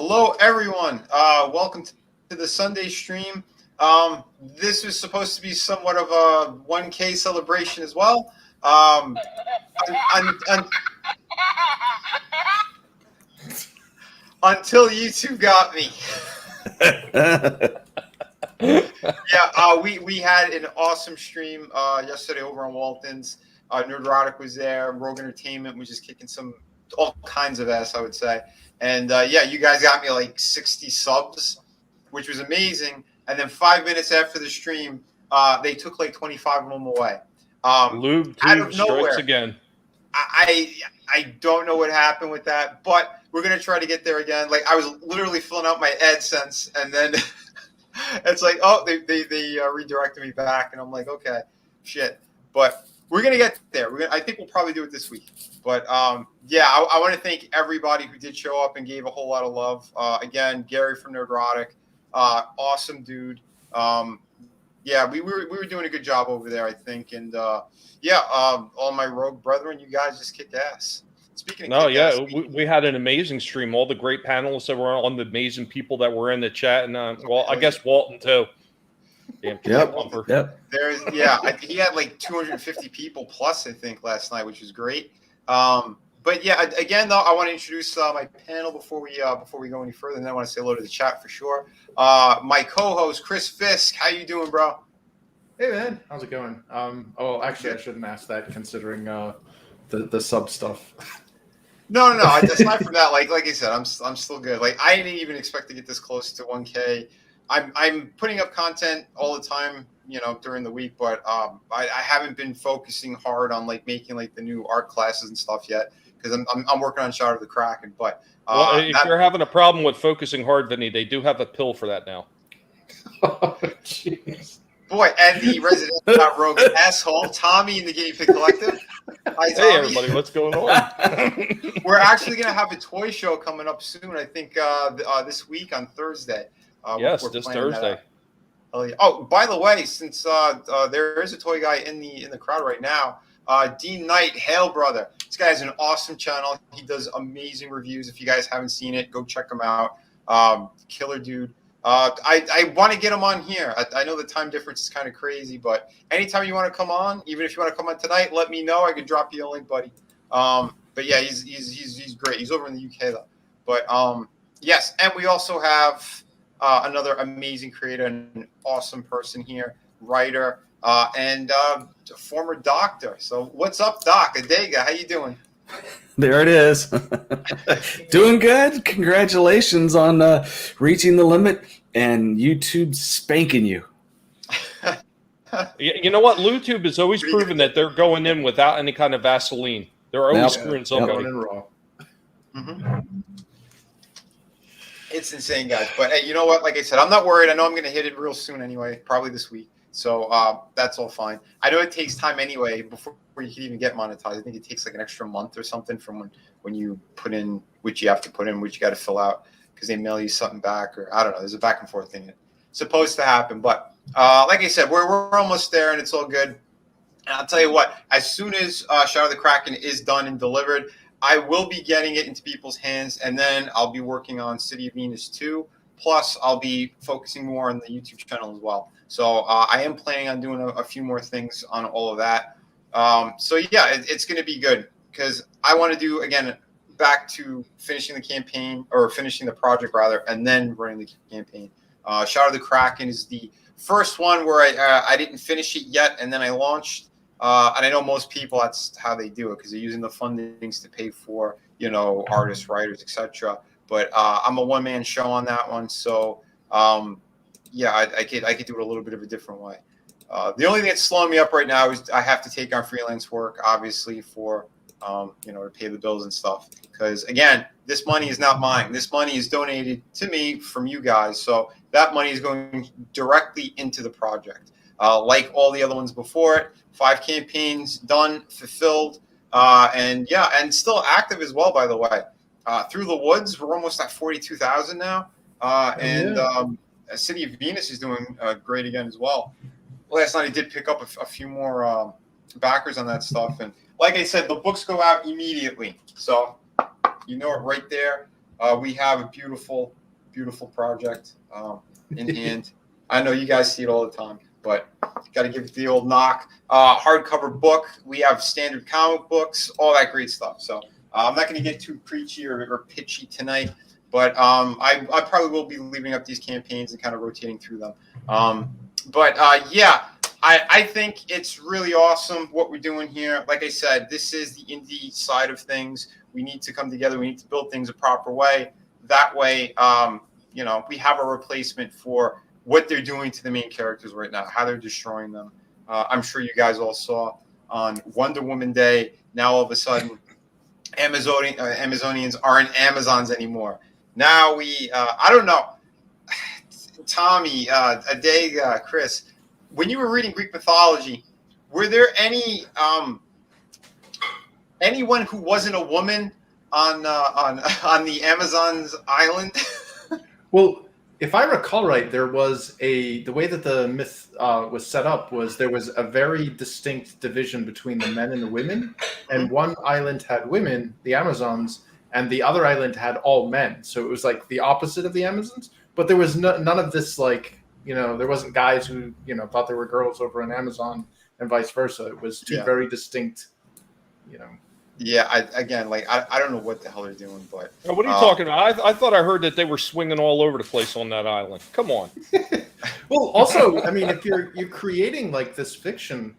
Hello, everyone. Welcome to the Sunday stream. This was supposed to be somewhat of a 1K celebration as well. Until YouTube got me. Yeah, we had an awesome stream yesterday over on Walton's. Nerdrotic was there. Rogue Entertainment was just kicking all kinds of ass, I would say. And yeah, you guys got me like 60 subs, which was amazing. And then 5 minutes after the stream, they took like 25 of them away. Lube out of strikes nowhere. Again. I don't know what happened with that, but we're gonna try to get there again. Like I was literally filling out my AdSense, and then it's like, oh, they redirected me back, and I'm like, okay, shit. But we're gonna get there. I think we'll probably do it this week. But yeah, I want to thank everybody who did show up and gave a whole lot of love. Again, Gary from Nerdrotic, awesome dude. Yeah, we were doing a good job over there, I think. And yeah, all my rogue brethren, you guys just kicked ass. Speaking of we had an amazing stream. All the great panelists that were on, the amazing people that were in the chat, and well, I guess Walton too. Yep. He had like 250 people plus, I think, last night, which was great. But yeah, again, though, I want to introduce my panel before we go any further, and then I want to say hello to the chat for sure. My co-host Chris Fisk, how you doing, bro? Hey man, how's it going? Oh, actually, I shouldn't ask that considering the sub stuff. No. Aside from that, like I said, I'm still good. Like I didn't even expect to get this close to 1K. I'm putting up content all the time, during the week, but I haven't been focusing hard on like making like the new art classes and stuff yet because I'm working on Shadow of the Kraken. But if you're having a problem with focusing hard, Vinny, they do have a pill for that now. Oh, jeez. Boy, and the resident rogue asshole, Tommy in the Guinea Pig Collective. Hi, Tommy. Hey, everybody, what's going on? We're actually going to have a toy show coming up soon, I think this week on Thursday. Yes, this Thursday. Oh, by the way, since there is a toy guy in the crowd right now, Dean Knight, hail brother. This guy has an awesome channel. He does amazing reviews. If you guys haven't seen it, go check him out. Killer dude. I want to get him on here. I know the time difference is kind of crazy, but anytime you want to come on, even if you want to come on tonight, let me know. I could drop you a link, buddy. But yeah, he's great. He's over in the UK though. But yes, and we also have another amazing creator and an awesome person here, writer, and former doctor. So what's up, Doc? Adega, how you doing? There it is. Doing good. Congratulations on reaching the limit and YouTube spanking you. You know what? LuTube has always proven that they're going in without any kind of Vaseline. They're always screwing somebody. Mm-hmm. It's insane, guys. But hey, you know what? Like I said, I'm not worried. I know I'm going to hit it real soon anyway, probably this week. So that's all fine. I know it takes time anyway before you can even get monetized. I think it takes like an extra month or something from when you put in which you have to put in, which you got to fill out because they mail you something back, or I don't know. There's a back and forth thing that's supposed to happen. But like I said, we're almost there and it's all good. And I'll tell you what, as soon as Shadow of the Kraken is done and delivered, I will be getting it into people's hands, and then I'll be working on City of Venus 2. Plus, I'll be focusing more on the YouTube channel as well. So I am planning on doing a few more things on all of that. So yeah, it's going to be good. because I want to do, again, back to finishing the campaign, or finishing the project rather, and then running the campaign. Shadow of the Kraken is the first one where I didn't finish it yet, and then I launched. And I know most people, that's how they do it, because they're using the fundings to pay for, artists, writers, etc. But I'm a one-man show on that one, so yeah, I could do it a little bit of a different way. The only thing that's slowing me up right now is I have to take on freelance work, obviously, for to pay the bills and stuff. Because again, this money is not mine. This money is donated to me from you guys, so that money is going directly into the project. Like all the other ones before it, 5 campaigns done, fulfilled, and still active as well. By the way, Through the Woods, we're almost at 42,000 now, City of Venus is doing great again as well. Last night I did pick up a few more backers on that stuff, and like I said, the books go out immediately, so you know it right there. We have a beautiful, beautiful project in hand. I know you guys see it all the time, but got to give it the old knock. Hardcover book. We have standard comic books, all that great stuff. So I'm not going to get too preachy or pitchy tonight, but I probably will be leaving up these campaigns and kind of rotating through them. I think it's really awesome what we're doing here. Like I said, this is the indie side of things. We need to come together. We need to build things a proper way. That way, we have a replacement for what they're doing to the main characters right now, how they're destroying them. I'm sure you guys all saw on Wonder Woman Day. Now all of a sudden, Amazonians aren't Amazons anymore. Now I don't know, Tommy, Adega, Chris, when you were reading Greek mythology, were there anyone who wasn't a woman on the Amazon's island? Well, if I recall right, there was the way that the myth was set up was there was a very distinct division between the men and the women, and one island had women, the Amazons, and the other island had all men. So it was like the opposite of the Amazons, but there was none of this, like, there wasn't guys who, thought there were girls over in Amazon and vice versa. It was two very distinct, Yeah, I don't know what the hell they're doing, but... What are you talking about? I thought I heard that they were swinging all over the place on that island. Come on. Well, also, I mean, if you're creating, like, this fiction,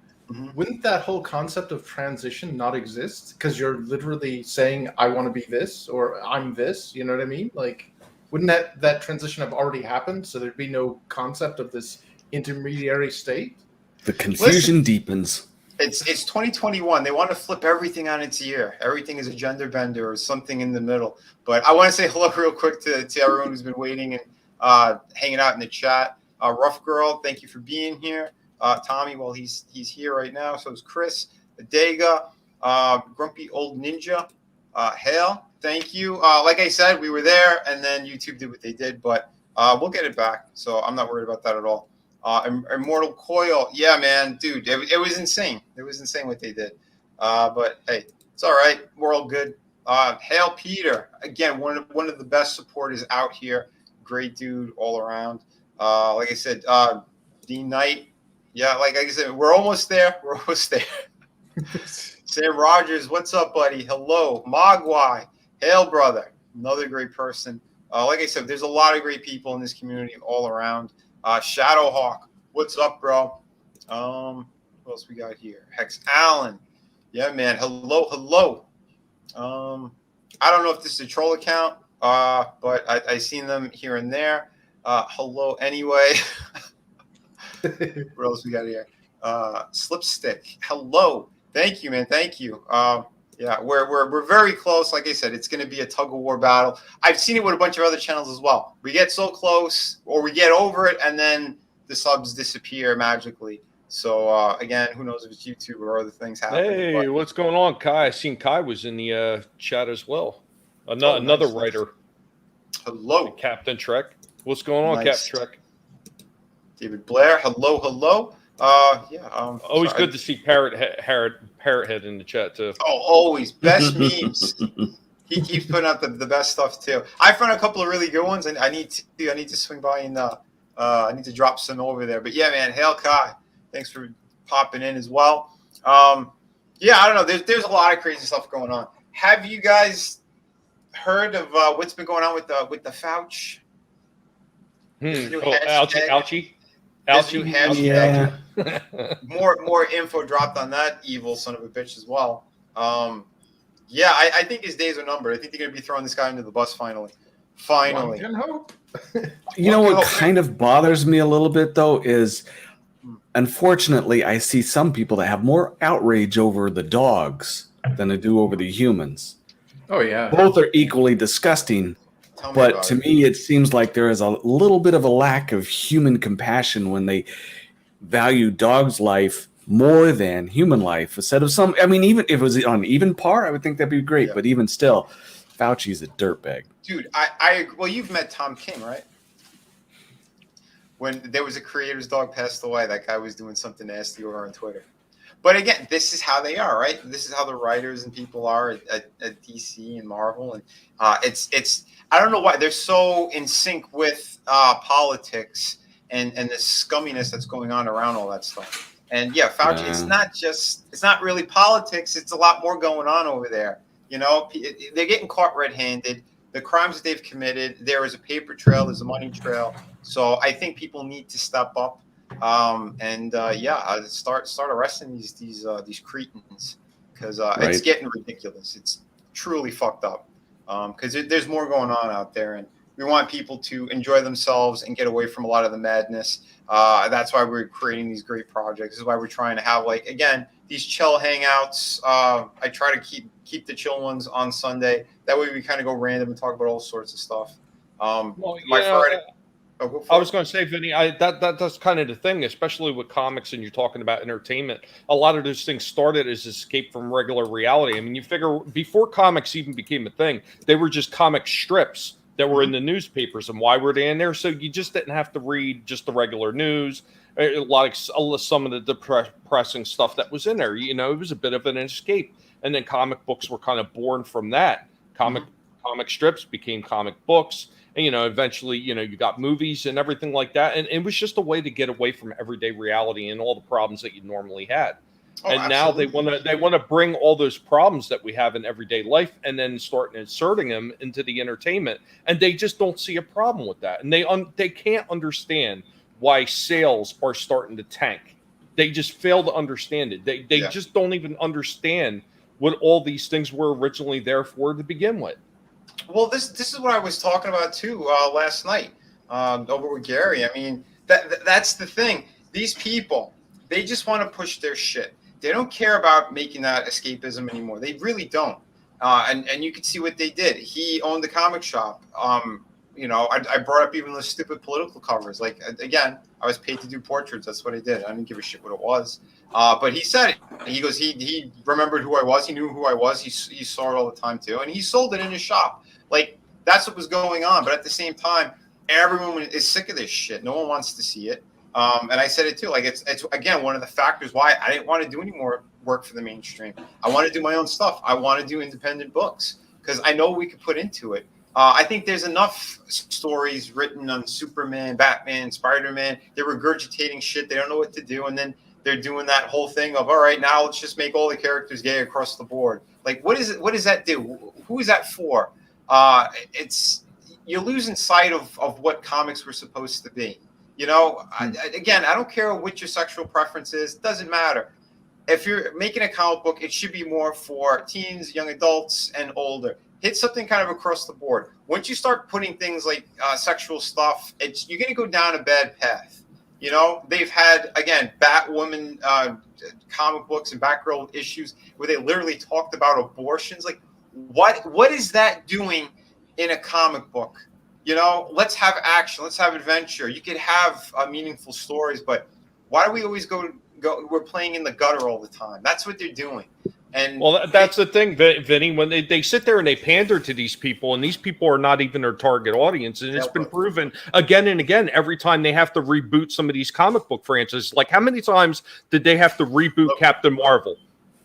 wouldn't that whole concept of transition not exist? Because you're literally saying, I want to be this, or I'm this, you know what I mean? Like, wouldn't that transition have already happened? So there'd be no concept of this intermediary state? The confusion deepens. It's 2021. They want to flip everything on its ear. Everything is a gender bender or something in the middle. But I want to say hello real quick to everyone who's been waiting and hanging out in the chat. Rough Girl, thank you for being here. Tommy, well, he's here right now. So is Chris, Adega, Grumpy Old Ninja, Hale, thank you. Like I said, we were there, and then YouTube did what they did, but we'll get it back. So I'm not worried about that at all. Immortal Coil, yeah, man, dude, it was insane. It was insane what they did. But hey, it's all right. We're all good. Hail Peter, again, one of the best supporters out here. Great dude all around. Like I said, Dean Knight, yeah, like I said, we're almost there. We're almost there. Sam Rogers, what's up, buddy? Hello, Mogwai, hail, brother, another great person. Like I said, there's a lot of great people in this community all around. Shadowhawk, what's up, bro? What else we got here? Hex Allen, yeah, man. Hello. I don't know if this is a troll account, but I seen them here and there. Hello, anyway. What else we got here? Slipstick, hello. Thank you, man. Thank you. Yeah, we're very close. Like I said, it's going to be a tug of war battle. I've seen it with a bunch of other channels as well. We get so close, or we get over it, and then the subs disappear magically. So again, who knows if it's YouTube or other things happening. Hey, what's going on, Kai? I seen Kai was in the chat as well. Another writer. Hello, Captain Trek. What's going on, Nice. Captain Trek? David Blair. Hello. Always sorry. good to see Parrothead in the chat too. Oh, always best memes. He keeps putting out the best stuff too. I found a couple of really good ones, and I need to swing by and I need to drop some over there. But yeah, man, hail Kai. Thanks for popping in as well. Yeah, I don't know. There's a lot of crazy stuff going on. Have you guys heard of what's been going on with the Fauci? There's a new hashtag. Ouchie. There's a new hashtag. Yeah. More info dropped on that evil son of a bitch as well. Yeah, I think his days are numbered. I think they're going to be throwing this guy under the bus finally. Finally. One can hope. You know what kind of bothers me a little bit, though, is unfortunately I see some people that have more outrage over the dogs than they do over the humans. Oh, yeah. Both are equally disgusting, but to me it seems like there is a little bit of a lack of human compassion when they value dogs' life more than human life instead of some. I mean, even if it was on even par, I would think that'd be great. Yeah. But even still, Fauci's a dirtbag. Dude, well, you've met Tom King, right? When there was a creator's dog passed away, that guy was doing something nasty over on Twitter. But again, this is how they are, right? This is how the writers and people are at DC and Marvel, and it's. I don't know why they're so in sync with politics and the scumminess that's going on around all that stuff. And yeah, Fauci, it's not really politics. It's a lot more going on over there. You know, they're getting caught red-handed. The crimes that they've committed, there is a paper trail, there's a money trail. So I think people need to step up and start arresting these cretins because it's getting ridiculous. It's truly fucked up because there's more going on out there, and we want people to enjoy themselves and get away from a lot of the madness. That's why we're creating these great projects. This is why we're trying to have, like, again, these chill hangouts. I try to keep the chill ones on Sunday. That way we kind of go random and talk about all sorts of stuff. Friday. I was going to say, Vinny, that's kind of the thing, especially with comics and you're talking about entertainment. A lot of those things started as escape from regular reality. I mean, you figure before comics even became a thing, they were just comic strips that were in the newspapers. And why were they in there? So you just didn't have to read just the regular news. Some of the depressing stuff that was in there. You know, it was a bit of an escape. And then comic books were kind of born from that. Comic strips became comic books. And, you know, eventually, you know, you got movies and everything like that. And it was just a way to get away from everyday reality and all the problems that you normally had. And now they want to bring all those problems that we have in everyday life and then start inserting them into the entertainment. And they just don't see a problem with that. And they can't understand why sales are starting to tank. They just fail to understand it. They just don't even understand what all these things were originally there for to begin with. Well, this is what I was talking about too last night over with Gary. I mean, that's the thing. These people, they just want to push their shit. They don't care about making that escapism anymore. They really don't. And you can see what they did. He owned the comic shop. You know, I brought up even those stupid political covers. Like, again, I was paid to do portraits. That's what I did. I didn't give a shit what it was. But he said it. He goes, he remembered who I was. He knew who I was. He saw it all the time too. And he sold it in his shop. Like, that's what was going on. But at the same time, everyone is sick of this shit. No one wants to see it. And I said it too. Like, it's again, one of the factors why I didn't want to do any more work for the mainstream. I want to do my own stuff. I want to do independent books because I know we could put into it. I think there's enough stories written on Superman, Batman, Spider-Man. They're regurgitating shit. They don't know what to do. And then they're doing that whole thing of, all right, now let's just make all the characters gay across the board. Like, what is it? What does that do? Who is that for? You're losing sight of what comics were supposed to be. You know, I don't care what your sexual preference is. It doesn't matter. If you're making a comic book, it should be more for teens, young adults, and older. Hit something kind of across the board. Once you start putting things like sexual stuff, you're going to go down a bad path. You know, they've had, again, Batwoman comic books and Batgirl issues where they literally talked about abortions. Like, what is that doing in a comic book? You know, let's have action. Let's have adventure. You could have meaningful stories, but why do we always go? We're playing in the gutter all the time. That's what they're doing. And well, that's the thing, Vinny. When they sit there and they pander to these people, and these people are not even their target audience, and it's been proven again and again every time they have to reboot some of these comic book franchises. Like, how many times did they have to reboot Captain Marvel?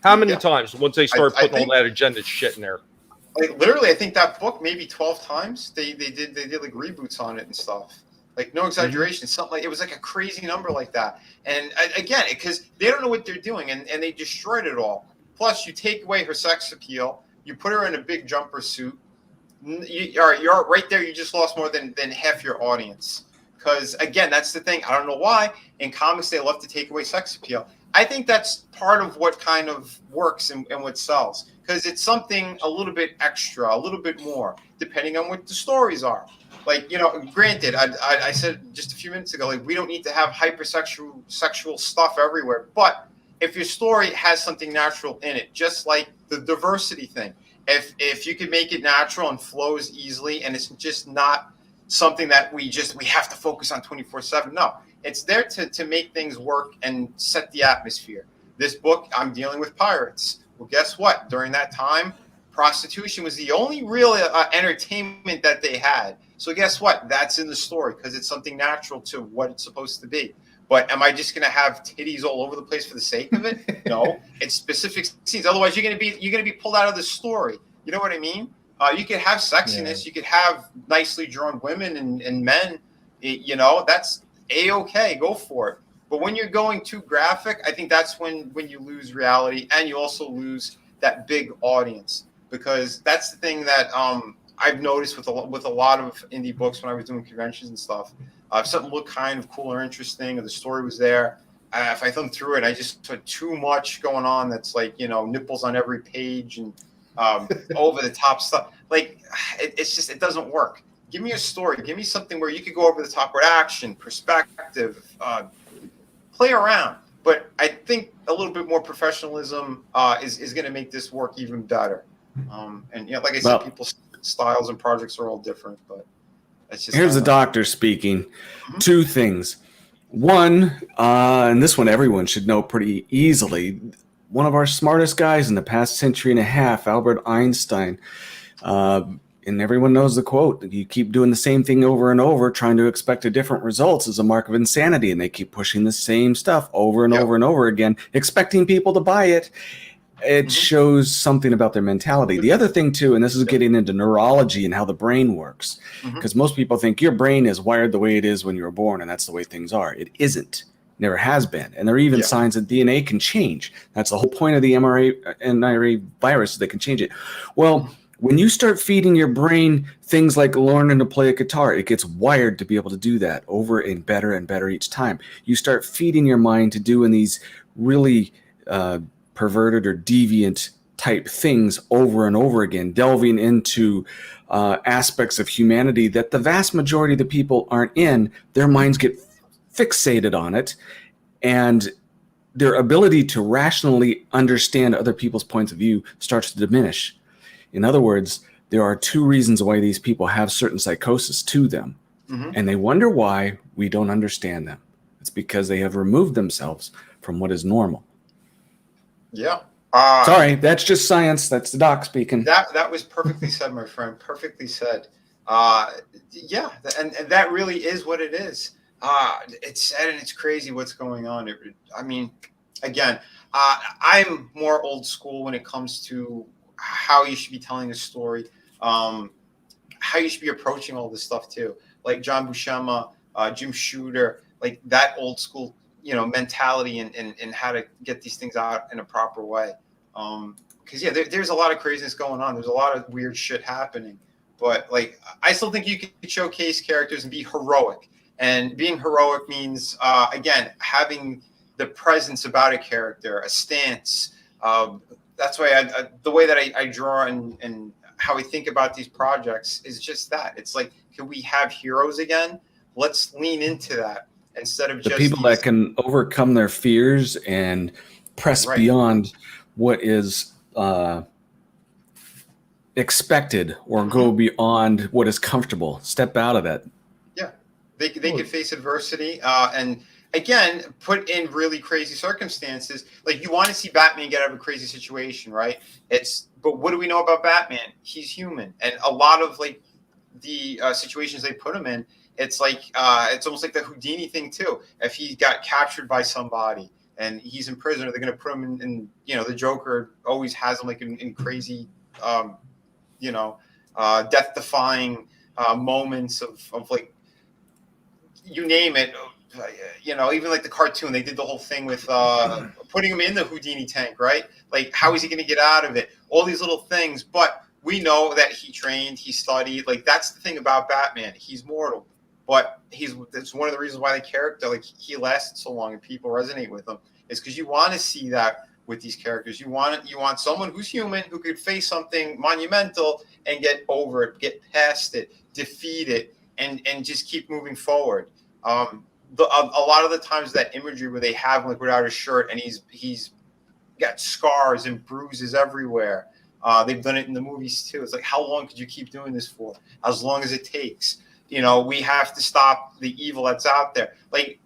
How many times once they start putting all that agenda shit in there? Like, literally, I think that book maybe 12 times they did like reboots on it and stuff. Like, no exaggeration, something like it was like a crazy number like that. And again, because they don't know what they're doing, and they destroyed it all. Plus, you take away her sex appeal. You put her in a big jumper suit. You're right there. You just lost more than half your audience. Because, again, that's the thing. I don't know why. In comics, they love to take away sex appeal. I think that's part of what kind of works and what sells. Because it's something a little bit extra, a little bit more, depending on what the stories are. Like, granted, I said just a few minutes ago, like, we don't need to have sexual stuff everywhere. But if your story has something natural in it, just like the diversity thing, if you can make it natural and flows easily, and it's just not something that we have to focus on 24/7. No, it's there to make things work and set the atmosphere. This book, I'm dealing with pirates. Well, guess what? During that time, prostitution was the only real entertainment that they had. So guess what? That's in the story because it's something natural to what it's supposed to be. But am I just going to have titties all over the place for the sake of it? No, it's specific scenes. Otherwise, you're going to be pulled out of the story. You know what I mean? You could have sexiness. Yeah. You could have nicely drawn women and men. That's A-okay. Go for it. But when you're going too graphic, I think that's when you lose reality, and you also lose that big audience, because that's the thing that I've noticed with a lot of indie books when I was doing conventions and stuff. If something looked kind of cool or interesting, or the story was there, if I thumbed through it, I just saw too much going on. That's like nipples on every page and over the top stuff. Like it doesn't work. Give me a story. Give me something where you could go over the top with action, perspective, play around. But I think a little bit more professionalism is going to make this work even better. And like I said, people's styles and projects are all different, but it's just here's the doctor speaking. Mm-hmm. Two things. One, and this one everyone should know pretty easily. One of our smartest guys in the past century and a half, Albert Einstein, and everyone knows the quote, you keep doing the same thing over and over, trying to expect a different results is a mark of insanity. And they keep pushing the same stuff over and over and over again, expecting people to buy it. It shows something about their mentality. The other thing, too, and this is getting into neurology and how the brain works, because most people think your brain is wired the way it is when you were born, and that's the way things are. It isn't. Never has been. And there are even signs that DNA can change. That's the whole point of the mRNA virus, they can change it. Well, when you start feeding your brain things like learning to play a guitar, it gets wired to be able to do that over and better each time. You start feeding your mind to doing these really perverted or deviant type things over and over again, delving into aspects of humanity that the vast majority of the people aren't in. Their minds get fixated on it, and their ability to rationally understand other people's points of view starts to diminish. In other words, there are two reasons why these people have certain psychosis to them, and they wonder why we don't understand them. It's because they have removed themselves from what is normal. Yeah. Sorry, that's just science. That's the doc speaking. That was perfectly said, my friend. Perfectly said. Yeah, and that really is what it is. It's sad and it's crazy what's going on. I mean, again, I'm more old school when it comes to how you should be telling a story, how you should be approaching all this stuff too. Like John Buscema, Jim Shooter, like that old school, mentality and how to get these things out in a proper way. Because there's a lot of craziness going on. There's a lot of weird shit happening. But like, I still think you can showcase characters and be heroic. And being heroic means, again, having the presence about a character, a stance. That's why the way that I draw and how we think about these projects is just that. It's like, can we have heroes again? Let's lean into that instead of the people that can overcome their fears and press beyond what is expected or go beyond what is comfortable. Step out of that. Yeah, they can face adversity and again put in really crazy circumstances. Like you want to see Batman get out of a crazy situation, right? But what do we know about Batman? He's human, and a lot of like the situations they put him in, it's like it's almost like the Houdini thing too. If he got captured by somebody and he's in prison, they're going to put him in the Joker always has him like in crazy death-defying moments of like, you name it, even like the cartoon, they did the whole thing with putting him in the Houdini tank, right? Like, how is he going to get out of it? All these little things. But we know that he trained, he studied. Like, that's the thing about Batman. He's mortal. But it's one of the reasons why the character, like, he lasted so long and people resonate with him, is because you want to see that with these characters. You want someone who's human, who could face something monumental and get over it, get past it, defeat it, and just keep moving forward. A lot of the times that imagery where they have him like without a shirt and he's got scars and bruises everywhere. They've done it in the movies too. It's like, how long could you keep doing this for? As long as it takes. We have to stop the evil that's out there. Like,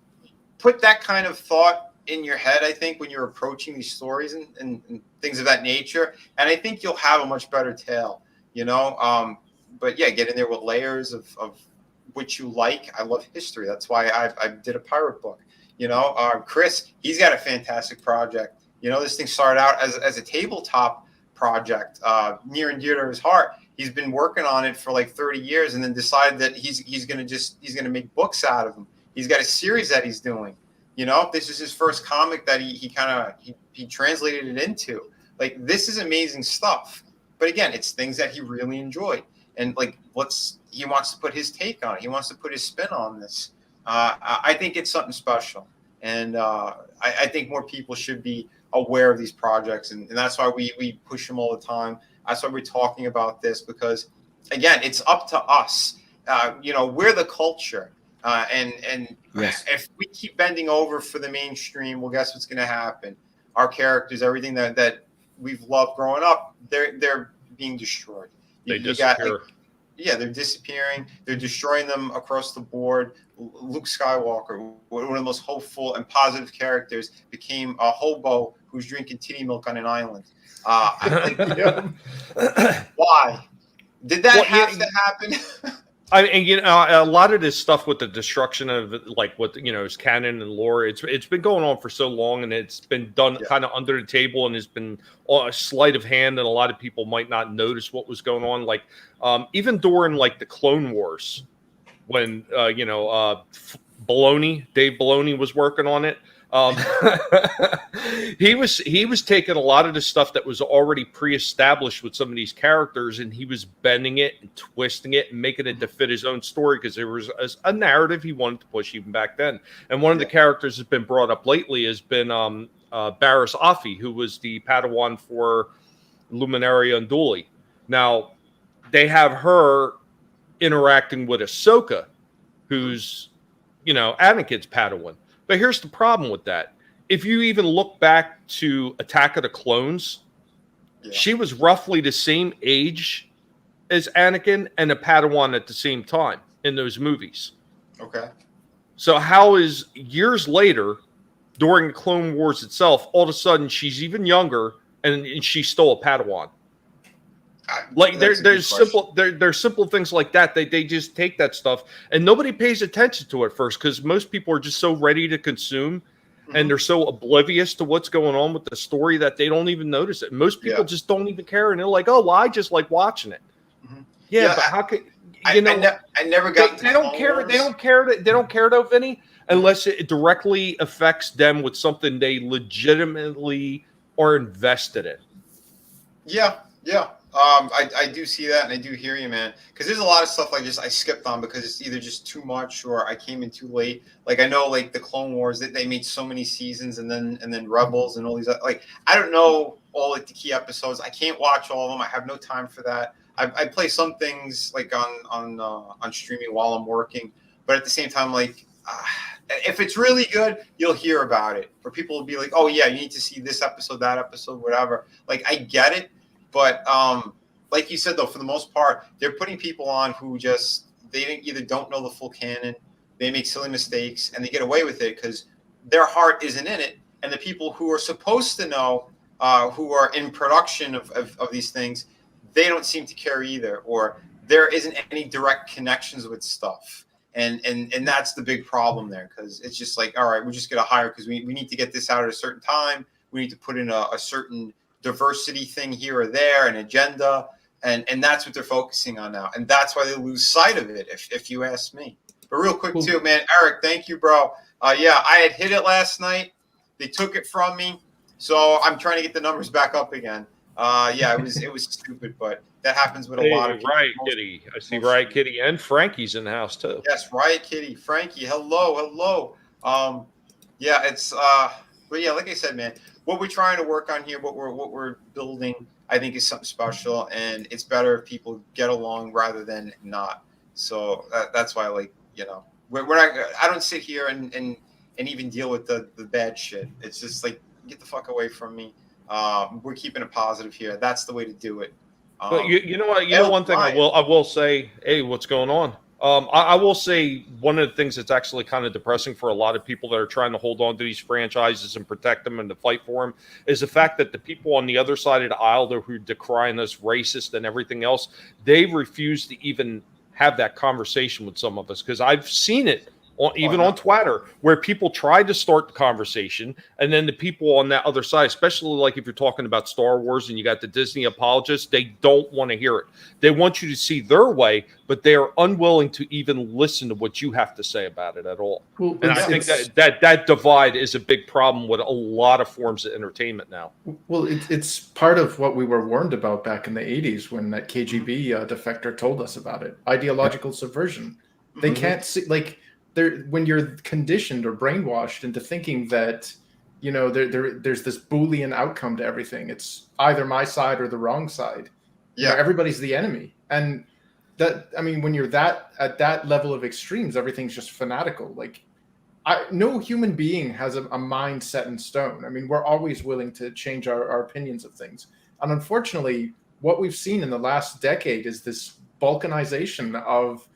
put that kind of thought in your head, I think, when you're approaching these stories and things of that nature. And I think you'll have a much better tale, But yeah, get in there with layers of which you like. I love history. That's why I did a pirate book. Chris, he's got a fantastic project. This thing started out as a tabletop project, near and dear to his heart. He's been working on it for like 30 years and then decided that he's going to make books out of them. He's got a series that he's doing. This is his first comic that he translated it into. Like, this is amazing stuff. But again, it's things that he really enjoyed. And like, he wants to put his take on it. He wants to put his spin on this. I think it's something special. And I think more people should be aware of these projects. And that's why we push them all the time. That's why we're talking about this, because, again, it's up to us. We're the culture. And yes. If we keep bending over for the mainstream, well, guess what's going to happen? Our characters, everything that we've loved growing up, they're being destroyed. They disappear. They're disappearing. They're destroying them across the board. Luke Skywalker, one of the most hopeful and positive characters, became a hobo who's drinking titty milk on an island. Why? Did that have to happen? A lot of this stuff with the destruction of, like, what is canon and lore, it's been going on for so long, and it's been done kind of under the table, and has been a sleight of hand, and a lot of people might not notice what was going on. Like, even during like the Clone Wars, when Dave Filoni was working on it. He was taking a lot of the stuff that was already pre-established with some of these characters, and he was bending it and twisting it and making it to fit his own story, because there was a narrative he wanted to push even back then. And one of the characters that's been brought up lately has been Barriss Offee, who was the Padawan for Luminaria Unduli. Now, they have her interacting with Ahsoka, who's Anakin's Padawan. But here's the problem with that. If you even look back to Attack of the Clones, she was roughly the same age as Anakin and a Padawan at the same time in those movies. Okay. So how is years later, during the Clone Wars itself, all of a sudden she's even younger and she's still a Padawan? Like, there's simple things like that. They just take that stuff and nobody pays attention to it first, because most people are just so ready to consume, and they're so oblivious to what's going on with the story that they don't even notice it. Most people just don't even care, and they're like, "Oh, well, I just like watching it." But how could I never got? They don't care. They don't care. They don't care though, Vinny, unless it directly affects them with something they legitimately are invested in. Yeah. I do see that, and I do hear you, man. Because there's a lot of stuff like this I skipped on because it's either just too much or I came in too late. Like, I know, like the Clone Wars, that they made so many seasons, and then Rebels and all these. Like, I don't know all like the key episodes. I can't watch all of them. I have no time for that. I play some things like on streaming while I'm working, but at the same time, like, if it's really good, you'll hear about it, or people will be like, "Oh yeah, you need to see this episode, that episode, whatever." Like, I get it. But like you said, though, for the most part, they're putting people on who they either don't know the full canon, they make silly mistakes, and they get away with it because their heart isn't in it. And the people who are supposed to know, who are in production of these things, they don't seem to care either, or there isn't any direct connections with stuff. And that's the big problem there, because it's just like, all right, we're just going to hire because we need to get this out at a certain time. We need to put in a certain diversity thing here or there, an agenda, and that's what they're focusing on now, and that's why they lose sight of it, if you ask me. But real quick too, man, Eric, thank you, bro. Yeah, I had hit it last night. They took it from me, so I'm trying to get the numbers back up again. Yeah, it was stupid, but that happens with a lot of Hey, people. Riot Kitty. I see Riot Kitty and Frankie's in the house too. Yes, Riot Kitty, Frankie, hello. Yeah, it's but yeah, like I said, man, what we're trying to work on here, what we're building, I think is something special, and it's better if people get along rather than not. So that's why, like, we're not. I don't sit here and even deal with the bad shit. It's just like, get the fuck away from me. We're keeping it positive here. That's the way to do it. But you know what? You know one thing I will say. Hey, what's going on? I will say one of the things that's actually kind of depressing for a lot of people that are trying to hold on to these franchises and protect them and to fight for them is the fact that the people on the other side of the aisle who are decrying us racist and everything else, they refuse to even have that conversation with some of us, because I've seen it on Twitter, where people try to start the conversation, and then the people on that other side, especially like if you're talking about Star Wars and you got the Disney apologists, they don't want to hear it. They want you to see their way, but they are unwilling to even listen to what you have to say about it at all. Well, and I think that divide is a big problem with a lot of forms of entertainment now. Well, it's part of what we were warned about back in the 80s when that KGB defector told us about it. Ideological subversion. They can't see, like, when you're conditioned or brainwashed into thinking that, there's this Boolean outcome to everything. It's either my side or the wrong side. Yeah, everybody's the enemy. And that, I mean, when you're at that level of extremes, everything's just fanatical. Like, no human being has a mind set in stone. I mean, we're always willing to change our opinions of things. And unfortunately, what we've seen in the last decade is this balkanization of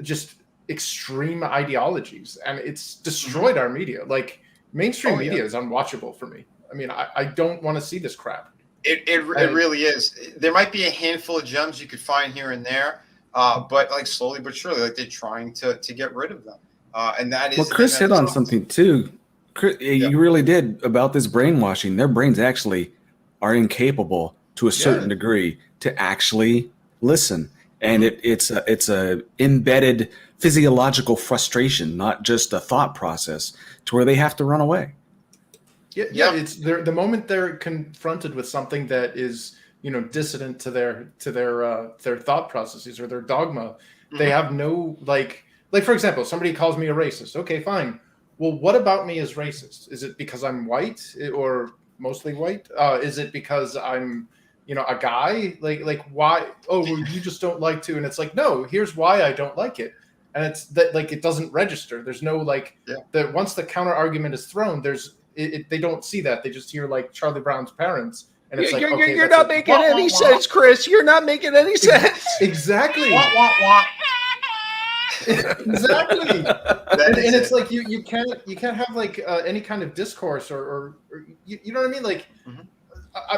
just extreme ideologies, and it's destroyed our media. Like, mainstream media is unwatchable for me. I mean, I don't want to see this crap. It really is. There might be a handful of gems you could find here and there, but like slowly but surely, like, they're trying to get rid of them. And that is. Well, Chris hit on something too. You really did about this brainwashing. Their brains actually are incapable to a certain degree to actually listen, and it's a embedded physiological frustration, not just a thought process, to where they have to run away. It's the moment they're confronted with something that is, dissident to their thought processes or their dogma, they have no, like for example, somebody calls me a racist. Okay, fine. Well, what about me is racist? Is it because I'm white or mostly white? Is it because I'm, a guy? Like why? Oh, well, you just don't like to. And it's like, no, here's why I don't like it. And it's that, like, it doesn't register. There's no, like, that once the counter argument is thrown, they don't see that. They just hear, like, Charlie Brown's parents. And it's you're not making any sense, Chris. You're not making any sense. Exactly. Exactly. And it's like you can't have, like, any kind of discourse or you know what I mean? Like,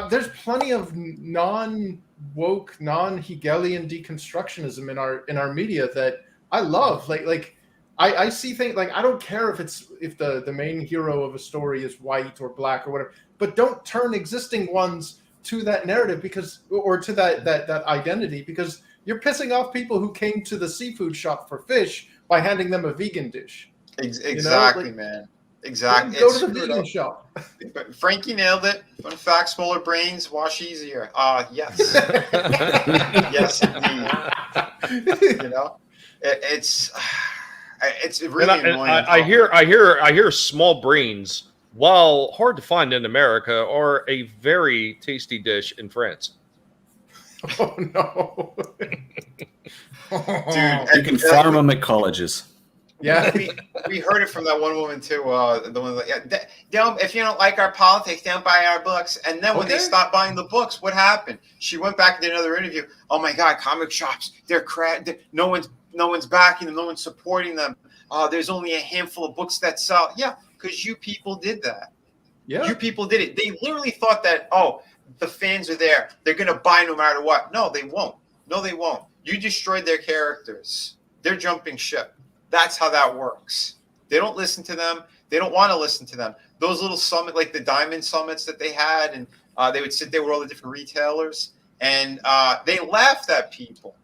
there's plenty of non-woke, non-Hegelian deconstructionism in our media that I love. Like I see things, like, I don't care if the main hero of a story is white or black or whatever, but don't turn existing ones to that narrative or to that identity, because you're pissing off people who came to the seafood shop for fish by handing them a vegan dish. Exactly, man. Exactly. Go to the vegan shop. Frankie nailed it. Fun fact: smaller brains wash easier. Yes. Yes, indeed. It's really annoying. I hear small brains, while hard to find in America, are a very tasty dish in France. Oh no, dude! You can farm them at colleges. Yeah, we heard it from that one woman too. The one that, if you don't like our politics, don't buy our books. And then when they stopped buying the books, what happened? She went back and did another interview. Oh my God, comic shops, they're crap. No one's backing them. No one's supporting them. There's only a handful of books that sell. Yeah, because you people did that. Yeah, you people did it. They literally thought that, the fans are there. They're going to buy no matter what. No, they won't. No, they won't. You destroyed their characters. They're jumping ship. That's how that works. They don't listen to them. They don't want to listen to them. Those little summit, like the diamond summits that they had, and they would sit there with all the different retailers, and they laughed at people.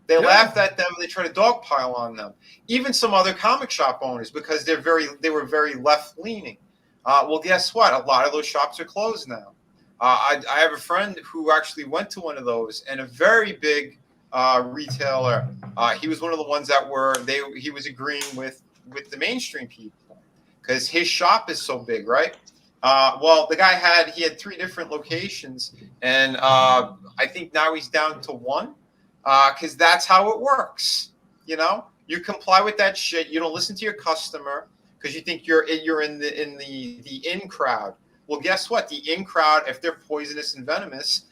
They laughed at them and they tried to dogpile on them. Even some other comic shop owners, because they were very left leaning. Well, guess what? A lot of those shops are closed now. I have a friend who actually went to one of those, and a very big retailer. He was one of the ones that he was agreeing with the mainstream people because his shop is so big, right? Well, the guy had 3 different locations, and I think now he's down to 1 because that's how it works. You know, you comply with that shit. You don't listen to your customer because you think you're in the in crowd. Well, guess what? The in crowd, if they're poisonous and venomous,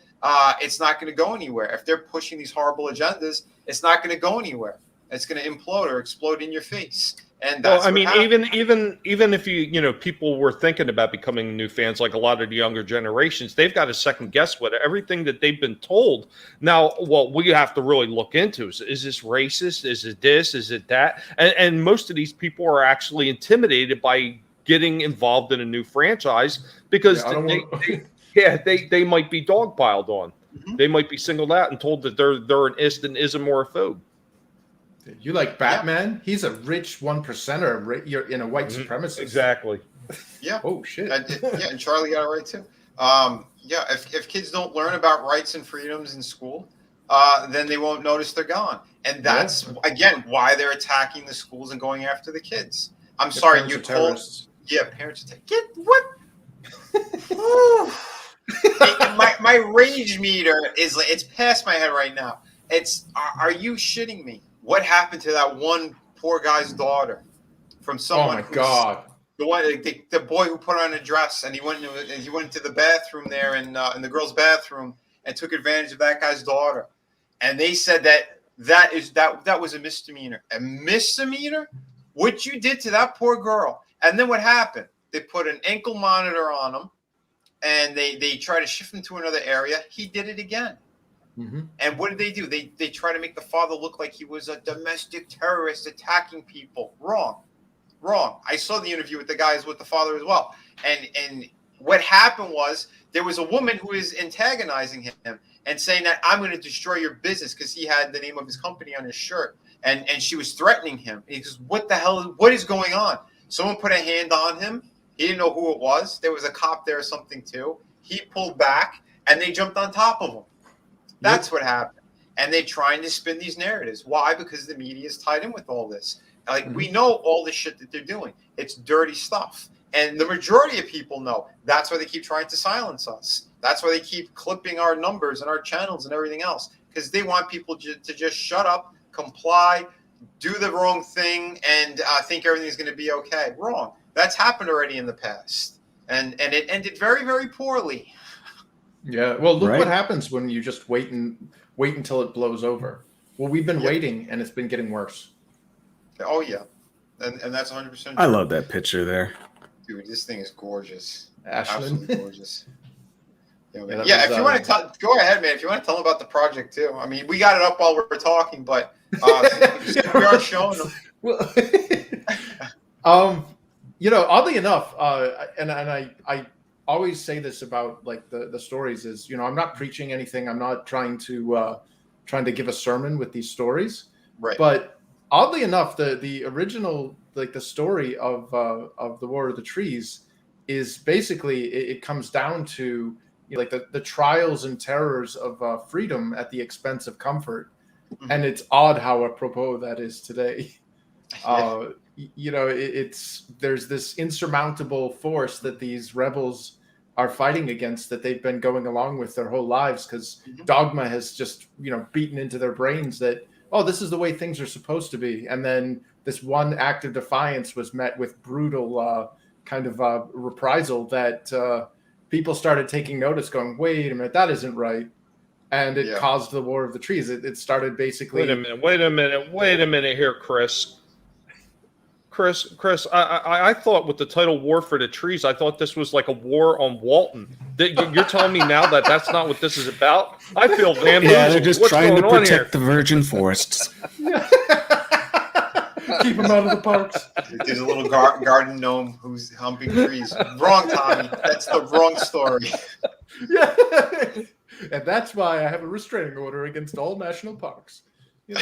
it's not going to go anywhere. If they're pushing these horrible agendas, it's not going to go anywhere. It's going to implode or explode in your face. And that's even if people were thinking about becoming new fans, like a lot of the younger generations, they've got to second guess what everything that they've been told. Now, what we have to really look into is this racist? Is it this? Is it that? And most of these people are actually intimidated by getting involved in a new franchise because they might be dogpiled on. Mm-hmm. They might be singled out and told that they're an ism or a phobe. You like Batman? Yeah. He's a rich 1%er. You're in a white supremacist. Exactly. Yeah. Oh shit. And Charlie got it right too. If kids don't learn about rights and freedoms in school, then they won't notice they're gone. And that's again why they're attacking the schools and going after the kids. I'm sorry, you terrorists. Parents are get what? my rage meter it's past my head right now. Are you shitting me? What happened to that one poor guy's daughter from someone? Oh my God! The boy who put on a dress and he went into the bathroom there in the girl's bathroom and took advantage of that guy's daughter. And they said that was a misdemeanor. A misdemeanor? What you did to that poor girl? And then what happened? They put an ankle monitor on him, and they try to shift him to another area. He did it again. Mm-hmm. And what did they do? They try to make the father look like he was a domestic terrorist attacking people. Wrong. I saw the interview with the father as well. And what happened was there was a woman who was antagonizing him and saying that I'm going to destroy your business because he had the name of his company on his shirt. And she was threatening him. And he goes, what the hell? What is going on? Someone put a hand on him. He didn't know who it was. There was a cop there or something too. He pulled back and they jumped on top of him. That's what happened. And they're trying to spin these narratives. Why? Because the media is tied in with all this. We know all the shit that they're doing. It's dirty stuff. And the majority of people know. That's why they keep trying to silence us. That's why they keep clipping our numbers and our channels and everything else. Because they want people to just shut up, comply, do the wrong thing, and think everything's going to be okay. Wrong. That's happened already in the past. And it ended very, very poorly. Yeah, well, look what happens when you just wait until it blows over. Well, we've been waiting, and it's been getting worse. Oh, yeah. And that's 100% true. I love that picture there. Dude, this thing is gorgeous. Ashland. Absolutely gorgeous. If you want to go ahead, man. If you want to tell them about the project, too. I mean, we got it up while we're talking, but we are showing them. Well, oddly enough, and I always say this about like the stories is, I'm not preaching anything. I'm not trying to give a sermon with these stories. Right. But oddly enough, the original, like the story of the War of the Trees is basically, it comes down to like the trials and terrors of freedom at the expense of comfort. Mm-hmm. And it's odd how apropos that is today. There's this insurmountable force that these rebels are fighting against that they've been going along with their whole lives because dogma has just, beaten into their brains that, this is the way things are supposed to be. And then this one act of defiance was met with brutal reprisal that people started taking notice going, wait a minute, that isn't right. And it caused the War of the Trees. It started basically... Wait a minute here, Chris. I thought with the title War for the Trees, I thought this was like a war on Walton. You're telling me now that that's not what this is about? I feel bamboozled. Yeah, they're just trying to protect the virgin forests. Keep them out of the parks. There's a little garden gnome who's humping trees. Wrong, Tommy. That's the wrong story. Yeah. And that's why I have a restraining order against all national parks. You know?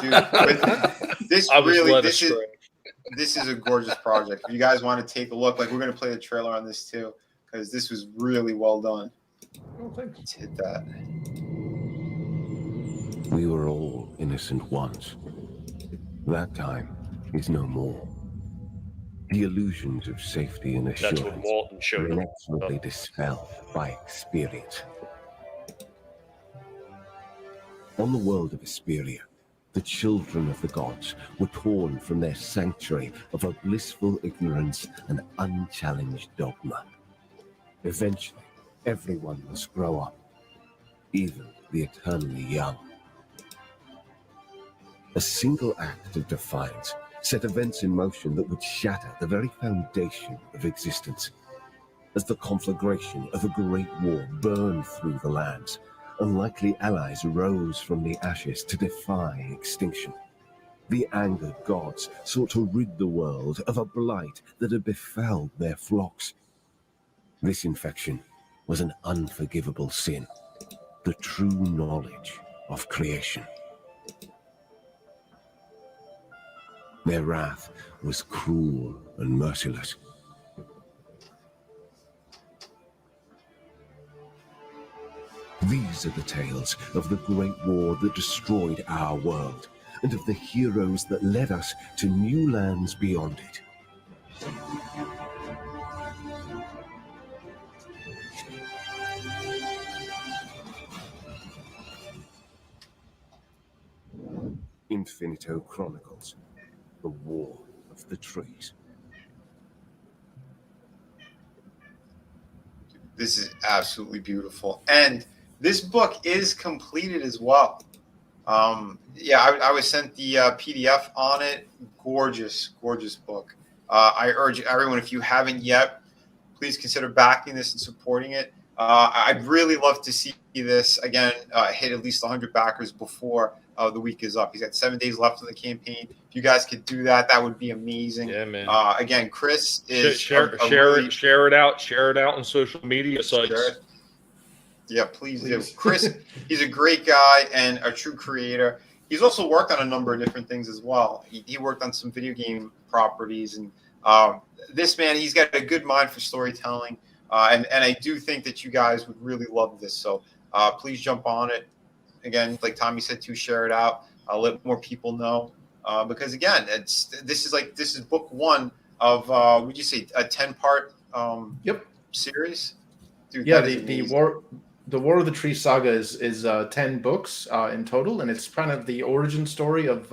Dude, but this I was really led this is astray. this is a gorgeous project. If you guys want to take a look, like we're gonna play the trailer on this too, because this was really well done. Oh, thanks. Let's hit that. We were all innocent once. That time is no more. The illusions of safety and That's when assurance Walton are showed up. inexorably dispelled by experience. On the world of Asperia, the children of the gods were torn from their sanctuary of a blissful ignorance and unchallenged dogma. Eventually, everyone must grow up, even the eternally young. A single act of defiance set events in motion that would shatter the very foundation of existence. As the conflagration of a great war burned through the lands, unlikely allies rose from the ashes to defy extinction. The angered gods sought to rid the world of a blight that had befell their flocks. This infection was an unforgivable sin, the true knowledge of creation. Their wrath was cruel and merciless. These are the tales of the great war that destroyed our world, and of the heroes that led us to new lands beyond it. Infinito Chronicles, the War of the Trees. This is absolutely beautiful, and this book is completed as well. Yeah, I was sent the PDF on it. Gorgeous, gorgeous book. I urge everyone, if you haven't yet, please consider backing this and supporting it. I'd really love to see this again hit at least 100 backers before the week is up. He's got 7 days left in the campaign. If you guys could do that, that would be amazing. Yeah, man. Again, Chris is share it out on social media sites. Yeah, please do. Chris, he's a great guy and a true creator. He's also worked on a number of different things as well. He worked on some video game properties, and this man, he's got a good mind for storytelling. And I do think that you guys would really love this. So please jump on it. Again, like Tommy said, to share it out. Let more people know. Because again, this is book one of would you say a 10-part series? Dude, yeah, the War of the Tree saga is 10 books in total, and it's kind of the origin story of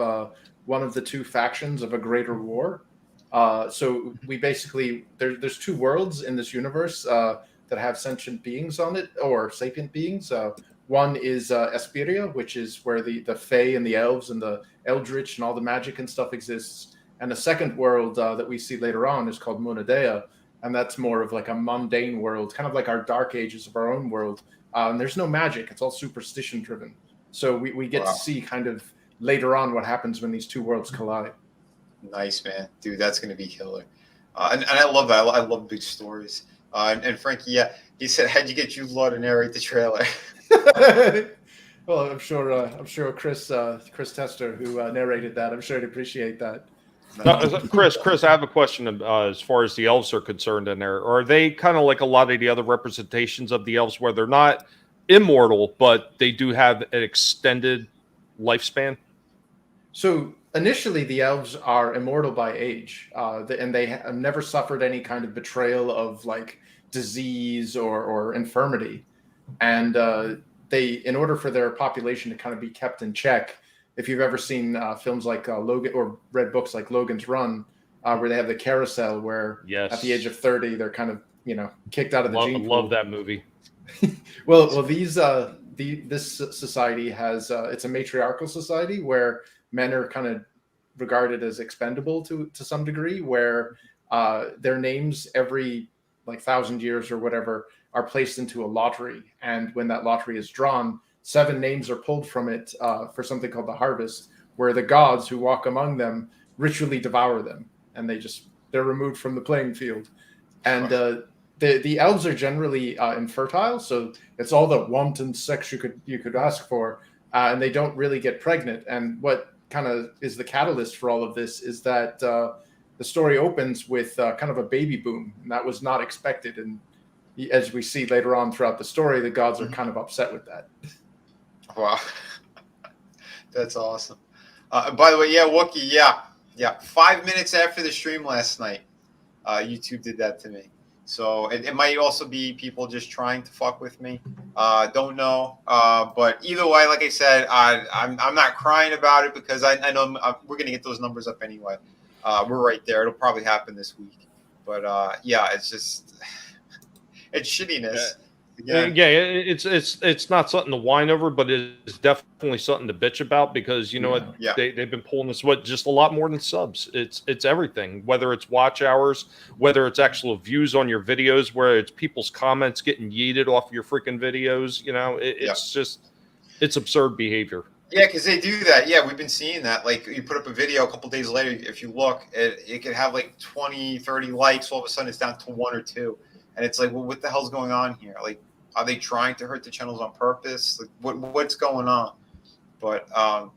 one of the two factions of a greater war. So we basically there's two worlds in this universe that have sentient beings on it, or sapient beings. One is Asperia, which is where the Fae and the elves and the eldritch and all the magic and stuff exists. And the second world that we see later on is called Munadea, and that's more of like a mundane world, kind of like our dark ages of our own world. And there's no magic; it's all superstition driven. So we get to see kind of later on what happens when these two worlds collide. Nice, man. Dude, that's going to be killer. And I love that. I love big stories. And Frankie, yeah, he said, how'd you get Jude Law to narrate the trailer? Well, I'm sure Chris Tester, who narrated that, I'm sure he'd appreciate that. Chris, I have a question as far as the elves are concerned in there. Are they kind of like a lot of the other representations of the elves where they're not immortal, but they do have an extended lifespan? So initially, the elves are immortal by age, and they have never suffered any kind of betrayal of like disease or infirmity. And in order for their population to kind of be kept in check, if you've ever seen films like Logan or read books like Logan's Run, where they have the carousel where at the age of 30, they're kind of, kicked out of the gene pool. Love that movie. well, this society has, it's a matriarchal society where men are kind of regarded as expendable to some degree, where their names every like 1,000 years or whatever are placed into a lottery. And when that lottery is drawn, 7 names are pulled from it for something called the harvest, where the gods who walk among them ritually devour them, and they're removed from the playing field. And the elves are generally infertile, so it's all the wanton sex you could ask for. and they don't really get pregnant. And what kind of is the catalyst for all of this is that the story opens with kind of a baby boom, and that was not expected. And as we see later on throughout the story, the gods are kind of upset with that. Wow. That's awesome. By the way, yeah, Wookie, yeah. 5 minutes after the stream last night, YouTube did that to me. So it might also be people just trying to fuck with me. Don't know. But either way, like I said, I'm not crying about it because I know we're going to get those numbers up anyway. We're right there. It'll probably happen this week. But yeah, it's just it's shittiness. Yeah, it's not something to whine over, but it's definitely something to bitch about because you know what they've been pulling this just a lot more than subs. It's everything, whether it's watch hours, whether it's actual views on your videos, where it's people's comments getting yeeted off your freaking videos. You know, it's absurd behavior. Yeah, because they do that. Yeah, we've been seeing that. Like, you put up a video a couple days later, if you look, it could have like 20, 30 likes. All of a sudden, it's down to 1 or 2. And it's like, well, what the hell's going on here? Like, are they trying to hurt the channels on purpose? Like, what's going on? But,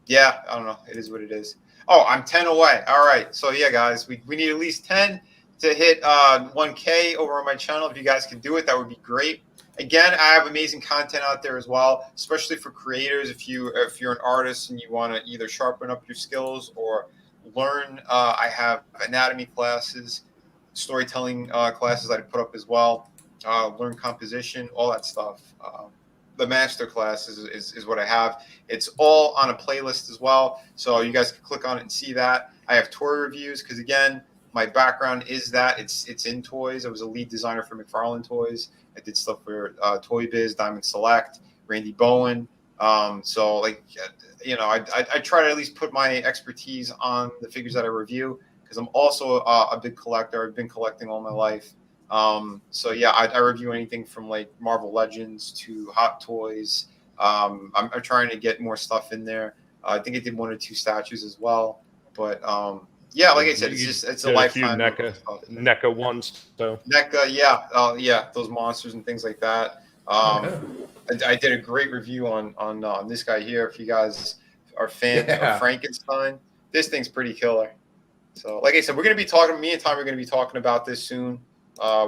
yeah, I don't know. It is what it is. Oh, I'm 10 away. All right. So, yeah, guys, we need at least 10 to hit 1K over on my channel. If you guys can do it, that would be great. Again, I have amazing content out there as well, especially for creators. If you're an artist and you want to either sharpen up your skills or learn, I have anatomy classes, storytelling classes I put up as well. Learn composition, all that stuff. The master class is what I have. It's all on a playlist as well, so you guys can click on it and see that. I have toy reviews because, again, my background is that it's in toys. I was a lead designer for McFarlane Toys. I did stuff for Toy Biz, Diamond Select, Randy Bowen. So, like, you know, I try to at least put my expertise on the figures that I review because I'm also a big collector. I've been collecting all my life. So, yeah, I review anything from, like, Marvel Legends to Hot Toys. I'm trying to get more stuff in there. I think I did 1 or 2 statues as well. But, yeah, like I said, it's a lifetime. NECA ones, so NECA, yeah, those monsters and things like that. I did a great review on this guy here. If you guys are fans of Frankenstein, this thing's pretty killer. So, like I said, we're gonna be talking. Me and Tom are gonna be talking about this soon.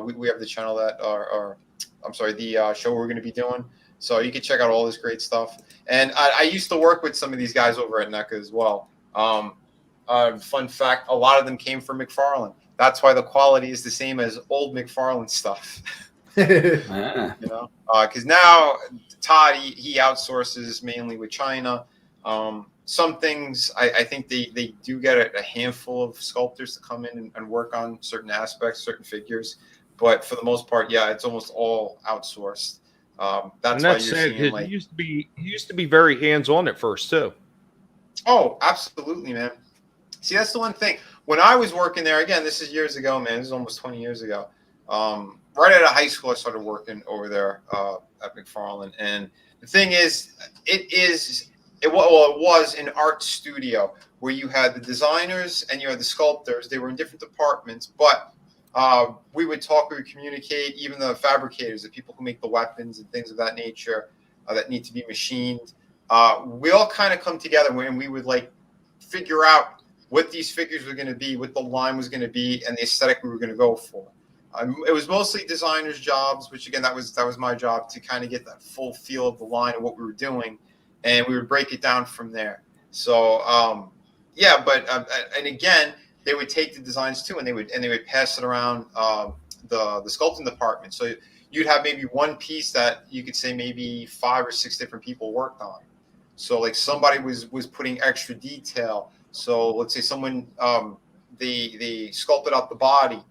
We have the channel the show we're gonna be doing. So you can check out all this great stuff. And I used to work with some of these guys over at NECA as well. Fun fact, a lot of them came from McFarlane. That's why the quality is the same as old McFarlane stuff. You know, because now Todd, he outsources mainly with China. Some things I think they do get a handful of sculptors to come in and work on certain aspects, certain figures. But for the most part, yeah, it's almost all outsourced. That's why you're seeing, like, he used to be very hands-on at first too. Oh, absolutely, man. See, that's the one thing. When I was working there, again, this is years ago, man. This is almost 20 years ago. Right out of high school, I started working over there at McFarlane. And the thing is, it was an art studio where you had the designers and you had the sculptors. They were in different departments, but we would talk, we would communicate, even the fabricators, the people who make the weapons and things of that nature that need to be machined. We all kind of come together and we would, like, figure out what these figures were going to be, what the line was going to be, and the aesthetic we were going to go for. It was mostly designers' jobs, which, again, that was my job, to kind of get that full feel of the line of what we were doing, and we would break it down from there. So, and again, they would take the designs too, and they would pass it around the sculpting department. So you'd have maybe one piece that you could say maybe 5 or 6 different people worked on. So, like, somebody was putting extra detail. So let's say someone they sculpted out the body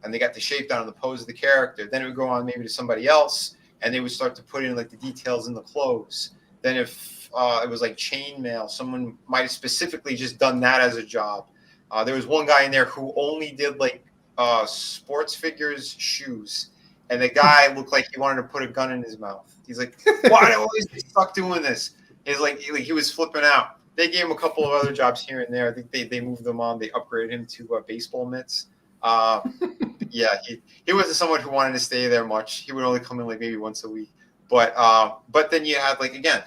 and they got the shape down and the pose of the character. Then it would go on maybe to somebody else and they would start to put in, like, the details in the clothes. Then if it was like chainmail, someone might have specifically just done that as a job. There was one guy in there who only did, like, sports figures, shoes. And the guy looked like he wanted to put a gun in his mouth. He's like, why do I always be stuck doing this? He's like he was flipping out. They gave him a couple of other jobs here and there. I think they moved them on. They upgraded him to baseball mitts. Yeah, he wasn't someone who wanted to stay there much. He would only come in, like, maybe once a week. But then you had, like, again,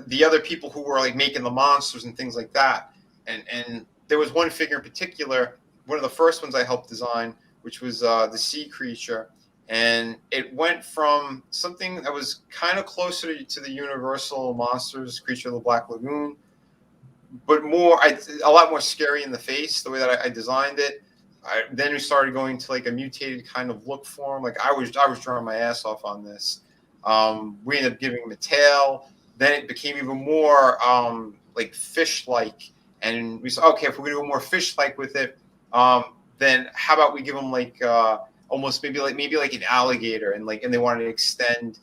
the other people who were like making the monsters and things like that. And there was one figure in particular, one of the first ones I helped design, which was the sea creature. And it went from something that was kind of closer to the Universal Monsters Creature of the Black Lagoon, but a lot more scary in the face, the way that I designed it. Then we started going to like a mutated kind of look for him. Like I was drawing my ass off on this. We ended up giving him a tail. Then it became even more like fish-like. And we said, okay, if we're gonna go more fish-like with it, then how about we give him like almost maybe like an alligator, and they wanted to extend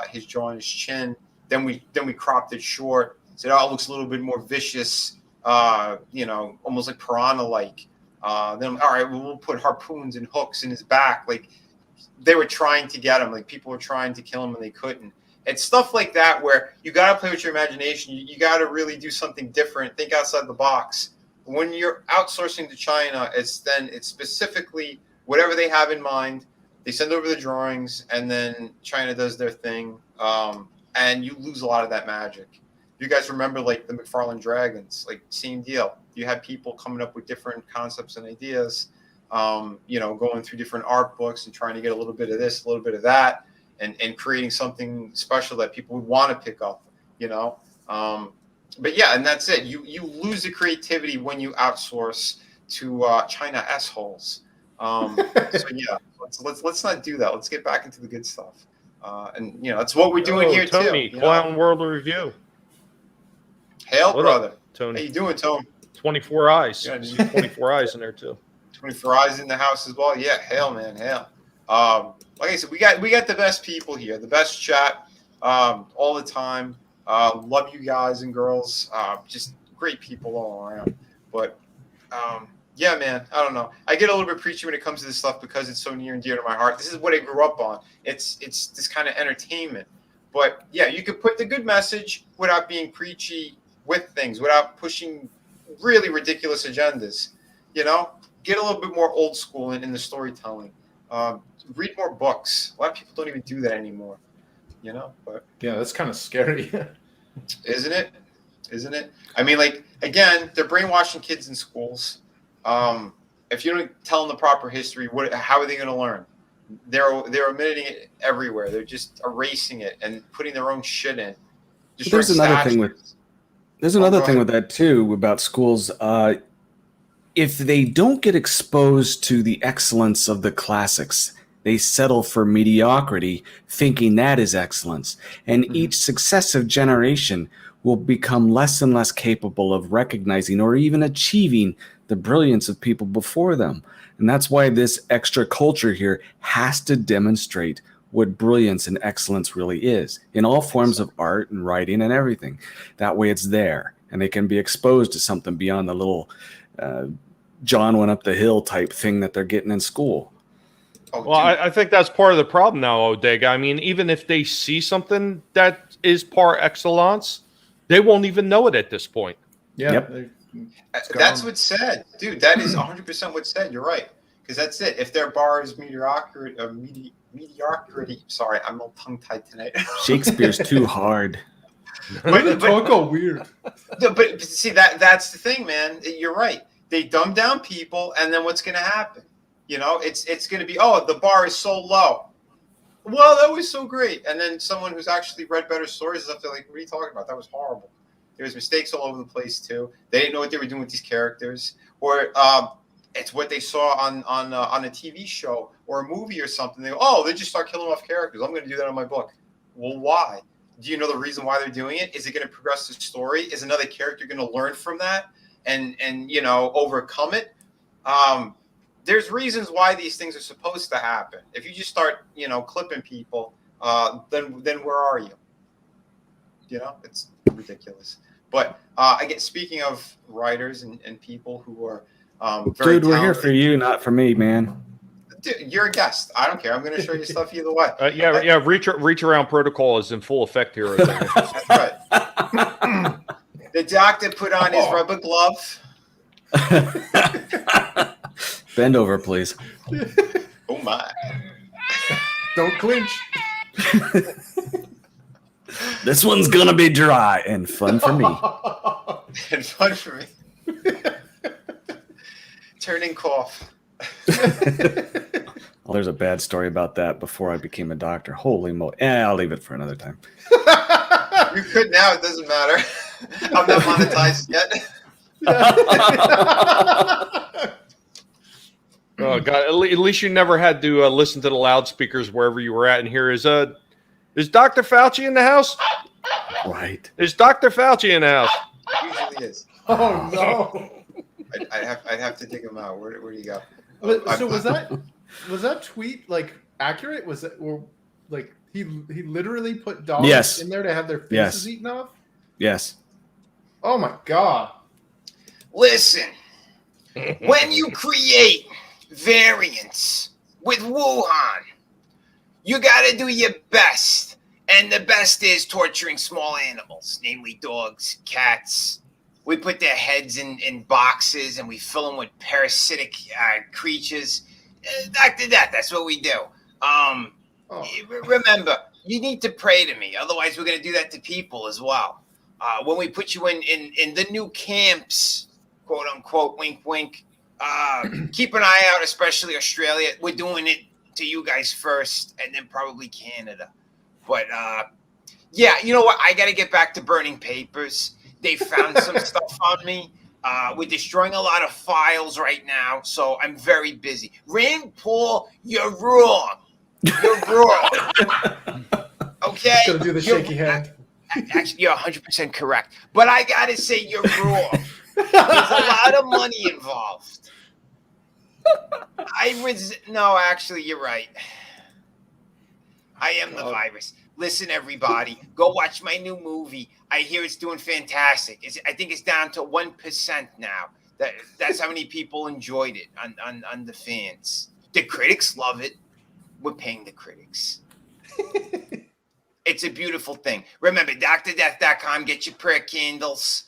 his jaw and his chin. Then we cropped it short. Said, oh, it looks a little bit more vicious, almost like piranha-like. Then all right, we'll put harpoons and hooks in his back. Like they were trying to get him. Like people were trying to kill him and they couldn't. It's stuff like that where you got to play with your imagination. You got to really do something different. Think outside the box. When you're outsourcing to China, it's specifically whatever they have in mind. They send over the drawings, and then China does their thing, and you lose a lot of that magic. You guys remember like the McFarlane Dragons, like same deal. You had people coming up with different concepts and ideas, going through different art books and trying to get a little bit of this, a little bit of that, and creating something special that people would want to pick up, But yeah, and that's it. You lose the creativity when you outsource to China assholes. So yeah, let's not do that. Let's get back into the good stuff. And that's what we're doing here Tony, too. Clown World Review. Hail, What brother. up, Tony? How you doing, Tony? 24 eyes. Yeah, 24 eyes in there too. 24 eyes in the house as well. Yeah, hail, man, hail. Like I said, we got the best people here, the best chat all the time. Love you guys and girls. Just great people all around. But yeah, man, I don't know. I get a little bit preachy when it comes to this stuff because it's so near and dear to my heart. This is what I grew up on. It's this kind of entertainment. But yeah, you could put the good message without being preachy with things, without pushing really ridiculous agendas. Get a little bit more old school in the storytelling. Read more books. A lot of people don't even do that anymore. But yeah, that's kind of scary. Isn't it? I mean, like, again, they're brainwashing kids in schools. If you don't tell them the proper history, how are they going to learn? They're omitting it everywhere. They're just erasing it and putting their own shit in. There's another thing with that too about schools. If they don't get exposed to the excellence of the classics, they settle for mediocrity, thinking that is excellence. And each successive generation will become less and less capable of recognizing or even achieving the brilliance of people before them. And that's why this extra culture here has to demonstrate what brilliance and excellence really is in all forms of art and writing and everything. That way it's there and they can be exposed to something beyond the little John went up the hill type thing that they're getting in school. Well, I think that's part of the problem now, Odega. I mean, even if they see something that is par excellence, they won't even know it at this point. Yeah. Yep. That's what's said. Dude, that is 100% what's said. You're right. Because that's it. If their bar is mediocrity, sorry, I'm all tongue-tied tonight. Shakespeare's too hard. But talk all weird. But see, that's the thing, man. You're right. They dumb down people, and then what's going to happen? It's going to be, oh, the bar is so low. Well, that was so great. And then someone who's actually read better stories is up there like, what are you talking about? That was horrible. There was mistakes all over the place, too. They didn't know what they were doing with these characters. Or it's what they saw on a TV show or a movie or something. They go, oh, they just start killing off characters. I'm going to do that on my book. Well, why? Do you know the reason why they're doing it? Is it going to progress the story? Is another character going to learn from that and overcome it? There's reasons why these things are supposed to happen. If you just start, clipping people, then where are you? It's ridiculous. But speaking of writers and people who are very Dude, we're here for you, not for me, man. Dude, you're a guest. I don't care. I'm going to show you stuff either way. Reach around protocol is in full effect here. That's right. The doctor put on his rubber glove. Bend over, please. Oh my! Don't clinch. This one's gonna be dry and fun for me. And fun for me. Turning cough. Well, there's a bad story about that before I became a doctor. Holy moly. I'll leave it for another time. You could now, it doesn't matter. I'm not monetized yet. Oh God! At least you never had to listen to the loudspeakers wherever you were at and hear is Dr. Fauci in the house? Right. Is Dr. Fauci in the house? Usually is. Oh no! I'd have to dig him out. Where do you go? So was that tweet like accurate? Was it or like he literally put dogs in there to have their faces eaten off? Yes. Oh my God! Listen, when you create variants with Wuhan, you got to do your best. And the best is torturing small animals, namely dogs, cats. We put their heads in boxes and we fill them with parasitic creatures. Dr. Death, that's what we do. Remember, you need to pray to me. Otherwise, we're going to do that to people as well. When we put you in the new camps, quote unquote, wink, wink, keep an eye out, especially Australia. We're doing it to you guys first and then probably Canada. But, yeah, you know what? I got to get back to burning papers. They found some stuff on me. We're destroying a lot of files right now, so I'm very busy. Rand Paul, you're wrong. You're wrong. Okay? Gonna do the shaky hand. Actually, you're 100% correct. But I got to say you're wrong. There's a lot of money involved. No, actually, you're right. I am the virus. Listen, everybody, go watch my new movie. I hear it's doing fantastic. I think it's down to 1% now. That's how many people enjoyed it on the fans. The critics love it. We're paying the critics. It's a beautiful thing. Remember, drdeath.com. Get your prayer candles.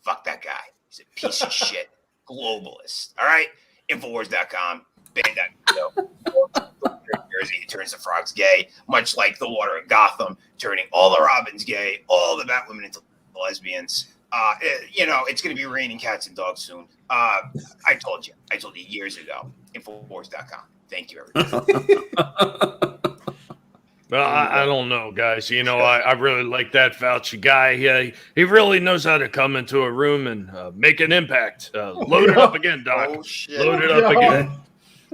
Fuck that guy. He's a piece of shit. Globalist. All right? Infowars.com. Band.co. Jersey, it turns the frogs gay, much like the water in Gotham, turning all the Robins gay, all the Batwomen into lesbians. It's going to be raining cats and dogs soon. I told you years ago. Infowars.com. Thank you, everybody. Well, I don't know, guys. I really like that Fauci guy. He really knows how to come into a room and make an impact. Load it up again, Doc. Oh, shit. Load it up again.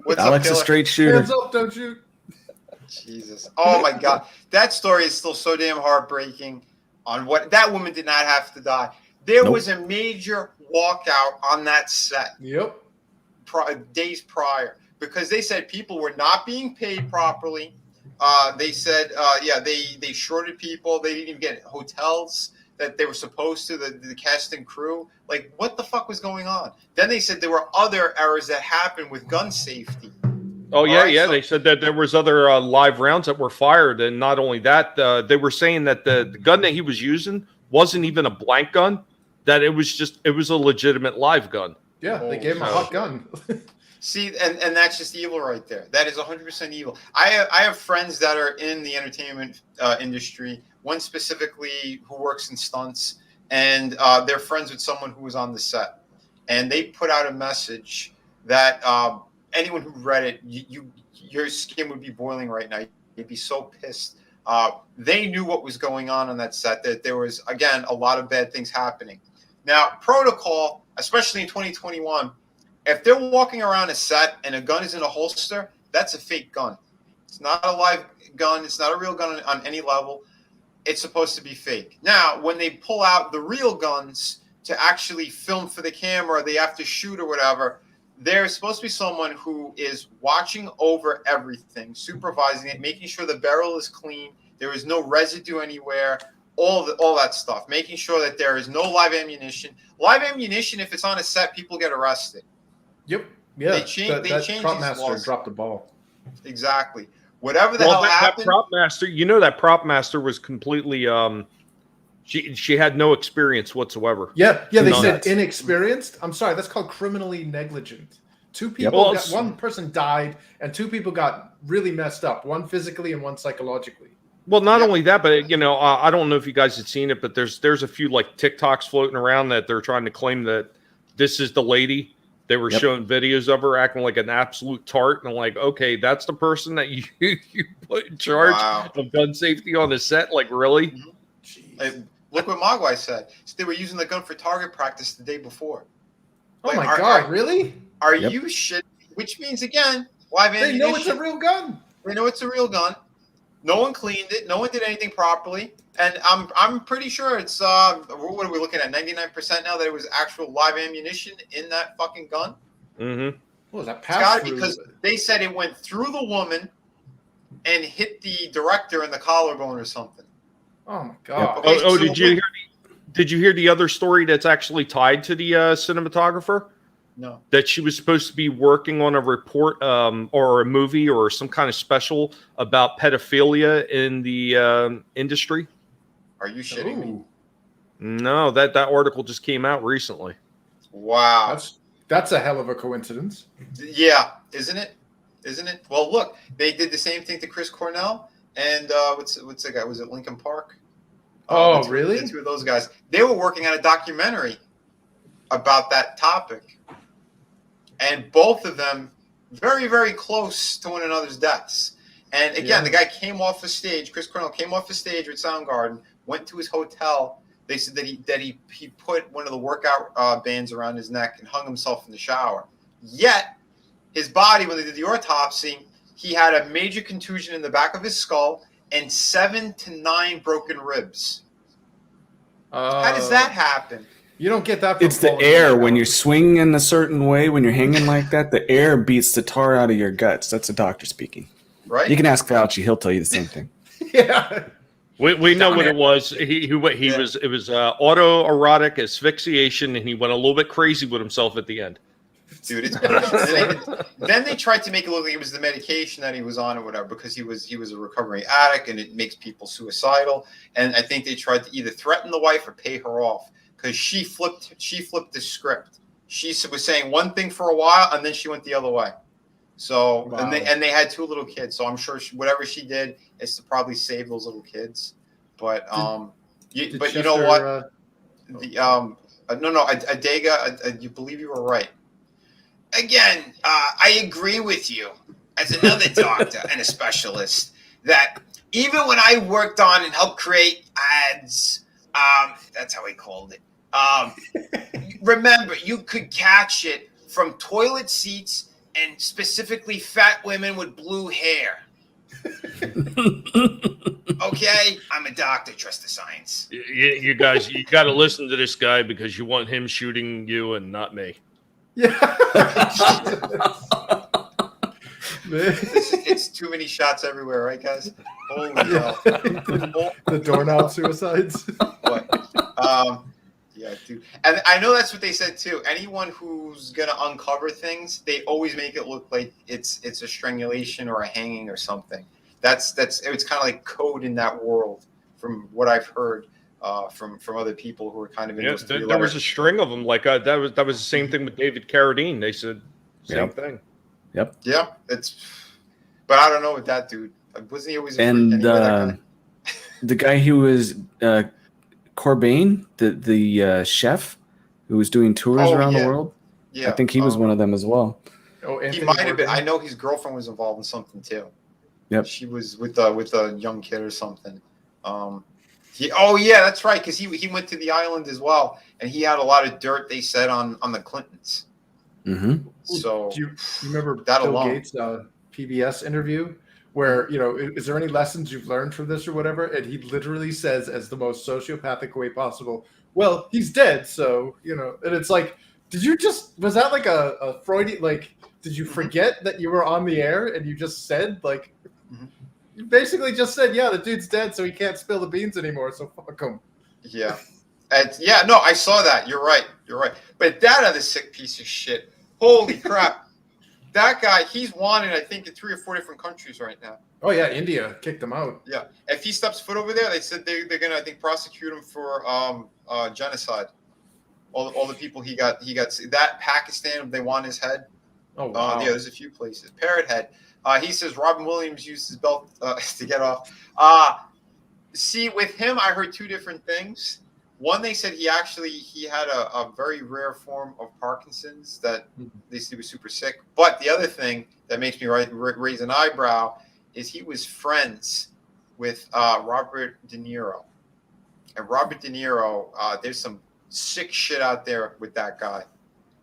What's Alex up, a straight shooter. Hands up, don't shoot. Jesus. Oh, my God. That story is still so damn heartbreaking on what that woman did not have to die. There was a major walkout on that set. Yep. Days prior, because they said people were not being paid properly. They said, they shorted people. They didn't even get hotels that they were supposed to, the cast and crew. Like, what the fuck was going on? Then they said there were other errors that happened with gun safety. Oh, yeah. They said that there was other live rounds that were fired. And not only that, they were saying that the gun that he was using wasn't even a blank gun, that it was a legitimate live gun. Yeah, they gave him a hot gun. See, and that's just evil right there. That is 100% evil. I have friends that are in the entertainment industry, one specifically who works in stunts, and they're friends with someone who was on the set. And they put out a message that anyone who read it, your skin would be boiling right now. You'd be so pissed. They knew what was going on that set, that there was, again, a lot of bad things happening. Now, protocol, especially in 2021, if they're walking around a set and a gun is in a holster, that's a fake gun. It's not a live gun. It's not a real gun on any level. It's supposed to be fake. Now, when they pull out the real guns to actually film for the camera, they have to shoot or whatever, there's supposed to be someone who is watching over everything, supervising it, making sure the barrel is clean, there is no residue anywhere, all that stuff, making sure that there is no live ammunition. Live ammunition, if it's on a set, people get arrested. Yep. Yeah. They changed prop these master laws. dropped the ball. Exactly. Whatever the hell happened. That prop master, that prop master was completely she had no experience whatsoever. Yeah, they said inexperienced. I'm sorry, that's called criminally negligent. One person died and two people got really messed up, one physically and one psychologically. Well, not only that, but I don't know if you guys had seen it, but there's a few like TikToks floating around that they're trying to claim that this is the lady. They were showing videos of her acting like an absolute tart, and I'm like, okay, that's the person that you put in charge of gun safety on the set. Like, really? Like, look what Mogwai said. So they were using the gun for target practice the day before. Oh my God! Really? Are you shit? Which means again, live ammunition. They know it's a real gun. They know it's a real gun. No one cleaned it. No one did anything properly. And I'm pretty sure it's what are we looking at? 99% now that it was actual live ammunition in that fucking gun. Mm-hmm. What was that pass through? Because they said it went through the woman and hit the director in the collarbone or something. Oh my God! Okay, did you hear the other story that's actually tied to the cinematographer? No. That she was supposed to be working on a report or a movie or some kind of special about pedophilia in the industry. Are you shitting me? No, that article just came out recently. Wow. That's a hell of a coincidence. Yeah, isn't it? Isn't it? Well, look, they did the same thing to Chris Cornell and what's the guy? Was it Lincoln Park? Oh, really? The two of those guys. They were working on a documentary about that topic. And both of them very, very close to one another's deaths. And again, the guy came off the stage. Chris Cornell came off the stage with Soundgarden, went to his hotel. They said that he put one of the workout bands around his neck and hung himself in the shower. Yet, his body, when they did the autopsy, he had a major contusion in the back of his skull and 7 to 9 broken ribs. How does that happen? You don't get that. It's the air. When you're swinging in a certain way, when you're hanging like that, the air beats the tar out of your guts. That's a doctor speaking. Right. You can ask Fauci; he'll tell you the same thing. Yeah. We know what it was. It was autoerotic asphyxiation, and he went a little bit crazy with himself at the end. Dude, it's bullshit. Then they tried to make it look like it was the medication that he was on or whatever, because he was a recovering addict and it makes people suicidal. And I think they tried to either threaten the wife or pay her off because she flipped the script. She was saying one thing for a while and then she went the other way. So wow. and they had 2 little kids. So I'm sure whatever she did is to probably save those little kids. But you know what? Adega, you believe you were right. Again, I agree with you as another doctor and a specialist that even when I worked on and helped create ads, that's how he called it. Remember, you could catch it from toilet seats and specifically fat women with blue hair. Okay, I'm a doctor. Trust the science. You guys, you got to listen to this guy because you want him shooting you and not me. Yeah. It's too many shots everywhere, right, guys? Holy hell. The doorknob suicides. What? Yeah, dude. And I know that's what they said too. Anyone who's gonna uncover things, they always make it look like it's a strangulation or a hanging or something. It's kind of like code in that world, from what I've heard. From other people who are kind of in there was a string of them. Like that was the same thing with David Carradine. They said same thing. Yep. Yeah, but I don't know with that dude. Wasn't he always a freak anyway, the guy who was Corbin, the chef who was doing tours around the world? Yeah. I think he was one of them as well. Oh, he might have been. I know his girlfriend was involved in something too. Yep. She was with a young kid or something. That's right, because he went to the island as well, and he had a lot of dirt, they said, on the Clintons. Mm-hmm. So do you remember that Bill alone. Gates' PBS interview where, is there any lessons you've learned from this or whatever? And he literally says, as the most sociopathic way possible, well, he's dead, so, and it's like, was that like a Freudian, like, did you forget that you were on the air and you just said, like, you basically just said, yeah, the dude's dead, so he can't spill the beans anymore, so fuck him. Yeah. I saw that. You're right. But that other sick piece of shit, holy crap. That guy, he's wanted, I think, in 3 or 4 different countries right now. Oh, yeah, India kicked him out. Yeah. If he steps foot over there, they said they're going to, I think, prosecute him for genocide. All the people he got, that Pakistan, they want his head. Oh, wow. Yeah, there's a few places. Parrot Head. He says Robin Williams used his belt to get off. See, with him, I heard two different things. One, they said he had a very rare form of Parkinson's that they said he was super sick. But the other thing that makes me raise an eyebrow is he was friends with Robert De Niro. And Robert De Niro, there's some sick shit out there with that guy.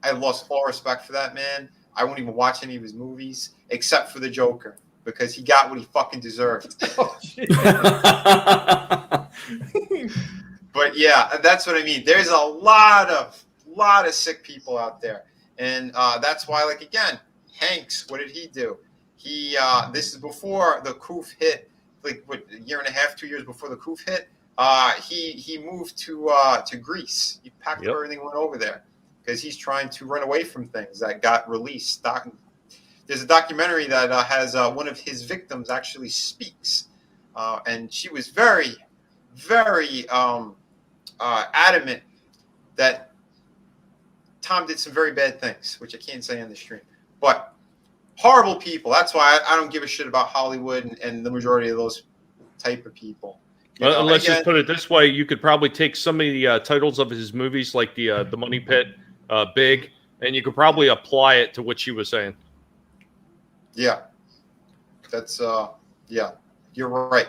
I lost all respect for that man. I won't even watch any of his movies except for the Joker because he got what he fucking deserved. But yeah, that's what I mean. There's a lot of sick people out there, and that's why, like, again, Hanks. What did he do? He this is before the Koof hit, like what, a year and a half, 2 years before the Koof hit. He moved to Greece. He packed up everything and went over there because he's trying to run away from things that got released. There's a documentary that has one of his victims actually speaks, and she was very, very adamant that Tom did some very bad things, which I can't say on the stream, but horrible people. That's why I don't give a shit about Hollywood and the majority of those type of people. Well, let's just put it this way: you could probably take some of the titles of his movies, like the Money Pit, Big, and you could probably apply it to what she was saying. Yeah, that's yeah, you're right,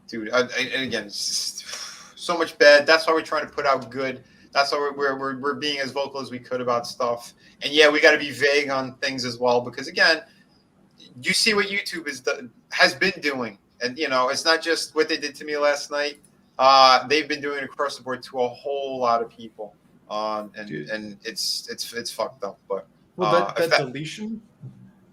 dude. And again, it's just so much bad. That's why we're trying to put out good. That's why we're being as vocal as we could about stuff. And yeah, we got to be vague on things as well because again, you see what YouTube has been doing. And, you know, it's not just what they did to me last night. They've been doing it across the board to a whole lot of people. And it's fucked up. But that deletion,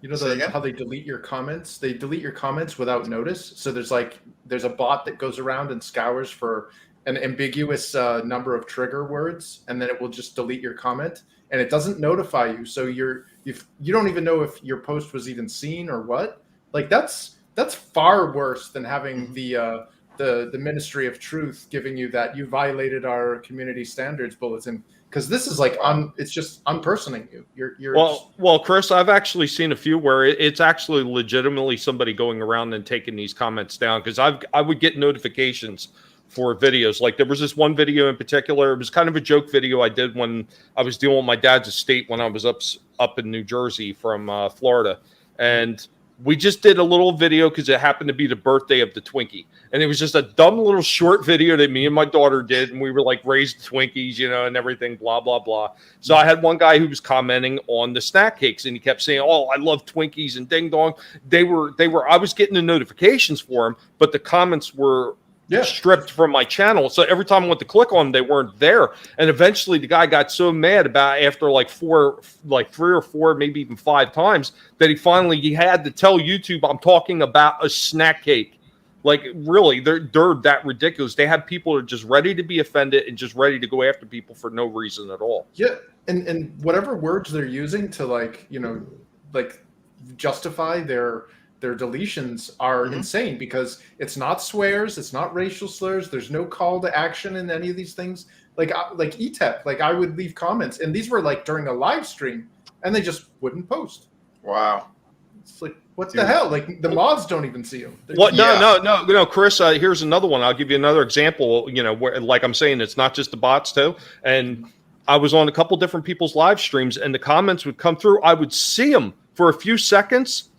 you know, how they delete your comments? They delete your comments without notice. So there's a bot that goes around and scours for an ambiguous number of trigger words, and then it will just delete your comment. And it doesn't notify you. So you don't even know if your post was even seen or what. Like that's far worse than having the Ministry of Truth giving you that you violated our community standards bulletin, because this is like it's just unpersoning you. You're well, Chris, I've actually seen a few where it's actually legitimately somebody going around and taking these comments down, because I would get notifications for videos. Like there was this one video in particular. It was kind of a joke video I did when I was dealing with my dad's estate when I was up in New Jersey from Florida, and we just did a little video because it happened to be the birthday of the Twinkie. And it was just a dumb little short video that me and my daughter did. And we were like raised Twinkies, you know, and everything, blah, blah, blah. So I had one guy who was commenting on the snack cakes, and he kept saying, "Oh, I love Twinkies," and ding dong. I was getting the notifications for them, but the comments were stripped from my channel. So every time I went to click on them, they weren't there. And eventually the guy got so mad about after like 3 or 4, maybe even 5 times that he had to tell YouTube I'm talking about a snack cake. Like really, they're that ridiculous. They have people that are just ready to be offended and just ready to go after people for no reason at all. Yeah. And whatever words they're using to justify their deletions are insane, because it's not swears, it's not racial slurs, there's no call to action in any of these things. Like ETEP, like I would leave comments, and these were like during a live stream, and they just wouldn't post. Wow. It's like, what the hell? Like the mods don't even see them. What? No, Chris. Here's another one. I'll give you another example. You know, where, like I'm saying, it's not just the bots too. And I was on a couple different people's live streams, and the comments would come through. I would see them for a few seconds,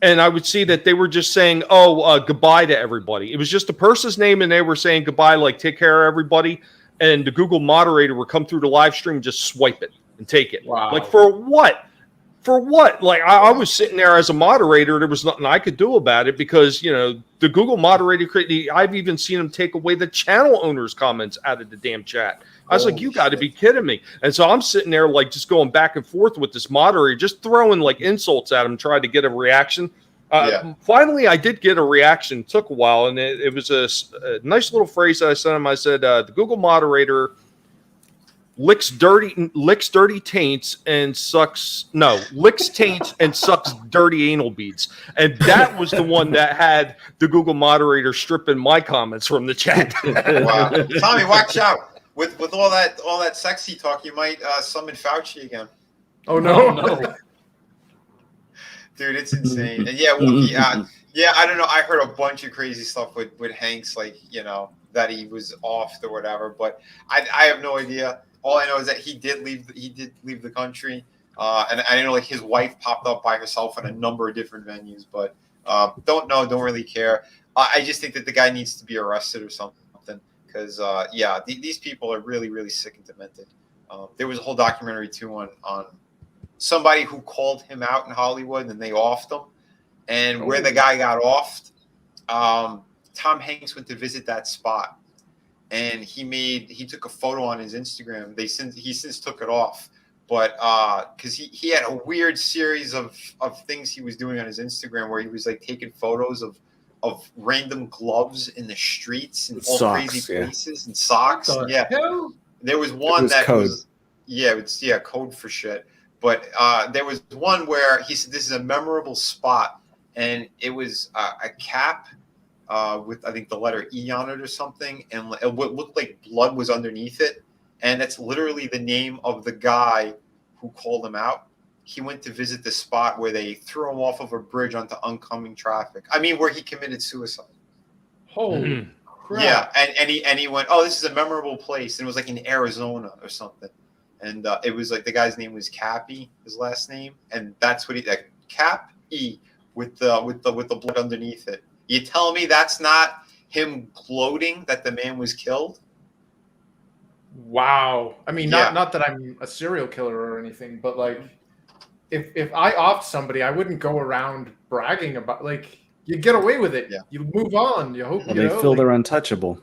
and I would see that they were just saying, goodbye to everybody. It was just a person's name, and they were saying goodbye, like take care of everybody. And the Google moderator would come through the live stream and just swipe it and take it. Wow. Like for what? For what? Like I was sitting there as a moderator. There was nothing I could do about it, because, you know, the Google moderator, I've even seen them take away the channel owner's comments out of the damn chat. I was like, you got to be kidding me. And so I'm sitting there like just going back and forth with this moderator, just throwing like insults at him, trying to get a reaction. Finally, I did get a reaction. It took a while, and it was a nice little phrase that I sent him. I said, the Google moderator licks dirty taints and licks taints and sucks dirty anal beads. And that was the one that had the Google moderator stripping my comments from the chat. Wow. Tommy, watch out. With all that sexy talk, you might summon Fauci again. Oh no. Dude, it's insane. And yeah, well, Yeah, I don't know. I heard a bunch of crazy stuff with Hanks, like, that he was off or whatever. But I have no idea. All I know is that he did leave the country, and I know like his wife popped up by herself in a number of different venues. But don't know, don't really care. I just think that the guy needs to be arrested or something because these people are really, really sick and demented. There was a whole documentary too on somebody who called him out in Hollywood and they offed him. And where the guy got offed, Tom Hanks went to visit that spot, and he took a photo on his Instagram. He since took it off, but because he had a weird series of things he was doing on his Instagram where he was like taking photos of random gloves in the streets and all Socks, crazy places and socks. Hell? There was one was that code. was code for shit. But there was one where he said this is a memorable spot. And it was a cap with, I think, the letter E on it or something. And it looked like blood was underneath it. And that's literally the name of the guy who called him out. He went to visit the spot where they threw him off of a bridge onto oncoming traffic. I mean, where he committed suicide. Holy crap. Yeah, and he went, oh, this is a memorable place. And it was like in Arizona or something. And it was like the guy's name was Cappy, his last name. And that's what Cap E. With the blood underneath it. You tell me that's not him gloating that the man was killed? Wow. I mean, not that I'm a serial killer or anything, but like, if I offed somebody, I wouldn't go around bragging about, like, you get away with it. Yeah. You move on. You hope They feel they're untouchable.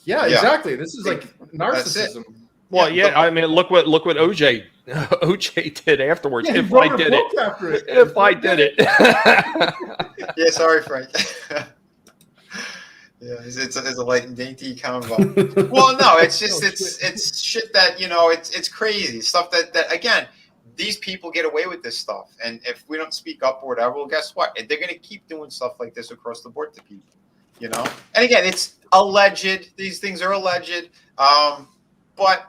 Yeah, exactly. This is like narcissism. Well, I mean, look what OJ did afterwards. Yeah, if I did it, if I did it. Yeah, sorry, Frank. Yeah, it's a light and dainty combo. Well, no, it's just it's shit that it's crazy stuff that again these people get away with this stuff, and if we don't speak up or whatever, well, guess what? They're gonna keep doing stuff like this across the board to people, And again, it's alleged. These things are alleged, but.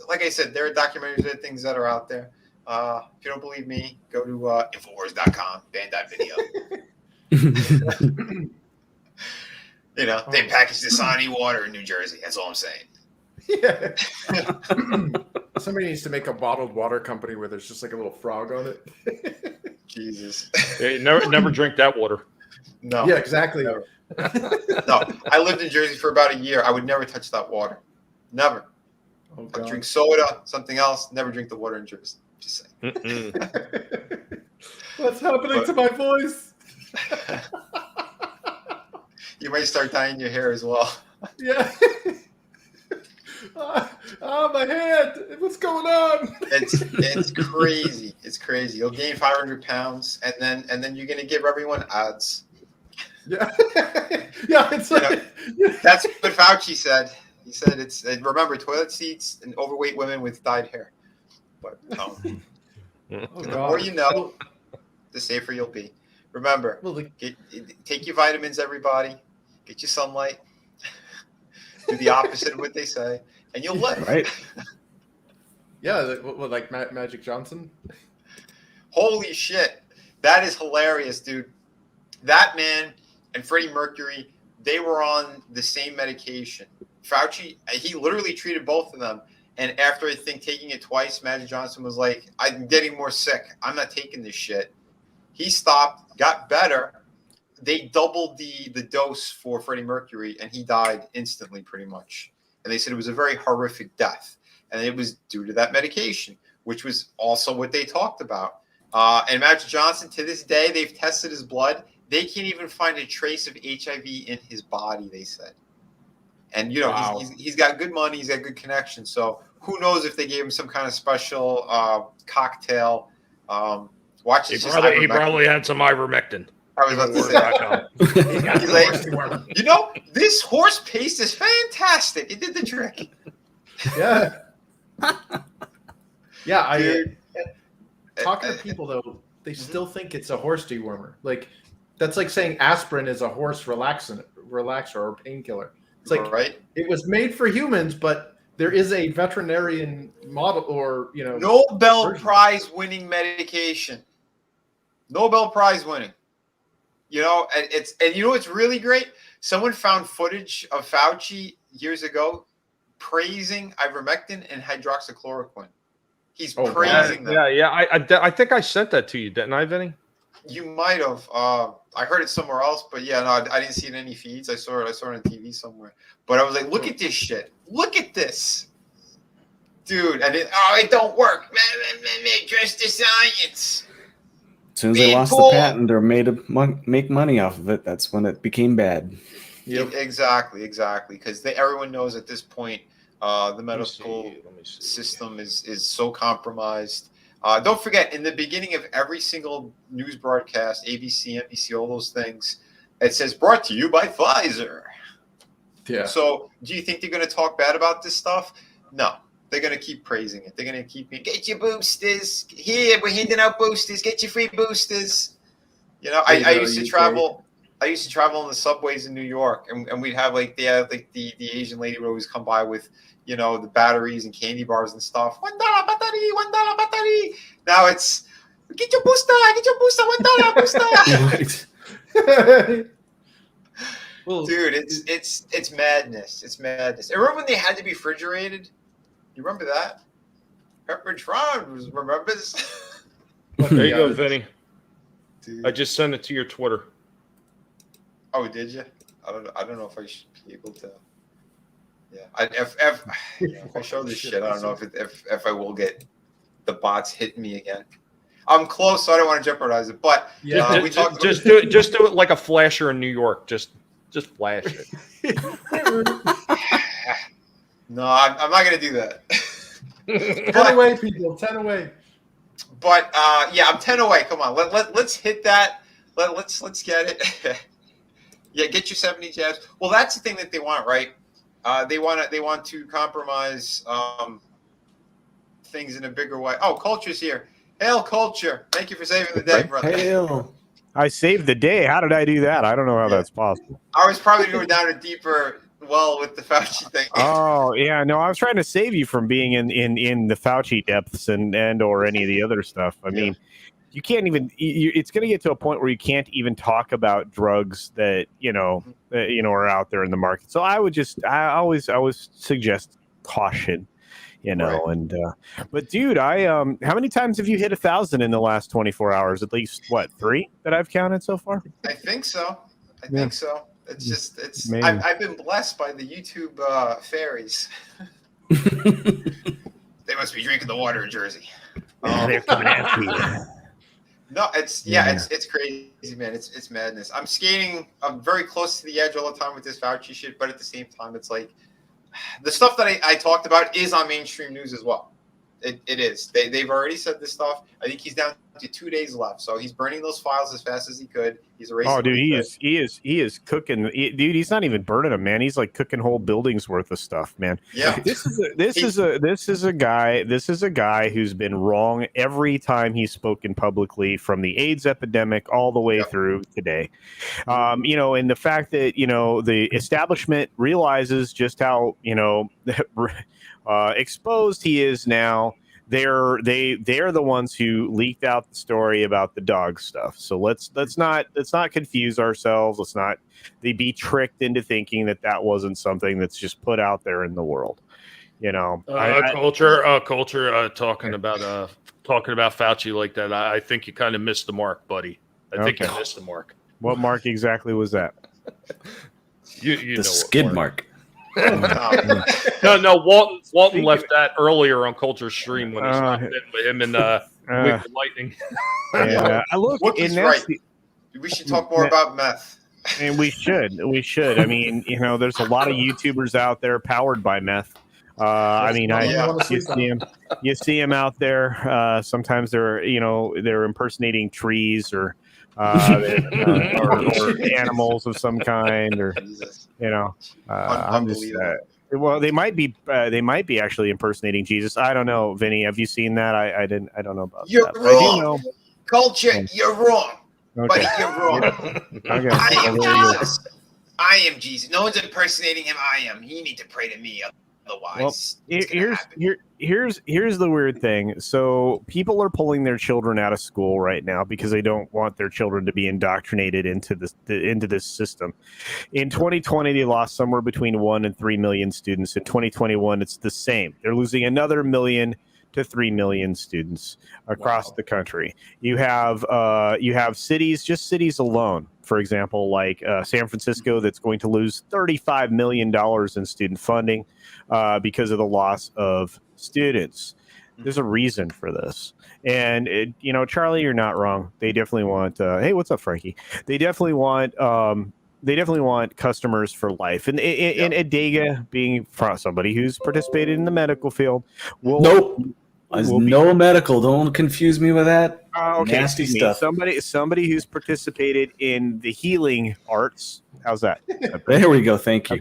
Like I said, there are documentaries, there are things that are out there. If you don't believe me, go to Infowars.com, band.video. They package Dasani water in New Jersey. That's all I'm saying. Yeah. Somebody needs to make a bottled water company where there's just like a little frog on it. Jesus. Hey, never drink that water. No. Yeah, exactly. Never. No, I lived in Jersey for about a year. I would never touch that water. Never. Oh, I drink soda, something else. Never drink the water in Jersey. Just saying. What's happening to my voice? You might start dyeing your hair as well. Yeah. My head. What's going on? It's crazy. It's crazy. You'll gain 500 pounds, and then you're gonna give everyone ads. Yeah. Yeah. It's like that's what Fauci said. He said remember, toilet seats and overweight women with dyed hair. But the more you know, the safer you'll be. Remember, take your vitamins, everybody. Get your sunlight. Do the opposite of what they say, and you'll live. Right. Yeah, like Magic Johnson. Holy shit. That is hilarious, dude. That man and Freddie Mercury, they were on the same medication. Fauci, he literally treated both of them. And after, I think, taking it twice, Magic Johnson was like, I'm getting more sick. I'm not taking this shit. He stopped, got better. They doubled the dose for Freddie Mercury, and he died instantly, pretty much. And they said it was a very horrific death. And it was due to that medication, which was also what they talked about. And Magic Johnson, to this day, they've tested his blood. They can't even find a trace of HIV in his body, they said. And, wow. he's got good money. He's got good connections. So who knows if they gave him some kind of special cocktail. Watch this. He probably had some ivermectin. I was about to say. He's like, this horse paste is fantastic. It did the trick. Yeah. Yeah, talking to people, though, they still think it's a horse dewormer. Like, that's like saying aspirin is a horse relaxer or painkiller. It's like, It was made for humans, but there is a veterinarian model or, Nobel Prize winning medication. Nobel Prize winning. You know, and you know what's really great? Someone found footage of Fauci, and you know what's really great? Someone found footage of Fauci years ago praising ivermectin and hydroxychloroquine. He's praising them. Yeah. I think I sent that to you, didn't I, Vinny? You might have. I heard it somewhere else, but yeah, no, I didn't see it in any feeds. I saw it on TV somewhere. But I was like, look at this shit. Look at this. Dude, it don't work. Trust the science. As soon as they lost the patent or make money off of it, that's when it became bad. Yep. Exactly. Because everyone knows at this point the medical system is so compromised. Don't forget, in the beginning of every single news broadcast, ABC, NBC, all those things, it says brought to you by Pfizer. Yeah. So do you think they're going to talk bad about this stuff? No. They're going to keep praising it. They're going to keep get your boosters. Here, we're handing out boosters. Get your free boosters. You know, I used to travel. I used to travel in the subways in New York, and we'd have the Asian lady would always come by with, you know, the batteries and candy bars and stuff. $1 battery, $1 battery. Now it's get your booster, $1 booster. Well, dude, it's madness. It's madness. And remember when they had to be refrigerated? You remember that? Remembers? There you go, Vinny. Dude. I just sent it to your Twitter. Oh, did you? I don't know if I should be able to. Yeah, if I show this shit, I don't know if I will get the bots hitting me again. I'm close, so I don't want to jeopidize it. But we talked. Just do it like a flasher in New York. Just flash it. No, I'm not going to do that. 10 away, people. 10 away. But yeah, I'm 10 away. Come on, let's hit that. Let's get it. Yeah, get your 70 jabs. Well, that's the thing that they want, right? They want to compromise things in a bigger way. Oh, Culture's here. Hail, Culture! Thank you for saving the day, brother. Hail. I saved the day. How did I do that? I don't know how that's possible. I was probably going down a deeper well with the Fauci thing. Oh yeah, no, I was trying to save you from being in the Fauci depths and or any of the other stuff. I mean, you can't even. It's going to get to a point where you can't even talk about drugs that are out there in the market. So I always suggest caution. Right. And but dude, how many times have you hit 1,000 in the last 24 hours? At least 3 that I've counted so far. I think so. It's just I've been blessed by the YouTube fairies. They must be drinking the water in Jersey. They're coming after you. No, it's crazy, man. It's madness. I'm skating. I'm very close to the edge all the time with this Fauci shit, but at the same time, it's like the stuff that I talked about is on mainstream news as well. It is. They've already said this stuff. I think he's down to 2 days left, so he's burning those files as fast as he could. He's erasing. Oh, dude, he is cooking. Dude, he's not even burning them, man. He's like cooking whole buildings worth of stuff, man. Yeah. This is a guy who's been wrong every time he's spoken publicly, from the AIDS epidemic all the way through today. And the fact that the establishment realizes just how exposed he is now. They're the ones who leaked out the story about the dog stuff. So let's not confuse ourselves. Let's not be tricked into thinking that wasn't something that's just put out there in the world. Culture talking about Fauci like that. I think you kind of missed the mark, buddy. I think you missed the mark. What mark exactly was that? You the skid mark. No. Walton left that earlier on Culture Stream when he's not in with him and with the Lightning. Yeah, Wookie's right. We should talk more about meth. And we should. I mean, there's a lot of YouTubers out there powered by meth. You see them out there. Sometimes they're impersonating trees or animals of some kind, or I'm just well, they might be actually impersonating Jesus. I don't know, Vinny. Have you seen that? I don't know about you're that. Wrong. Culture, you're wrong. Okay. Buddy, you're wrong. Okay. I am Jesus. I am Jesus. No one's impersonating him. I am. You need to pray to me. otherwise. Here's the weird thing. So people are pulling their children out of school right now because they don't want their children to be indoctrinated into this system. In 2020, they lost somewhere between 1 and 3 million students. In 2021, it's the same. They're losing another 1 million to 3 million students across the country. You have cities, just cities alone, for example, like San Francisco, that's going to lose $35 million in student funding because of the loss of students. There's a reason for this. And, Charlie, you're not wrong. They definitely want, hey, what's up, Frankie? They definitely want customers for life. And Adega, being somebody who's participated in the medical field, no medical. Don't confuse me with that. Okay, nasty stuff. Somebody who's participated in the healing arts. How's that? There we go. Thank you.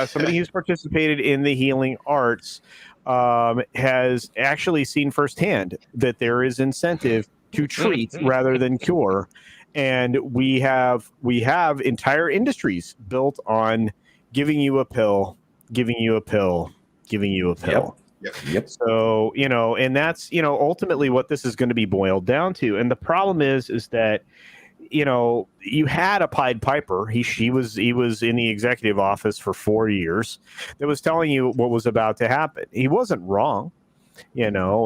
Somebody who's participated in the healing arts has actually seen firsthand that there is incentive to treat rather than cure. And we have entire industries built on giving you a pill, giving you a pill, giving you a pill. Yep. So, and that's, ultimately what this is going to be boiled down to. And the problem is that, you had a Pied Piper. He was in the executive office for 4 years that was telling you what was about to happen. He wasn't wrong. But you know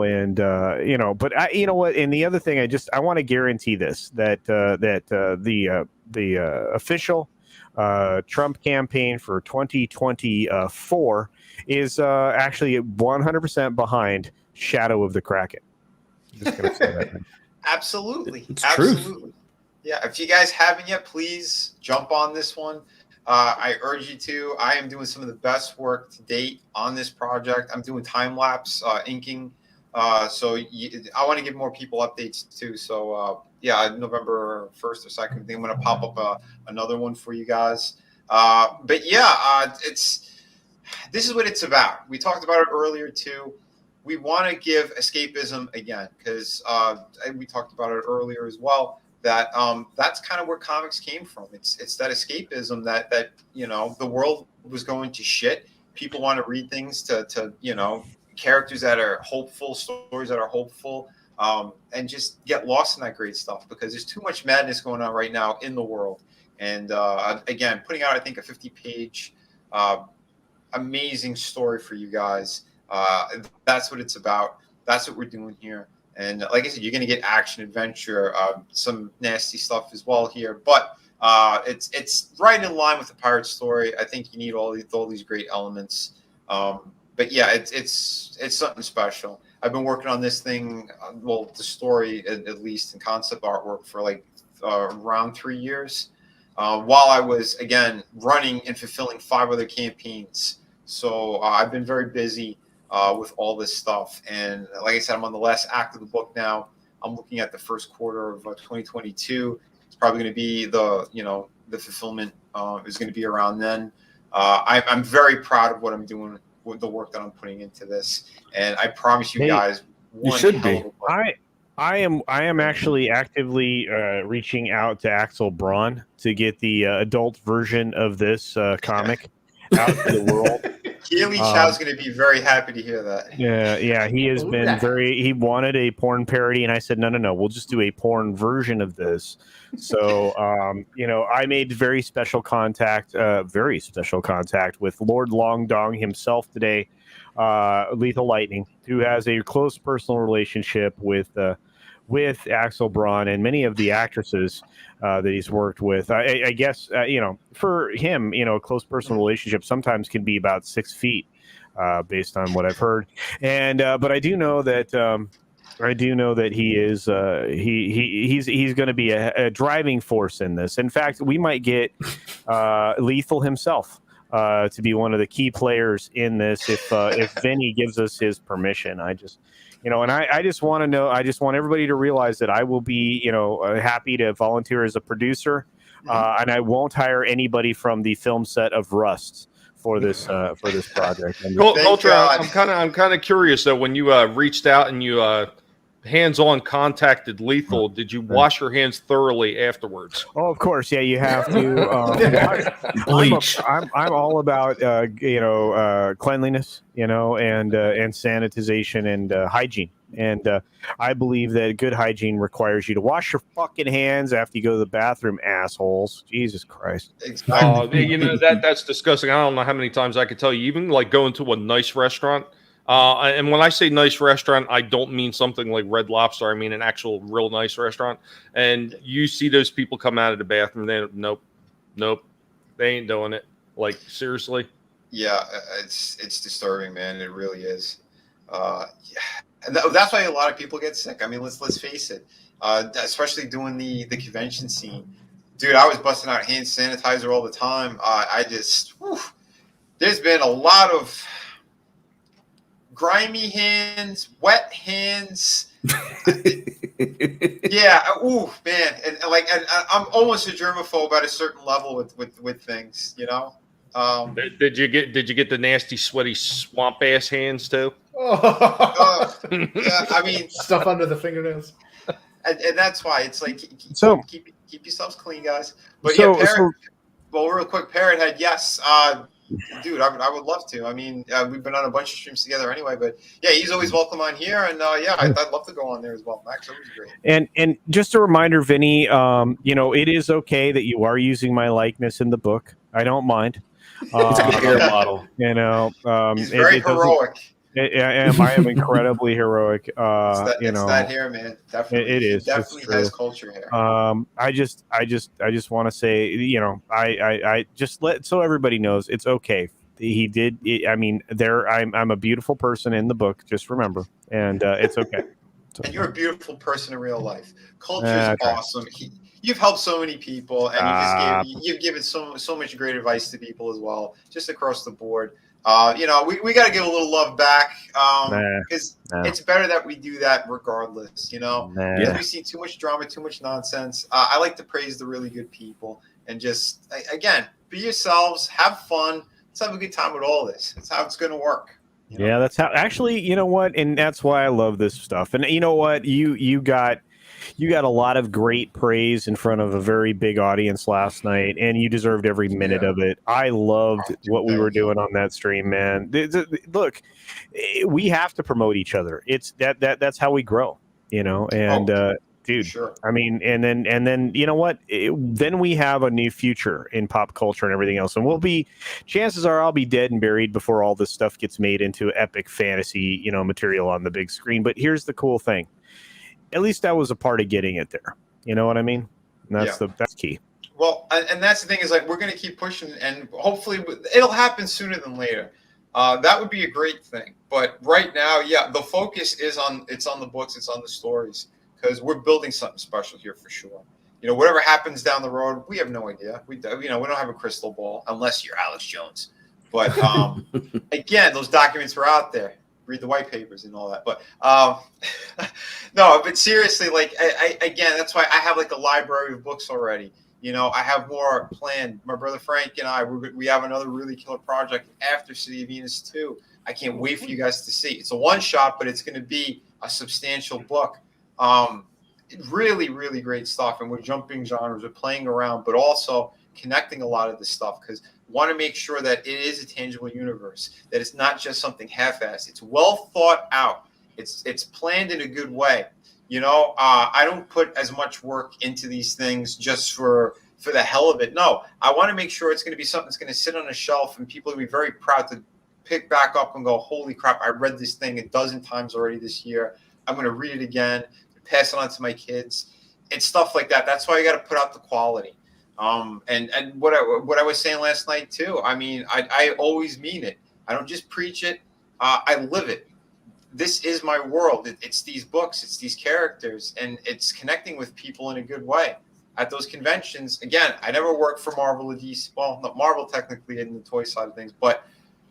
what? And the other thing, I want to guarantee this, that the official Trump campaign for 2024 is actually 100% behind Shadow of the Kraken. Just gonna say that. Absolutely. It's Absolutely. truth. Yeah. If you guys haven't yet, please jump on this one. I urge you to. I am doing some of the best work to date on this project. I'm doing time-lapse inking. I want to give more people updates too. So, November 1st or 2nd, I think I'm going to pop up another one for you guys. This is what it's about. We talked about it earlier too. We want to give escapism again because we talked about it earlier as well. That that's kind of where comics came from. It's that escapism that the world was going to shit. People want to read things to characters that are hopeful, stories that are hopeful, and just get lost in that great stuff because there's too much madness going on right now in the world. And again, putting out I think a 50-page amazing story for you guys. That's what it's about. That's what we're doing here. And like I said, you're going to get action, adventure, some nasty stuff as well here. But it's right in line with the pirate story. I think you need all these great elements. But yeah, it's something special. I've been working on this thing, the story at least in concept artwork for like around 3 years, while I was again running and fulfilling 5 other campaigns. So I've been very busy with all this stuff. And like I said, I'm on the last act of the book now. I'm looking at the first quarter of 2022. It's probably going to be the fulfillment is going to be around then. I'm very proud of what I'm doing with the work that I'm putting into this. And I promise you guys, you should be. I am actually actively reaching out to Axel Braun to get the adult version of this comic out to the world. Keely Chow's going to be very happy to hear that. Yeah, he has been he wanted a porn parody, and I said, no, we'll just do a porn version of this. So, I made very special contact with Lord Long Dong himself today, Lethal Lightning, who has a close personal relationship with Axel Braun and many of the actresses that he's worked with. I guess, for him, a close personal relationship sometimes can be about 6 feet, based on what I've heard. And but I do know that he is he's going to be a driving force in this. In fact, we might get Lethal himself to be one of the key players in this if Vinny gives us his permission. I just want to know. I just want everybody to realize that I will be, happy to volunteer as a producer, and I won't hire anybody from the film set of Rust for this project. Culture, I'm kind of curious though. When you reached out and you hands-on contacted lethal, did you wash your hands thoroughly afterwards? Oh, of course, yeah, you have to. Bleach. I'm all about cleanliness, and sanitization and hygiene. And I believe that good hygiene requires you to wash your fucking hands after you go to the bathroom, assholes. Jesus Christ. Exactly. That's disgusting. I don't know how many times I could tell you, even like going to a nice restaurant. And when I say nice restaurant, I don't mean something like Red Lobster. I mean an actual real nice restaurant. And you see those people come out of the bathroom. Nope, they ain't doing it. Like, seriously. Yeah, it's disturbing, man. It really is. Yeah. And that's why a lot of people get sick. I mean, let's face it. Especially doing the convention scene, dude. I was busting out hand sanitizer all the time. There's been a lot of grimy hands, wet hands. Yeah, ooh, man, and I'm almost a germaphobe at a certain level with things, Did you get the nasty, sweaty, swamp ass hands too? Yeah, I mean, stuff under the fingernails, and that's why it's like keep yourselves clean, guys. But well, real quick, Parrot Head, yes, dude, I would love to. I mean, we've been on a bunch of streams together anyway, but yeah, he's always welcome on here, and I'd love to go on there as well. Max, always great. And just a reminder, Vinny, it is okay that you are using my likeness in the book. I don't mind. It's a good hair model. He's very heroic. I am incredibly heroic. It's that hair, man. Definitely, it is. Definitely has culture hair. I just want to say, I just so everybody knows it's okay. He did. I'm a beautiful person in the book. Just remember, and it's okay. And you're a beautiful person in real life. Culture is awesome. You've helped so many people, and you've given so much great advice to people as well, just across the board. We got to give a little love back because it's better that we do that regardless, because we see too much drama, too much nonsense. I like to praise the really good people and just, again, be yourselves, have fun. Let's have a good time with all this. That's how it's going to work. Yeah, that's how, actually, you know what? And that's why I love this stuff. And you know what? You got a lot of great praise in front of a very big audience last night, and you deserved every minute of it. I loved what we were doing on that stream, man. Look, we have to promote each other. It's that's how we grow, and dude, sure. I mean, and then you know what? Then we have a new future in pop culture and everything else, and chances are I'll be dead and buried before all this stuff gets made into epic fantasy, material on the big screen. But here's the cool thing. At least that was a part of getting it there. You know what I mean? And that's key. Well, and that's the thing is, like, we're going to keep pushing, and hopefully it'll happen sooner than later. That would be a great thing. But right now, the focus is on the books, it's on the stories, because we're building something special here for sure. Whatever happens down the road, we have no idea. We don't have a crystal ball unless you're Alex Jones. But again, those documents were out there. Read the white papers and all that, but no, but seriously, like, again, that's why I have like a library of books already. I have more planned. My brother Frank and I, we have another really killer project after City of Venus 2. I can't wait for you guys to see. It's a one shot, but it's going to be a substantial book. Really, really great stuff, and we're jumping genres, we're playing around, but also connecting a lot of this stuff because want to make sure that it is a tangible universe, that it's not just something half-assed. It's well thought out. It's planned in a good way. I don't put as much work into these things just for the hell of it. No, I want to make sure it's going to be something that's going to sit on a shelf and people will be very proud to pick back up and go, holy crap, I read this thing a dozen times already this year. I'm going to read it again, pass it on to my kids. It's stuff like that. That's why you got to put out the quality. And what I was saying last night too, I mean, I always mean it. I don't just preach it. I live it. This is my world. It's these books, it's these characters, and it's connecting with people in a good way. At those conventions, again, I never worked for Marvel or DC. Well, not Marvel technically in the toy side of things, but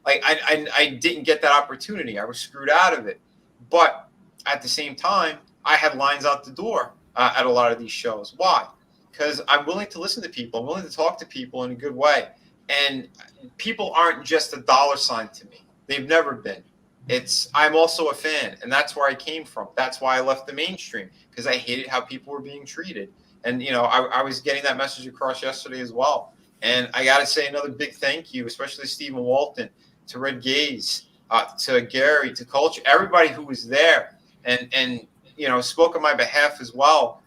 like I didn't get that opportunity. I was screwed out of it. But at the same time, I had lines out the door at a lot of these shows. Why? Because I'm willing to listen to people. I'm willing to talk to people in a good way. And people aren't just a dollar sign to me. They've never been. I'm also a fan, and that's where I came from. That's why I left the mainstream, because I hated how people were being treated. And I was getting that message across yesterday as well. And I got to say another big thank you, especially to Stephen Walton, to Red Gaze, to Gary, to Culture, everybody who was there and spoke on my behalf as well.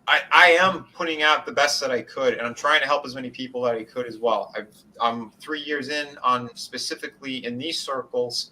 I am putting out the best that I could, and I'm trying to help as many people that I could as well. I'm 3 years in on specifically in these circles.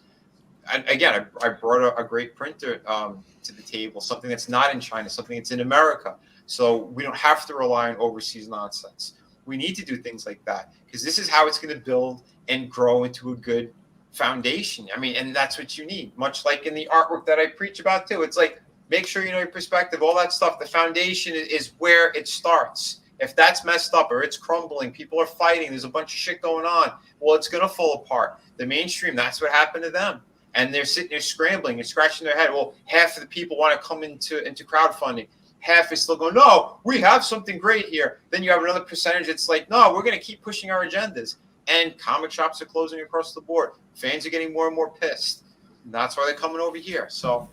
And again, I brought a great printer to the table, something that's not in China, something that's in America. So we don't have to rely on overseas nonsense. We need to do things like that, because this is how it's going to build and grow into a good foundation. I mean, and that's what you need, much like in the artwork that I preach about too. It's like, make sure you know your perspective, all that stuff. The foundation is where it starts. If that's messed up or it's crumbling, people are fighting, there's a bunch of shit going on, well, it's going to fall apart. The mainstream, that's what happened to them. And they're sitting there scrambling and scratching their head. Well, half of the people want to come into crowdfunding. Half is still going, no, we have something great here. Then you have another percentage that's like, no, we're going to keep pushing our agendas. And comic shops are closing across the board. Fans are getting more and more pissed. And that's why they're coming over here. So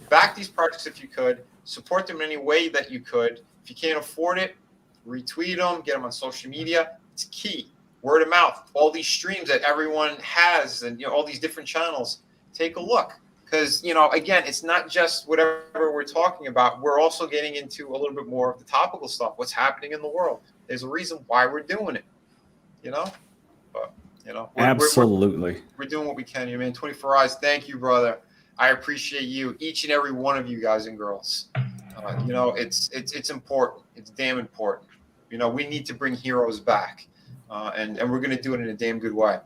back these projects if you could. Support them in any way that you could. If you can't afford it, retweet them, get them on social media. It's key. Word of mouth. All these streams that everyone has and all these different channels. Take a look. Because, again, it's not just whatever we're talking about. We're also getting into a little bit more of the topical stuff, what's happening in the world. There's a reason why we're doing it, But, absolutely. We're doing what we can here, man. 24 Eyes, thank you, brother. I appreciate you, each and every one of you guys and girls. It's important. It's damn important. We need to bring heroes back, and we're going to do it in a damn good way.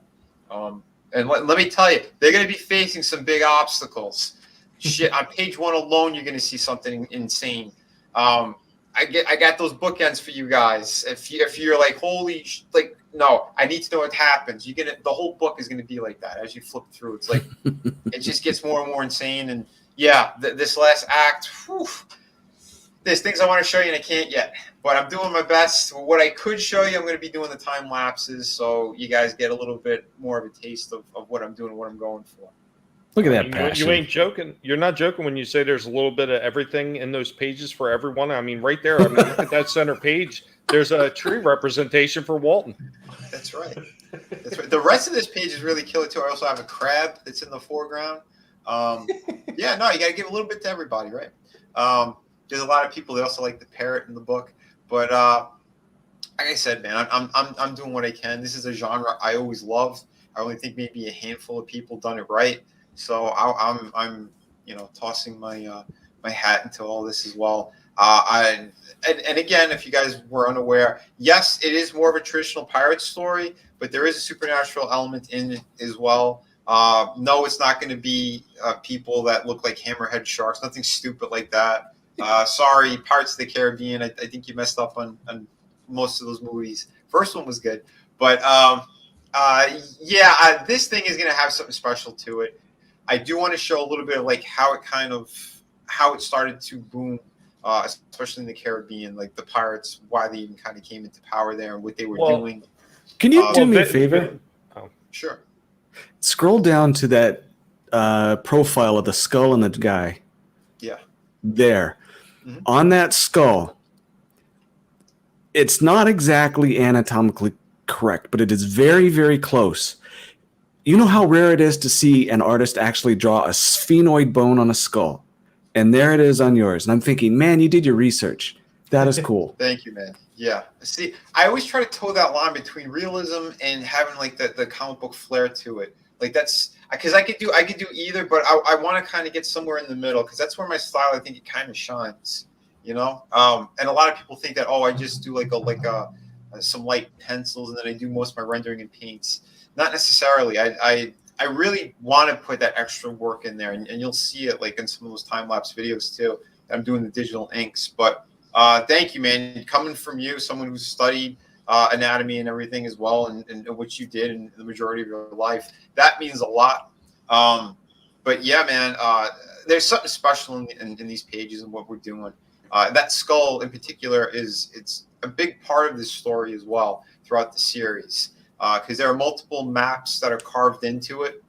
And let me tell you, they're going to be facing some big obstacles. Shit, on page 1 alone, you're going to see something insane. I got those bookends for you guys. If you're like, no, I need to know what happens. The whole book is going to be like that as you flip through. It's like it just gets more and more insane. And yeah, this last act, there's things I want to show you and I can't yet. But I'm doing my best. What I could show you, I'm going to be doing the time lapses, so you guys get a little bit more of a taste of what I'm doing and what I'm going for. Look at that passion. You ain't joking. You're not joking when you say there's a little bit of everything in those pages for everyone. I mean, right there. I mean, look at that center page. There's a tree representation for Walton. That's right. That's right. The rest of this page is really killer too. I also have a crab that's in the foreground. You got to give a little bit to everybody, right? There's a lot of people that also like the parrot in the book. But like I said, man, I'm doing what I can. This is a genre I always loved. I only think maybe a handful of people done it right. So I'm tossing my my hat into all this as well. And again, if you guys were unaware, yes, it is more of a traditional pirate story, but there is a supernatural element in it as well. No, it's not going to be people that look like hammerhead sharks. Nothing stupid like that. Sorry, Pirates of the Caribbean. I think you messed up on most of those movies. First one was good, but this thing is going to have something special to it. I do want to show a little bit of like how it started to boom, especially in the Caribbean, like the pirates, why they even kind of came into power there and what they were doing. Can you do me a favor? Sure. Scroll down to that profile of the skull and the guy. Yeah. There. Mm-hmm. On that skull, it's not exactly anatomically correct, but it is very, very close. You know how rare it is to see an artist actually draw a sphenoid bone on a skull? And there it is on yours. And I'm thinking, man, you did your research. That is cool. Thank you, man. Yeah. See, I always try to toe that line between realism and having like the comic book flair to it. Like that's because I could do either, but I want to kind of get somewhere in the middle because that's where my style, I think it kind of shines, And a lot of people think that, I just do some light pencils and then I do most of my rendering in paints. Not necessarily. I really want to put that extra work in there, and you'll see it like in some of those time-lapse videos too. I'm doing the digital inks, but thank you, man. Coming from you, someone who's studied anatomy and everything as well, and what you did in the majority of your life, that means a lot. But yeah, man, there's something special in these pages and what we're doing. That skull in particular it's a big part of this story as well throughout the series. Because there are multiple maps that are carved into it.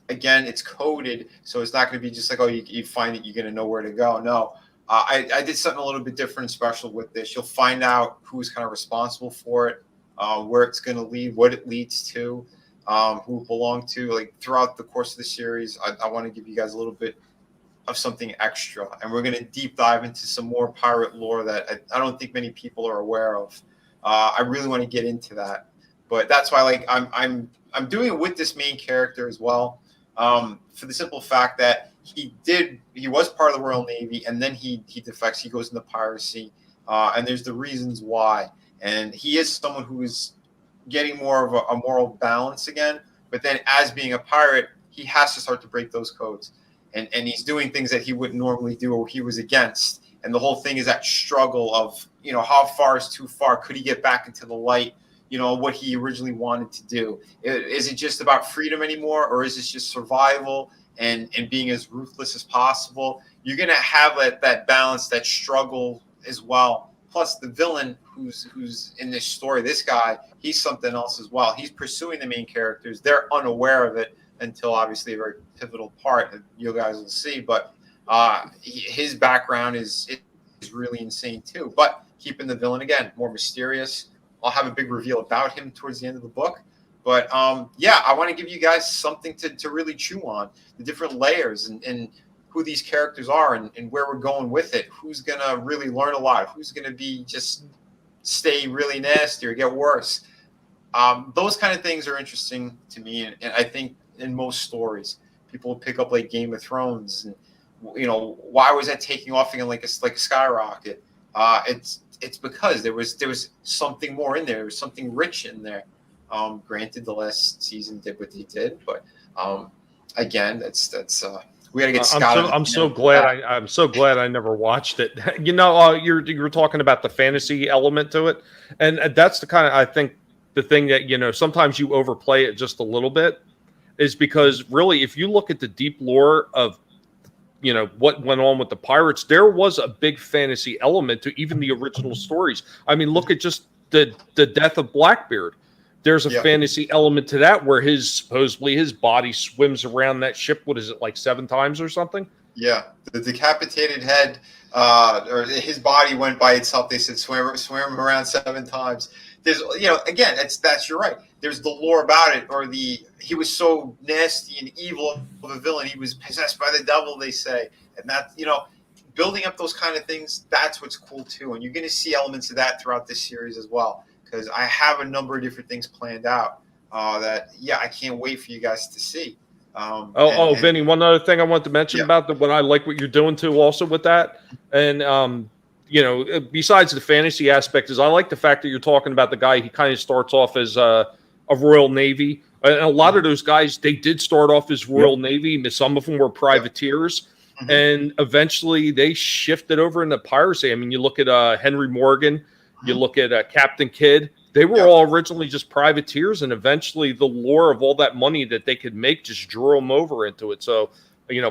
again, it's coded, so it's not going to be just like, oh, you find it, you're going to know where to go. No, I did something a little bit different and special with this. You'll find out who's kind of responsible for it, where it's going to lead, what it leads to, who it belonged to. Like throughout the course of the series, I want to give you guys a little bit of something extra, and we're going to deep dive into some more pirate lore that I don't think many people are aware of. I really want to get into that, but that's why like I'm doing it with this main character as well, for the simple fact that he was part of the Royal Navy, and then he defects, he goes into piracy, and there's the reasons why, and he is someone who is getting more of a moral balance again, but then as being a pirate, he has to start to break those codes. And he's doing things that he wouldn't normally do or he was against. And the whole thing is that struggle of, how far is too far? Could he get back into the light, what he originally wanted to do? Is it just about freedom anymore? Or is this just survival and being as ruthless as possible? You're going to have that balance, that struggle as well. Plus the villain who's in this story, this guy, he's something else as well. He's pursuing the main characters. They're unaware of it until obviously a very pivotal part that you guys will see. But his background is really insane too. But keeping the villain, again, more mysterious. I'll have a big reveal about him towards the end of the book. But yeah, I want to give you guys something to really chew on, the different layers and who these characters are and where we're going with it. Who's going to really learn a lot? Who's going to be just stay really nasty or get worse? Those kind of things are interesting to me. And I think in most stories, people pick up like Game of Thrones, and why was that taking off again like a skyrocket? It's because there was something more in there. There was something rich in there. Granted, the last season did what they did, but again, that's we got to get Scott. I'm so glad I never watched it. You're talking about the fantasy element to it, and that's the kind of, I think, the thing that sometimes you overplay it just a little bit. Is because really, if you look at the deep lore of, what went on with the pirates, there was a big fantasy element to even the original stories. I mean, look at just the death of Blackbeard. There's a fantasy element to that where supposedly his body swims around that ship. What is it, like 7 times or something? Yeah, the decapitated head, or his body went by itself. They said swam around 7 times. There's, again, that's you're right. There's the lore about it, or he was so nasty and evil of a villain. He was possessed by the devil, they say, and that building up those kind of things. That's what's cool too, and you're going to see elements of that throughout this series as well. Because I have a number of different things planned out that I can't wait for you guys to see. Vinny, one other thing I want to mention about what I like what you're doing too, also with that, and besides the fantasy aspect, is I like the fact that you're talking about the guy. He kind of starts off as a Royal Navy, and a lot of those guys, they did start off as Royal Navy. Some of them were privateers, and eventually they shifted over into piracy. I mean, you look at Henry Morgan, you look at Captain Kidd. They were all originally just privateers, and eventually the lore of all that money that they could make just drew them over into it. So,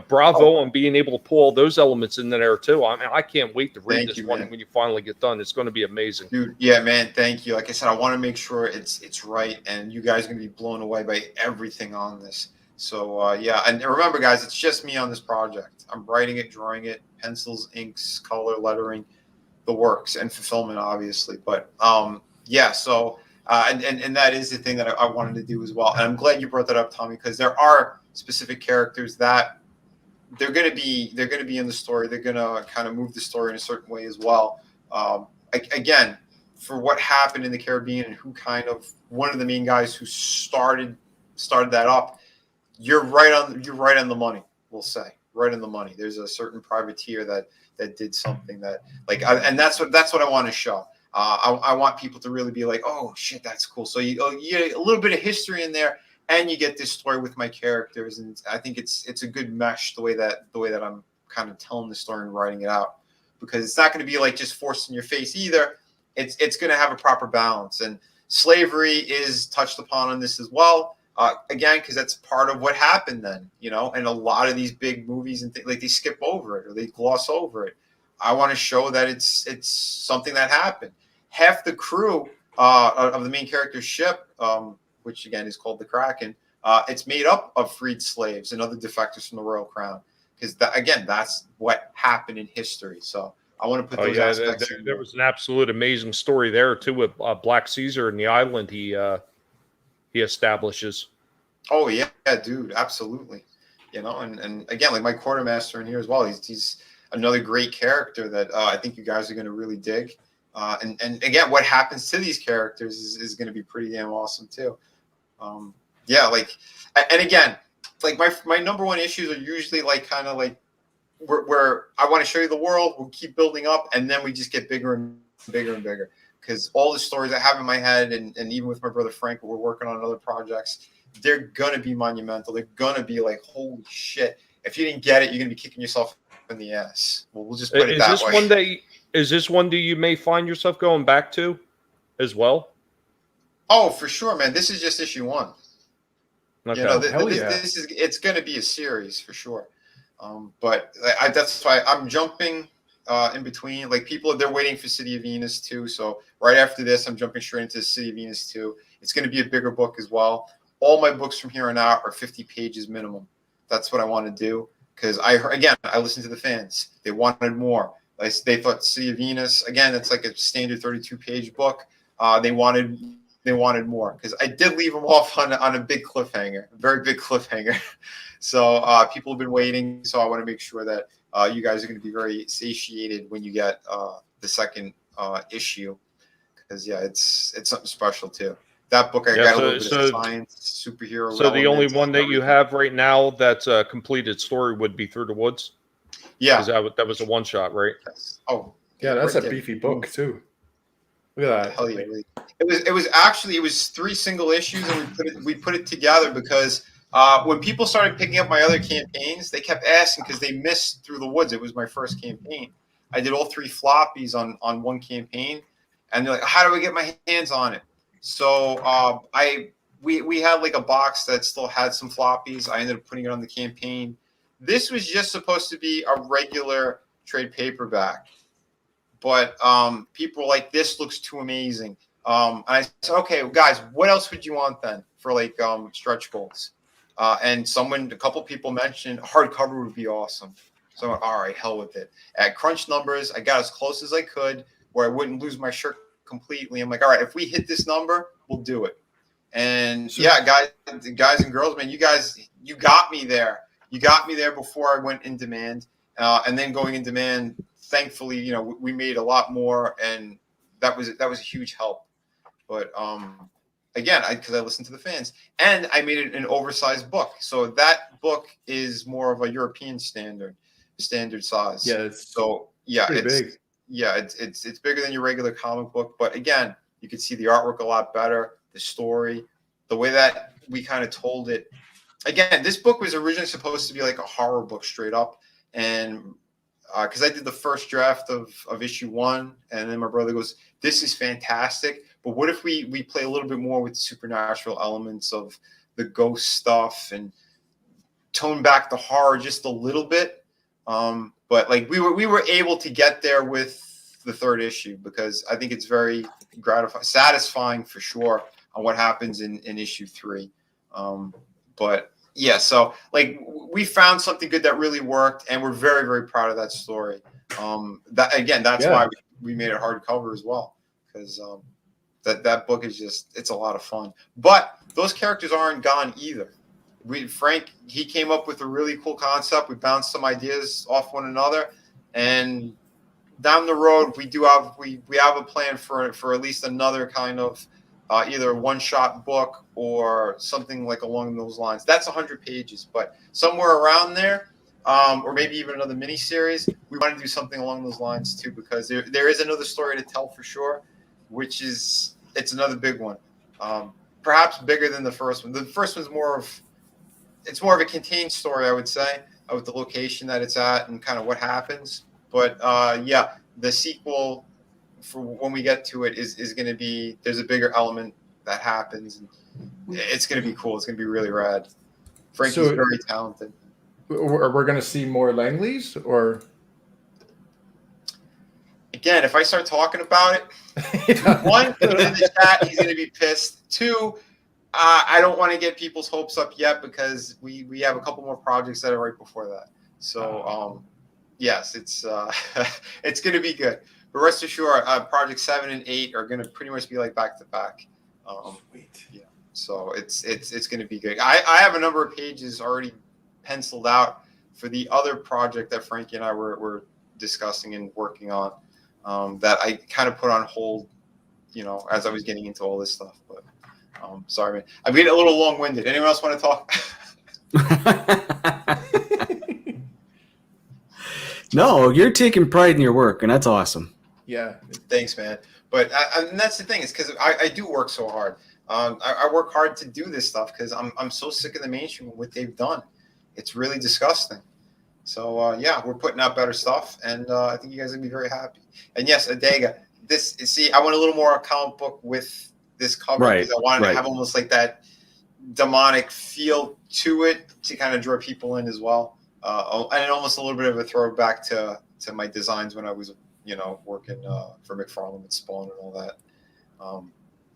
bravo on being able to pull all those elements in there too. I mean, I can't wait to read this one when you finally get done. It's going to be amazing. Dude, yeah, man, thank you. Like I said, I want to make sure it's right, and you guys are going to be blown away by everything on this. So, and remember, guys, it's just me on this project. I'm writing it, drawing it, pencils, inks, color, lettering, the works, and fulfillment, obviously. But, so, and that is the thing that I wanted to do as well. And I'm glad you brought that up, Tommy, because there are specific characters that they're going to be in the story. They're going to kind of move the story in a certain way as well. Again, for what happened in the Caribbean and who kind of one of the main guys who started that up, you're right on the money. We'll say right on the money. There's a certain privateer that did something that and that's what I want to show. I want people to really be like, oh shit, that's cool. So you get a little bit of history in there, and you get this story with my characters, and I think it's a good mesh the way that I'm kind of telling the story and writing it out, because it's not going to be like just forced in your face either. It's going to have a proper balance, and slavery is touched upon in this as well. Again, because that's part of what happened then, and a lot of these big movies and things, like, they skip over it or they gloss over it. I want to show that it's something that happened. Half the crew of the main character's ship, which again is called the Kraken, it's made up of freed slaves and other defectors from the royal crown. Because again, that's what happened in history. So I want to put those aspects. There was an absolute amazing story there too with Black Caesar and the island he establishes. Oh yeah, dude, absolutely. And again, like my quartermaster in here as well. He's another great character that I think you guys are going to really dig. And again, what happens to these characters is going to be pretty damn awesome too. And again, like my number one issues are usually like kind of like where I want to show you the world, we'll keep building up, and then we just get bigger and bigger and bigger. Because all the stories I have in my head, and even with my brother Frank, we're working on other projects, they're gonna be monumental. They're gonna be like, holy shit! If you didn't get it, you're gonna be kicking yourself in the ass. We'll just put it that way. Is this one that you may find yourself going back to, as well? Oh, for sure, man. This is just issue 1. Okay. It's going to be a series for sure. But that's why I'm jumping in between. Like people, they're waiting for City of Venus too. So right after this, I'm jumping straight into City of Venus 2. It's going to be a bigger book as well. All my books from here on out are 50 pages minimum. That's what I want to do because I listened to the fans. They wanted more. They thought City of Venus again. It's like a standard 32-page book. They wanted more because I did leave them off on a big cliffhanger, a very big cliffhanger. So people have been waiting. So I want to make sure that you guys are going to be very satiated when you get the second issue because it's something special too. That book I got a little bit of science, superhero. So the only one that you have right now that's a completed story would be Through the Woods. Yeah, that was a one shot, right? Yes. Oh, yeah, that's a beefy book too. Look at that. Hell yeah. It was 3 single issues, and we put it together because when people started picking up my other campaigns, they kept asking because they missed Through the Woods. It was my first campaign. I did all 3 floppies on one campaign, and they're like, "How do I get my hands on it?" So we had like a box that still had some floppies. I ended up putting it on the campaign. This was just supposed to be a regular trade paperback. But people were like, this looks too amazing. And I said, okay, guys, what else would you want then for like stretch goals? And a couple people mentioned hardcover would be awesome. So I went, all right, hell with it. At crunch numbers, I got as close as I could where I wouldn't lose my shirt completely. I'm like, all right, if we hit this number, we'll do it. And yeah, guys and girls, man, you got me there. You got me there before I went in demand. And then going in demand, thankfully, we made a lot more, and that was a huge help. But again, because I listened to the fans, and I made it an oversized book. So that book is more of a European standard size. Yeah, it's big. Yeah, it's bigger than your regular comic book. But again, you can see the artwork a lot better, the story, the way that we kind of told it. Again, this book was originally supposed to be like a horror book straight up, and because I did the first draft of issue 1, and then my brother goes, "This is fantastic, but what if we play a little bit more with the supernatural elements of the ghost stuff and tone back the horror just a little bit?" But like we were able to get there with the 3rd issue because I think it's very satisfying for sure on what happens in issue 3. But yeah, so like we found something good that really worked, and we're very, very proud of that story. That's why we made it hardcover as well, because that book is it's a lot of fun. But those characters aren't gone either. Frank, he came up with a really cool concept. We bounced some ideas off one another, and down the road we have a plan for at least another kind of either a one-shot book or something like along those lines. That's 100 pages, but somewhere around there, or maybe even another mini-series, we want to do something along those lines too, because there is another story to tell for sure, it's another big one. Perhaps bigger than the first one. The first one's more of a contained story, I would say, with the location that it's at and kind of what happens. But the sequel, for when we get to it, is going to be, there's a bigger element that happens, and it's going to be cool. It's going to be really rad. Frankie's very talented. We're going to see more Langleys, or again, if I start talking about it, 1, in the chat, he's going to be pissed. 2, I don't want to get people's hopes up yet because we have a couple more projects that are right before that. So yes, it's it's going to be good. But rest assured, Project 7 and 8 are going to pretty much be like back to back. Yeah, so it's going to be good. I have a number of pages already penciled out for the other project that Frankie and I were discussing and working on, that I kind of put on hold, as I was getting into all this stuff. But sorry, man, I'm getting a little long-winded. Anyone else want to talk? No, you're taking pride in your work, and that's awesome. Yeah. Thanks, man. But and that's the thing, is because I do work so hard. I work hard to do this stuff because I'm so sick of the mainstream and what they've done. It's really disgusting. So yeah, we're putting out better stuff, and I think you guys will be very happy. And yes, Adega, I want a little more comic book with this cover, because I wanted to have almost like that demonic feel to it to kind of draw people in as well. And almost a little bit of a throwback to my designs when I was, working for McFarlane with Spawn and all that.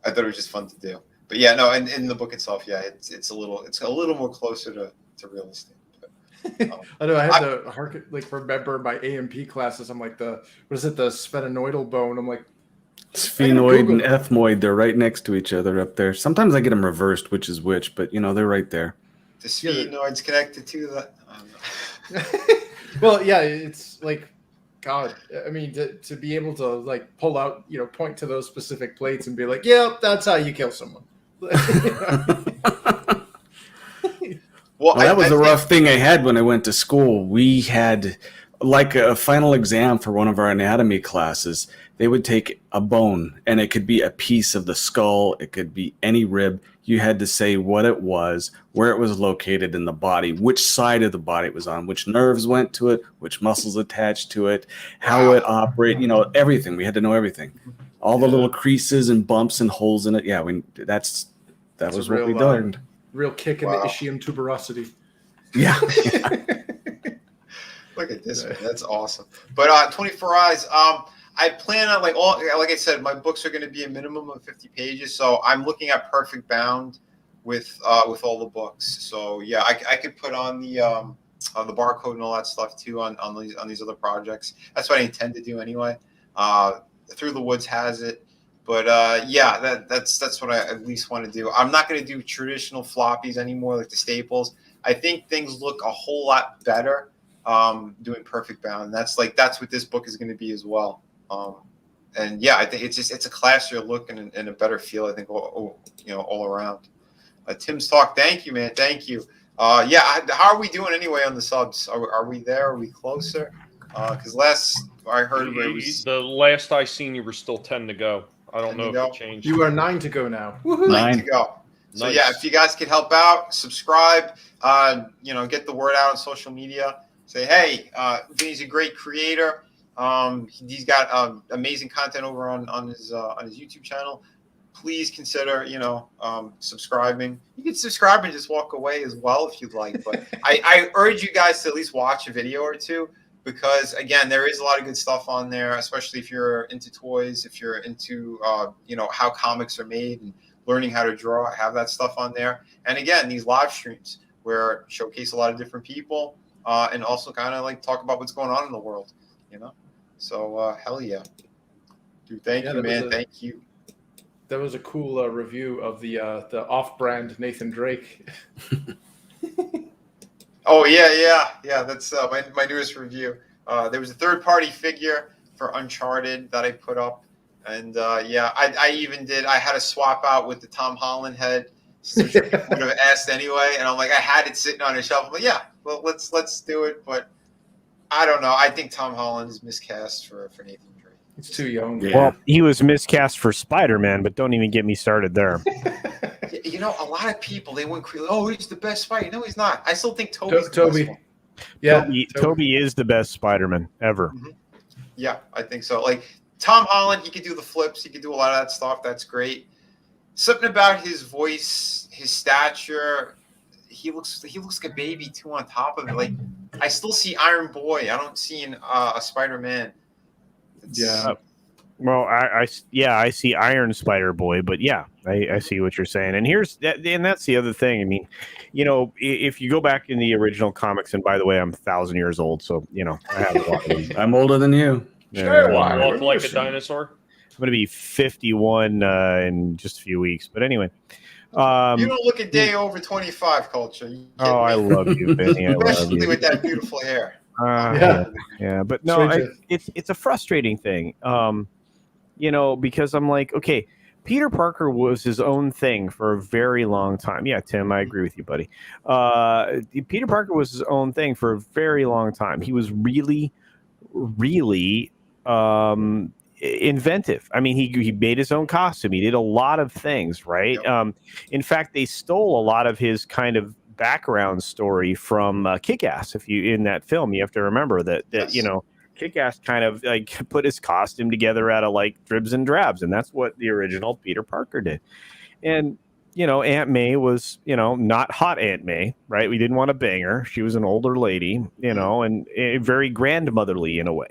I thought it was just fun to do. But yeah, no, and in the book itself, yeah, it's a little more closer to realistic. I know I had to remember my AMP classes. I'm like the sphenoidal bone. I'm like sphenoid and ethmoid. They're right next to each other up there. Sometimes I get them reversed, which is which, but they're right there. The sphenoid's connected to that. Well, yeah, it's like, God, I mean, to be able to like pull out, point to those specific plates and be like, yeah, that's how you kill someone. Well, that was a rough thing I had when I went to school. We had like a final exam for one of our anatomy classes. They would take a bone, and it could be a piece of the skull. It could be any rib. You had to say what it was, where it was located in the body, which side of the body it was on, which nerves went to it, which muscles attached to it, how it operated, everything. We had to know everything. All the little creases and bumps and holes in it. Yeah, that was what we learned. Real kick in the ischium tuberosity. Yeah. Look at this, man. That's awesome. But 24 Eyes, I plan on like I said, my books are going to be a minimum of 50 pages. So I'm looking at perfect bound with all the books. So yeah, I could put on the barcode and all that stuff too on these other projects. That's what I intend to do anyway. Through the Woods has it. But yeah, that's what I at least want to do. I'm not going to do traditional floppies anymore, like the staples. I think things look a whole lot better doing perfect bound. That's what this book is going to be as well. And yeah, I think it's a classier look and a better feel. I think all around. Tim's talk. Thank you, man. Thank you. Yeah, how are we doing anyway on the subs? Are we there? Are we closer? Because last I heard the last I seen, you were still 10 to go. I don't know if it changed. You are 9 to go now. Woohoo. 9 to go. So yeah, if you guys could help out, subscribe, get the word out on social media. Say, hey, Vinny's a great creator. He's got amazing content over on his YouTube channel. Please consider, subscribing. You can subscribe and just walk away as well if you'd like. But I urge you guys to at least watch a video or two. Because again, there is a lot of good stuff on there, especially if you're into toys, if you're into how comics are made and learning how to draw. I have that stuff on there. And again, these live streams where showcase a lot of different people and also kind of like talk about what's going on in the world, So hell yeah, dude! Thank you, man. Thank you. That was a cool review of the off-brand Nathan Drake. Oh yeah. That's my newest review. There was a third-party figure for Uncharted that I put up, and I had a swap out with the Tom Holland head. So would have asked anyway, and I'm like, I had it sitting on a shelf. I'm like, yeah, well, let's do it. But I don't know. I think Tom Holland is miscast for Nathan Drake. He's too young. Yeah. Well, he was miscast for Spider-Man, but don't even get me started there. A lot of people, they went crazy. Oh, he's the best Spider. No, he's not. I still think Toby's the best one. Yeah, Toby is the best Spider-Man ever. Mm-hmm. Yeah, I think so. Like Tom Holland, he could do the flips. He could do a lot of that stuff. That's great. Something about his voice, his stature. He looks like a baby too. On top of it, like I still see Iron Boy. I don't see a Spider-Man. Well, I see Iron Spider Boy, but yeah, I see what you're saying. And that's the other thing. I mean, if you go back in the original comics, and by the way, I'm 1,000 years old, so I have a lot of them. I'm older than you. Walk like a dinosaur. I'm going to be 51 in just a few weeks. But anyway. You don't look a day over 25, Culture. I love you, Vinny. Especially with that beautiful hair. Yeah, but no, it's a frustrating thing. Because I'm like, okay, Peter Parker was his own thing for a very long time. Yeah, Tim, I agree with you, buddy. Peter Parker was his own thing for a very long time. He was really, really inventive. I mean, he made his own costume. He did a lot of things, right? Yep. In fact, they stole a lot of his kind of background story from Kick-Ass. In that film, you have to remember that Kick-Ass kind of like put his costume together out of like dribs and drabs, and that's what the original Peter Parker did. And Aunt May was not hot Aunt May, right? We didn't want to bang her. She was an older lady, and very grandmotherly in a way.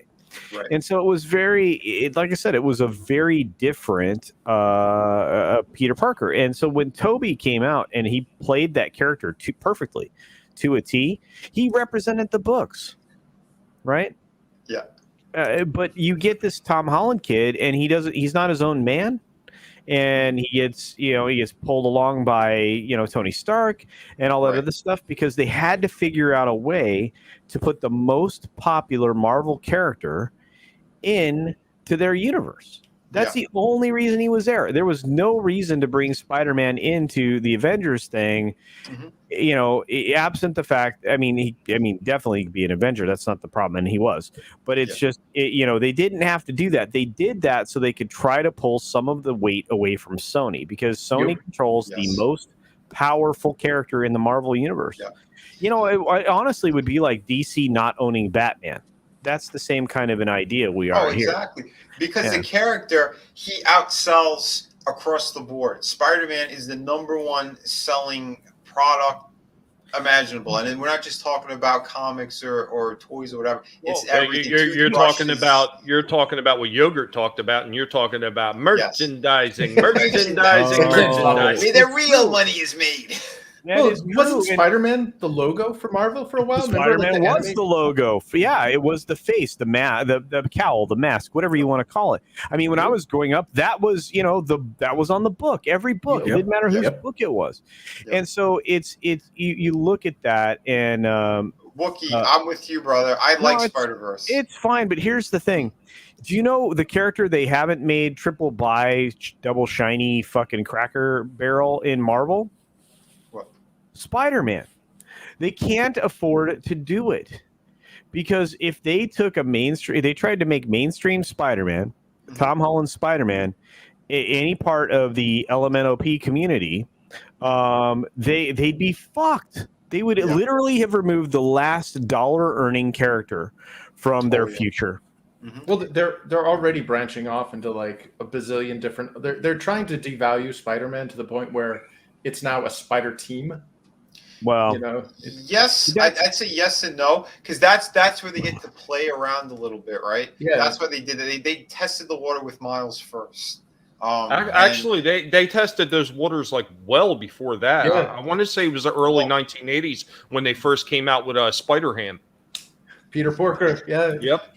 Right. And so it was like I said, it was a very different Peter Parker. And so when Toby came out and he played that character perfectly to a T, he represented the books, right? Yeah. But you get this Tom Holland kid, and he's not his own man. And he gets pulled along by, Tony Stark and all that other stuff, because they had to figure out a way to put the most popular Marvel character into their universe. That's the only reason he was there. There was no reason to bring Spider-Man into the Avengers thing, absent the fact. I mean, definitely be an Avenger. That's not the problem, and he was. But it's just, they didn't have to do that. They did that so they could try to pull some of the weight away from Sony, because Sony controls the most powerful character in the Marvel universe. Yeah. It honestly would be like DC not owning Batman. That's the same kind of an idea we are here. Exactly. Because the character, he outsells across the board. Spider-Man is the #1 selling product imaginable. And then we're not just talking about comics or toys or whatever. It's everything. You're talking about what Yogurt talked about, and you're talking about merchandising. Merchandising. Where the real money is made. Wasn't Spider-Man the logo for Marvel for a while? Spider-Man was the logo. It was the face, the cowl, the mask, whatever you want to call it. I mean, when I was growing up, that was that was on the book. Every book, it didn't matter whose book it was. And so it's you look at that, and Wookie, I'm with you, brother. I like Spider-Verse. It's fine, but here's the thing. Do you know the character they haven't made triple buy, double shiny fucking Cracker Barrel in Marvel? Spider-Man. They can't afford to do it, because if they took they tried to make mainstream Spider-Man, Tom Holland Spider-Man, any part of the LMNOP community, they'd be fucked. They would literally have removed the last dollar-earning character from their future. Well, they're already branching off into like a bazillion different. They're trying to devalue Spider-Man to the point where it's now a Spider Team. Well, yes, I'd say yes and no, because that's where they get to play around a little bit, right? Yeah, that's what they did. They tested the water with Miles first. Actually, they tested those waters like well before that. Yeah. I want to say it was the early 1980s when they first came out with Spider-Ham. Peter Porker, Yep.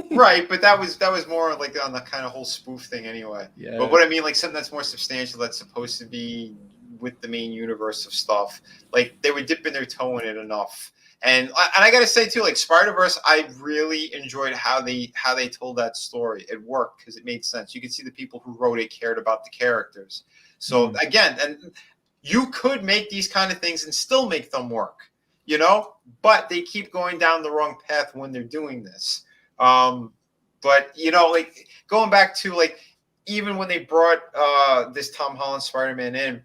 Right, but that was more like on the kind of whole spoof thing anyway. Yeah. But what I mean, like something that's more substantial, that's supposed to be with the main universe of stuff, like they were dipping their toe in it enough. And I gotta say too, like Spider-Verse, I really enjoyed how they told that story. It worked because it made sense. You could see the people who wrote it cared about the characters. So again, and you could make these kind of things and still make them work, but they keep going down the wrong path when they're doing this. But like going back to like even when they brought this Tom Holland Spider-Man in,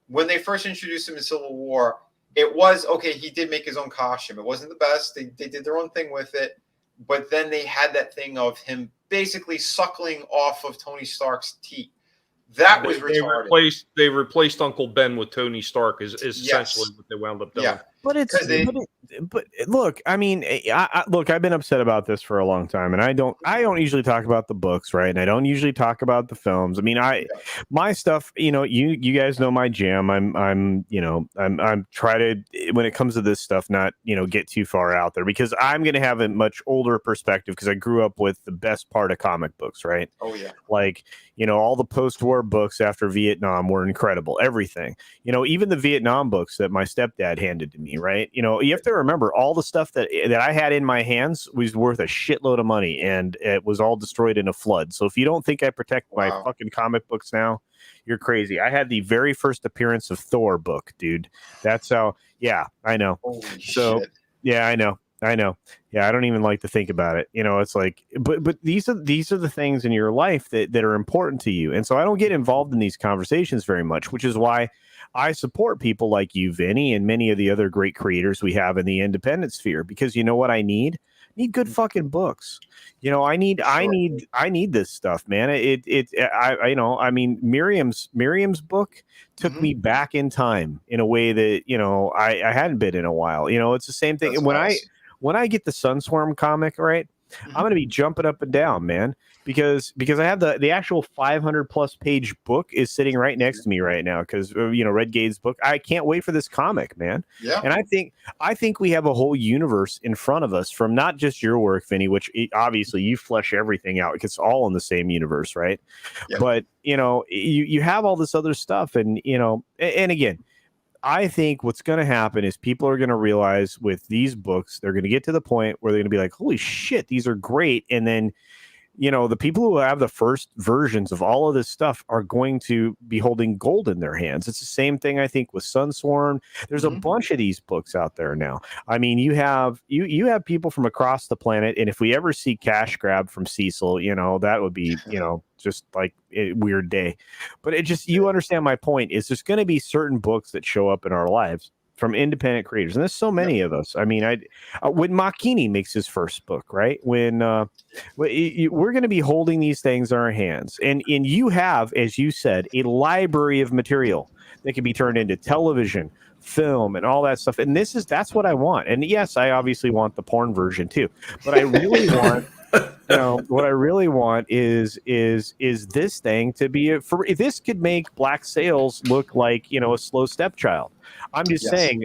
when they first introduced him in Civil War, it was okay. He did make his own costume. It wasn't the best. They did their own thing with it, but then they had that thing of him basically suckling off of Tony Stark's teeth. That was retarded. They replaced Uncle Ben with Tony Stark is essentially what they wound up doing. Yeah. But it's but look, I mean, look, I've been upset about this for a long time, and I don't usually talk about the books, right? And I don't usually talk about the films. I mean, my stuff, you guys know my jam. I'm try to, when it comes to this stuff, not get too far out there, because I'm going to have a much older perspective because I grew up with the best part of comic books, right? Oh yeah. Like, all the post-war books after Vietnam were incredible. Everything, even the Vietnam books that my stepdad handed to me, right? You have to remember all the stuff that I had in my hands was worth a shitload of money, and it was all destroyed in a flood. So if you don't think I protect my fucking comic books now, you're crazy. I had the very first appearance of Thor book, dude. That's how. Yeah, I know. Holy shit. Yeah, I know. Yeah, I don't even like to think about it. It's like, but these are the things in your life that are important to you. And so I don't get involved in these conversations very much, which is why I support people like you, Vinny, and many of the other great creators we have in the independent sphere, because you know what I need? I need good fucking books. I need this stuff, man. I mean, Miriam's book took me back in time in a way that, I hadn't been in a while. It's the same thing. That's When I get the Sunswarm comic, right, I'm going to be jumping up and down, man, because I have the actual 500+ page book is sitting right next to me right now, because Red Gate's book. I can't wait for this comic, man. Yeah. And I think we have a whole universe in front of us from not just your work, Vinny, which obviously you flesh everything out. It's all in the same universe, right? Yep. But you have all this other stuff, and and again, I think what's going to happen is people are going to realize with these books, they're going to get to the point where they're going to be like, holy shit, these are great. And then, the people who have the first versions of all of this stuff are going to be holding gold in their hands. It's the same thing, I think, with Sunswarm. There's a bunch of these books out there now. I mean, you have people from across the planet. And if we ever see Cash Grab from Cecil, that would be, just like a weird day. But it just, you understand my point, is there's going to be certain books that show up in our lives from independent creators, and there's so many of us. I mean, when Makini makes his first book, right? When we're going to be holding these things in our hands, and you have, as you said, a library of material that can be turned into television, film, and all that stuff. And that's what I want. And yes, I obviously want the porn version too, but I really want. What I really want is this thing to be this could make Black Sails look like a slow stepchild. I'm just saying,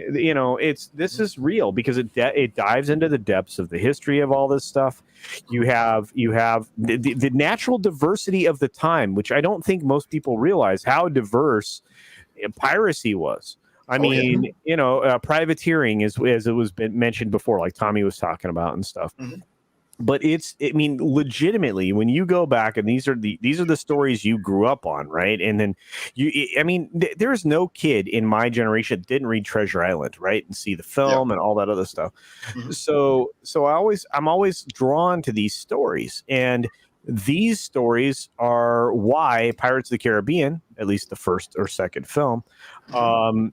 this is real, because it dives into the depths of the history of all this stuff. You have the natural diversity of the time, which I don't think most people realize how diverse piracy was. I mean, privateering, as it was mentioned before, like Tommy was talking about and stuff. Mm-hmm. But legitimately, when you go back, and these are the stories you grew up on, right? And then there's no kid in my generation that didn't read Treasure Island, right, and see the film and all that other stuff. Mm-hmm. So I'm always drawn to these stories, and these stories are why Pirates of the Caribbean, at least the first or second film, they caught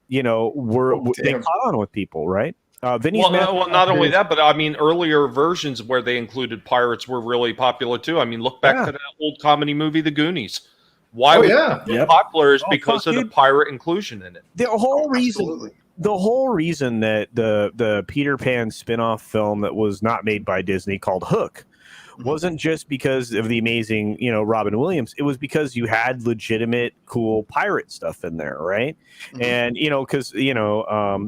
on with people, right? Not only that, but I mean, earlier versions where they included pirates were really popular too. I mean, look back to that old comedy movie, The Goonies. Why was it popular is because of the pirate inclusion in it. The whole reason that the Peter Pan spin-off film that was not made by Disney, called Hook, wasn't just because of the amazing, Robin Williams. It was because you had legitimate, cool pirate stuff in there, right? Mm-hmm. And because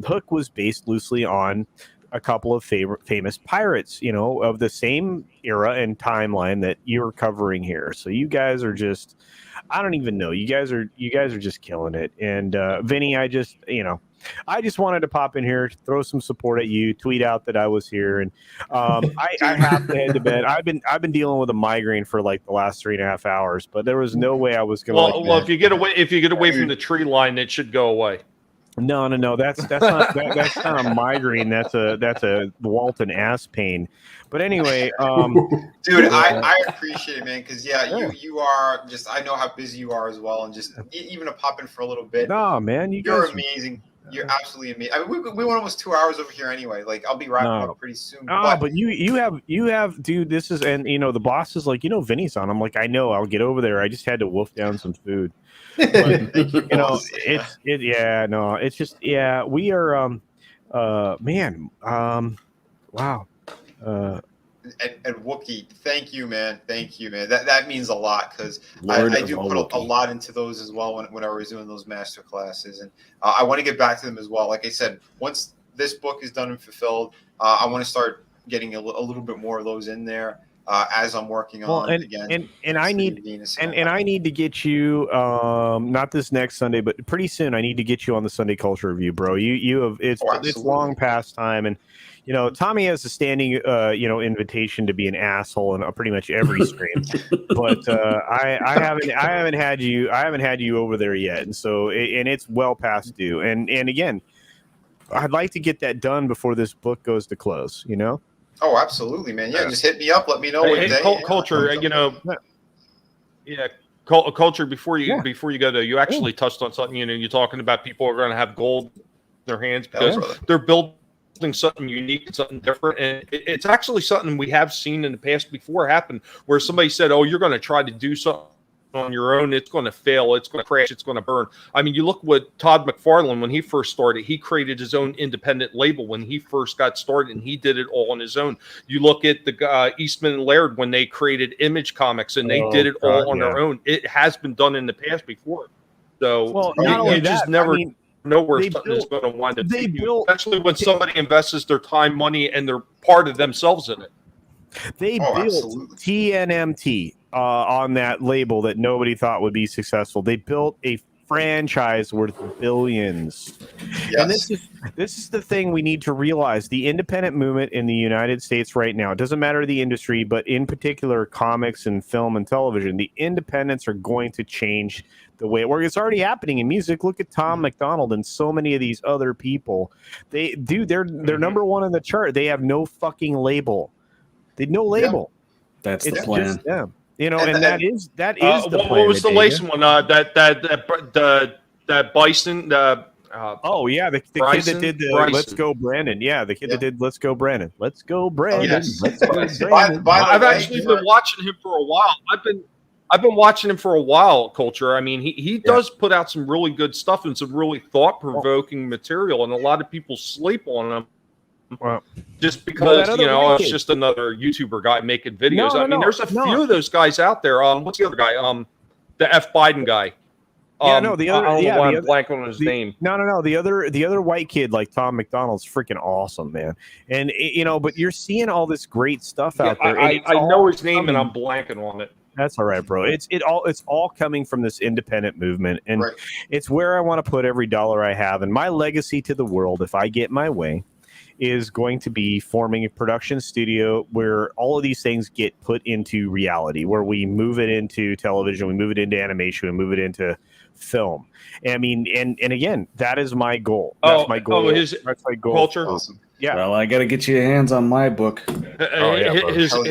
Hook was based loosely on a couple of famous pirates, of the same era and timeline that you're covering here. So you guys are just, I don't even know. You guys are just killing it. And Vinny, I just wanted to pop in here, throw some support at you, tweet out that I was here, and I have to head to bed. I've been dealing with a migraine for like the last 3.5 hours, but there was no way I was going to. Well, if you get away from the tree line, it should go away. No. That's not that's not a migraine. That's a Walton ass pain. But anyway, dude, I appreciate it, man, because you are just, I know how busy you are as well, and just even to pop in for a little bit. No, man, you're amazing. You're absolutely amazing. I mean, we went almost 2 hours over here anyway. Like, I'll be wrapping up pretty soon. But you have, dude. This is, and the boss is like, Vinny's on. I'm like, I know. I'll get over there. I just had to wolf down some food. But, it's just, we are. Man, wow. And Wookie, thank you, man. Thank you, man. That means a lot because Lord I of do all put a Wookie. lot into those as well when I was doing those master classes, and I want to get back to them as well. Like I said, once this book is done and fulfilled, I want to start getting a little bit more of those in there as I'm working Well, on again. and I City need of Venus and I need to get you not this next Sunday, but pretty soon. I need to get you on the Sunday Culture Review, bro. You have it's absolutely. long past time, and you know Tommy has a standing invitation to be an asshole in pretty much every stream, but I haven't had you over there yet, and so and it's well past due, and again, I'd like to get that done before this book goes to close. You know. Oh, absolutely, man. Yeah, just hit me up. Let me know what Hey, day. Culture, you know, Culture. Before you go there, you actually touched on something. You know, you're talking about people are going to have gold in their hands because they're building something unique, something different, and it's actually something we have seen in the past before happen, where somebody said, "Oh, you're going to try to do something on your own, it's going to fail, it's going to crash, it's going to burn." I mean, you look what Todd McFarlane, when he first started, he created his own independent label when he first got started, and he did it all on his own. You look at the Eastman and Laird when they created Image Comics, and they did it all on their own. It has been done in the past before, so you just never know where something is going to wind up. Especially when somebody invests their time, money, and they're part of themselves in it. They built TNMT on that label that nobody thought would be successful. They built a franchise worth billions. Yes. And this is the thing we need to realize. The independent movement in the United States right now, it doesn't matter the industry, but in particular comics and film and television, the independents are going to change the way it works. It's already happening in music. Look at Tom McDonald and so many of these other people. They're number one on the chart. They have no fucking label. They no label. That's it's the plan. Just them. You know, and that is the plan. What was the latest one? That Bison. Oh yeah, the kid that did the Bryson. Let's Go Brandon. Yeah, the kid that did Let's Go Brandon. Let's go Brandon. Yes. Let's go Brandon. I've actually been watching him for a while. I've been watching him for a while, Culture. I mean, he does put out some really good stuff and some really thought-provoking material, and a lot of people sleep on him. Well, just because it's just another YouTuber guy making videos. I mean, there's a few of those guys out there. What's the other guy? The F. Biden guy. The other. I don't know why I'm blanking on his name. No. The other white kid like Tom McDonald's freaking awesome, man. And but you're seeing all this great stuff out there. I know his name and I'm blanking on it. That's all right, bro. It's all coming from this independent movement, and it's where I want to put every dollar I have. And my legacy to the world, if I get my way, is going to be forming a production studio where all of these things get put into reality, where we move it into television, we move it into animation, we move it into film. I mean, and again, that is my goal. That's my goal. That's my goal. Culture. Awesome. Yeah. Well, I got to get your hands on my book.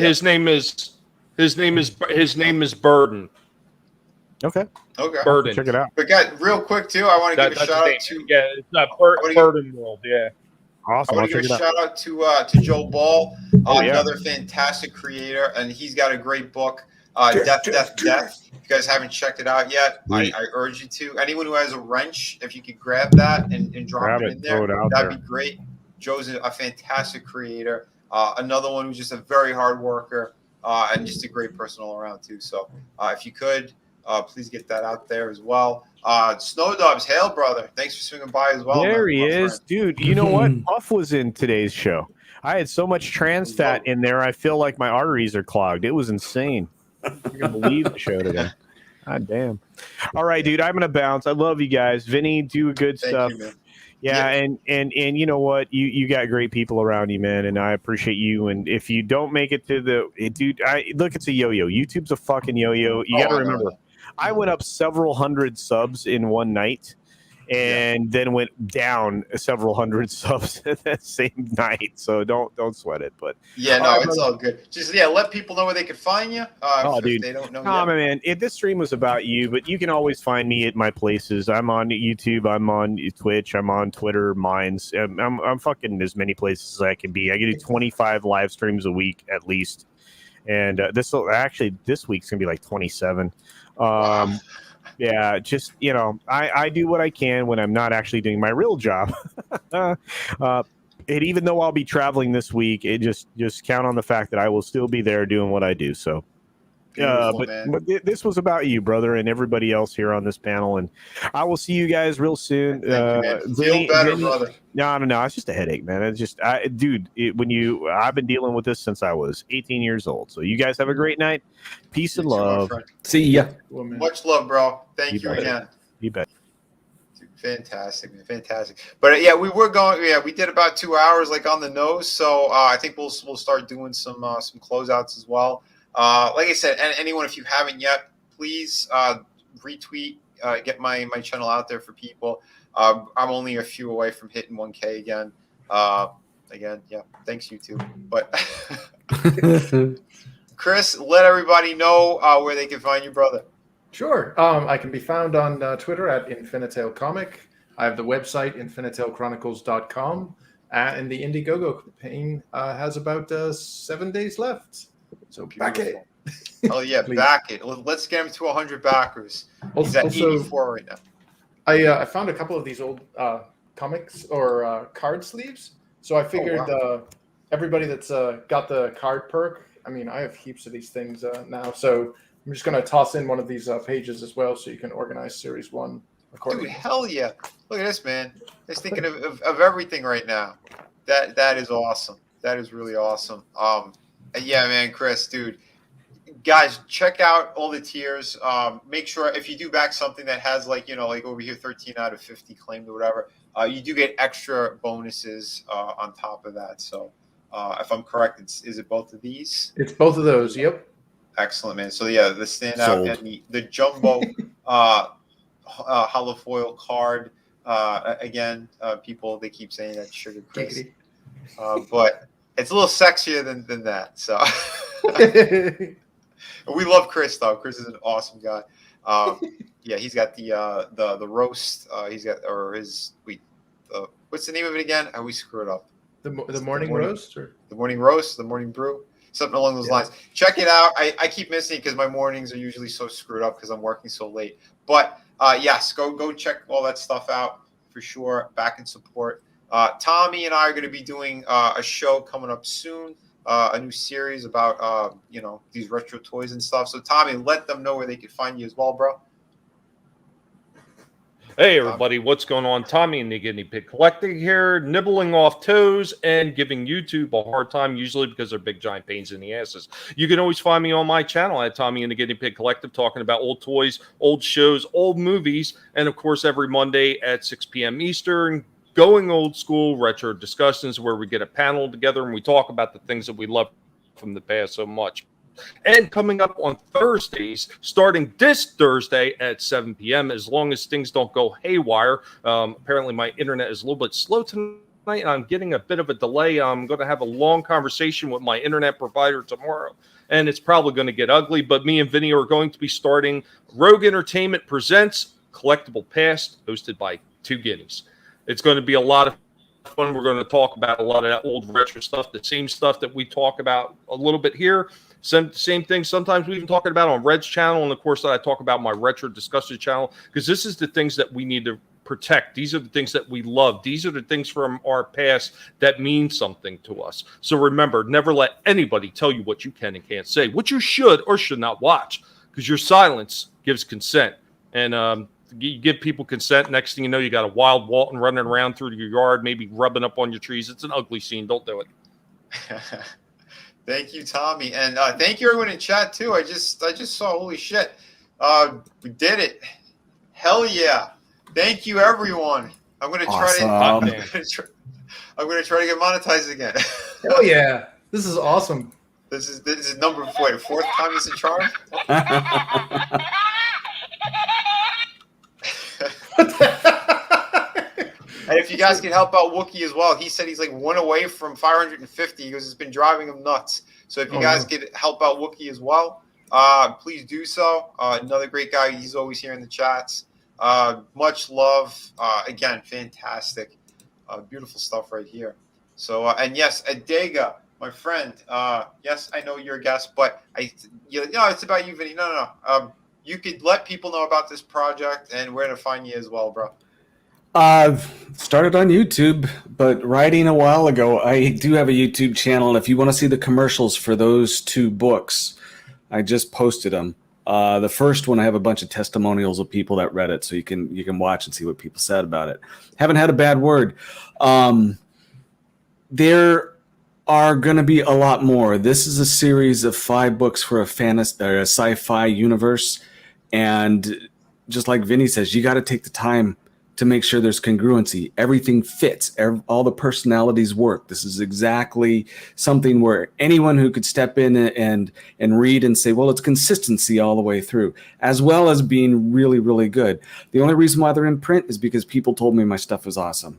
His name is Burden. Okay. Burden. Check it out. But guys, real quick too, I want to give a shout out to it's Burden World. Yeah. Awesome. I want to give a shout out to Joe Ball, another fantastic creator, and he's got a great book, Death. If you guys haven't checked it out yet, I urge you to. Anyone who has a wrench, if you could grab that and drop it in there, that'd be great. Joe's a fantastic creator. Another one who's just a very hard worker and just a great person all around too. So if you could, please get that out there as well. Snow Dubs, hail brother! Thanks for swinging by as well. There he is, dude. You know what? Puff was in today's show. I had so much trans fat in there. I feel like my arteries are clogged. It was insane. I can't believe the show today. God damn. All right, dude. I'm gonna bounce. I love you guys. Vinny, do good stuff. You, yeah, and you know what? You got great people around you, man, and I appreciate you. And if you don't make it to dude, look, it's a yo-yo. YouTube's a fucking yo-yo. You got to remember. I went up several hundred subs in one night, and then went down several hundred subs that same night. So don't sweat it. But it's all good. Just let people know where they can find you. Dude, they don't know. Man, this stream was about you, but you can always find me at my places. I'm on YouTube. I'm on Twitch. I'm on Twitter. Minds. I'm fucking as many places as I can be. I get 25 live streams a week at least, and this week's gonna be like 27. Yeah, just I do what I can when I'm not actually doing my real job. And even though I'll be traveling this week, it just count on the fact that I will still be there doing what I do. So, Beautiful, man. but this was about you, brother, and everybody else here on this panel. And I will see you guys real soon. Thank you, man. Feel better, brother. No, it's just a headache, man. It's just, I've been dealing with this since I was 18 years old. So you guys have a great night. Peace and love. See ya. Much love, bro. Thank you again. You bet. Fantastic, man, fantastic. But yeah, we did about 2 hours, like, on the nose. So I think we'll start doing some closeouts as well. Like I said, and anyone, if you haven't yet, please retweet, get my channel out there for people. I'm only a few away from hitting 1K again. Yeah, thanks YouTube. But Chris, let everybody know where they can find you, brother. Sure. I can be found on Twitter at Infinitail Comic. I have the website, infinitailchronicles.com. And the Indiegogo campaign has about 7 days left. So back it. Oh, yeah, back it. Let's get him to 100 backers. He's at 84 right now. I found a couple of these old comics or card sleeves. So I figured everybody that's got the card perk, I mean, I have heaps of these things now. So I'm just going to toss in one of these pages as well so you can organize Series 1 accordingly. Dude, hell yeah. Look at this, man. He's thinking of everything right now. That is awesome. That is really awesome. Yeah, man, Chris, dude. Guys, check out all the tiers. Make sure if you do back something that has, like over here, 13 out of 50 claimed or whatever, you do get extra bonuses on top of that. So if I'm correct, is it both of these? It's both of those, yep. Excellent, man. So yeah, the standout and the jumbo holofoil card. Again, people, they keep saying that sugar Chris, but it's a little sexier than that. So we love Chris though. Chris is an awesome guy. Yeah, he's got the roast. He's got what's the name of it again? I always screw it up. The morning roast or the morning roast, the morning brew. Something along those lines. Check it out. I keep missing it because my mornings are usually so screwed up because I'm working so late. But yes, go check all that stuff out for sure. Back in support. Tommy and I are going to be doing a show coming up soon. A new series about these retro toys and stuff. So Tommy, let them know where they can find you as well, bro. Hey everybody, what's going on? Tommy and the Guinea Pig Collecting here, nibbling off toes and giving YouTube a hard time, usually because they're big giant pains in the asses. You can always find me on my channel at Tommy and the Guinea Pig Collective, talking about old toys, old shows, old movies, and of course every Monday at 6 p.m. Eastern, going old school retro discussions where we get a panel together and we talk about the things that we love from the past so much. And coming up on Thursdays, starting this Thursday at 7 p.m., as long as things don't go haywire. Apparently, my internet is a little bit slow tonight, and I'm getting a bit of a delay. I'm going to have a long conversation with my internet provider tomorrow, and it's probably going to get ugly. But me and Vinny are going to be starting Rogue Entertainment Presents Collectible Past, hosted by Two Guineas. It's going to be a lot of fun. We're going to talk about a lot of that old retro stuff, the same stuff that we talk about a little bit here. Same thing. Sometimes we even talking about on Red's channel, and of course that I talk about my retro discussion channel, because this is the things that we need to protect. These are the things that we love. These are the things from our past that mean something to us. So remember, never let anybody tell you what you can and can't say, what you should or should not watch, because your silence gives consent. And you give people consent, next thing you know, you got a wild Walton running around through your yard, maybe rubbing up on your trees. It's an ugly scene. Don't do it. Thank you, Tommy, and thank you everyone in chat too. I just saw, holy shit, we did it! Hell yeah! Thank you, everyone. I'm gonna try to. I'm gonna try to get monetized again. Hell yeah! This is awesome. This is number fourth time is a charm. And if you guys can help out Wookie as well, he said he's like one away from 550. He goes, it's been driving him nuts. So if you guys could help out Wookie as well, please do so. Another great guy. He's always here in the chats. Much love. Again, fantastic. Beautiful stuff right here. So, and yes, Adega, my friend. Yes, I know you're a guest, but it's about you, Vinny. No. you could let people know about this project and where to find you as well, bro. Started on YouTube, but writing a while ago. I do have a YouTube channel, and if you want to see the commercials for those 2 books, I just posted them. The first one, I have a bunch of testimonials of people that read it, so you can watch and see what people said about it. Haven't had a bad word. There are going to be a lot more. This is a series of 5 books for a sci-fi universe, and just like Vinny says, you got to take the time to make sure there's congruency. Everything fits. All the personalities work. This is exactly something where anyone who could step in and read and say, well, it's consistency all the way through, as well as being really, really good. The only reason why they're in print is because people told me my stuff was awesome.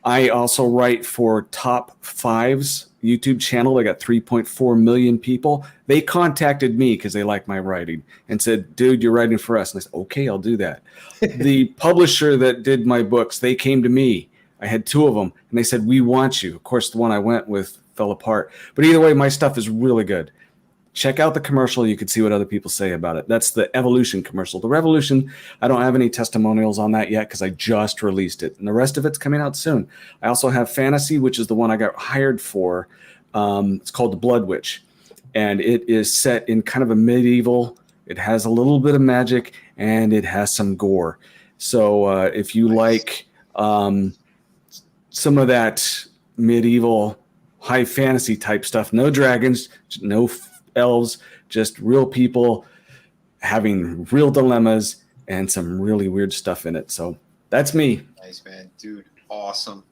I also write for Top 5's YouTube channel. I got 3.4 million people. They contacted me because they like my writing and said, dude, you're writing for us. And I said, okay, I'll do that. The publisher that did my books, they came to me. I had 2 of them, and they said, we want you. Of course, the one I went with fell apart. But either way, my stuff is really good. Check out the commercial. You can see what other people say about it. That's the Evolution commercial. The Revolution, I don't have any testimonials on that yet because I just released it. And the rest of it's coming out soon. I also have Fantasy, which is the one I got hired for. It's called The Blood Witch. And it is set in kind of a medieval. It has a little bit of magic, and it has some gore. So if you like some of that medieval high fantasy type stuff, no dragons, no elves, just real people having real dilemmas and some really weird stuff in it. So that's me. Nice, man. Dude, awesome.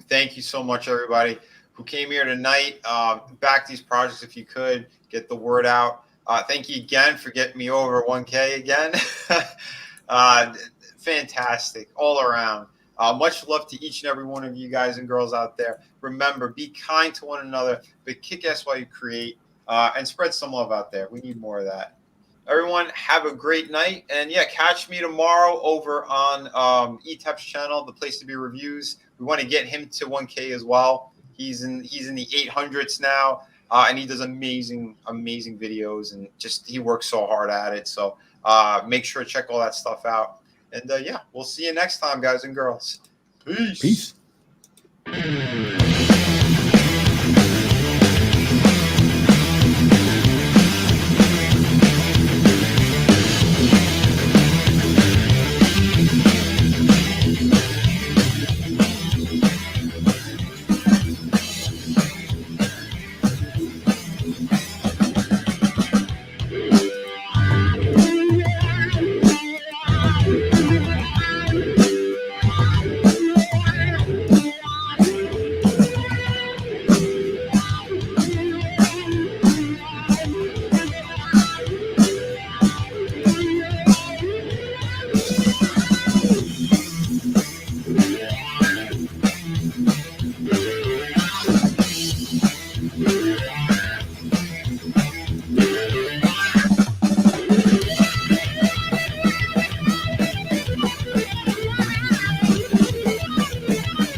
Thank you so much, everybody who came here tonight. Back these projects if you could. Get the word out. Thank you again for getting me over 1K again. Fantastic all around. Much love to each and every one of you guys and girls out there. Remember, be kind to one another, but kick ass while you create. And spread some love out there. We need more of that. Everyone, have a great night. And yeah, catch me tomorrow over on ETEP's channel, The Place to Be Reviews. We want to get him to 1K as well. He's in the 800s now, and he does amazing videos, and just he works so hard at it. So make sure to check all that stuff out. And yeah, we'll see you next time, guys and girls. Peace. Peace.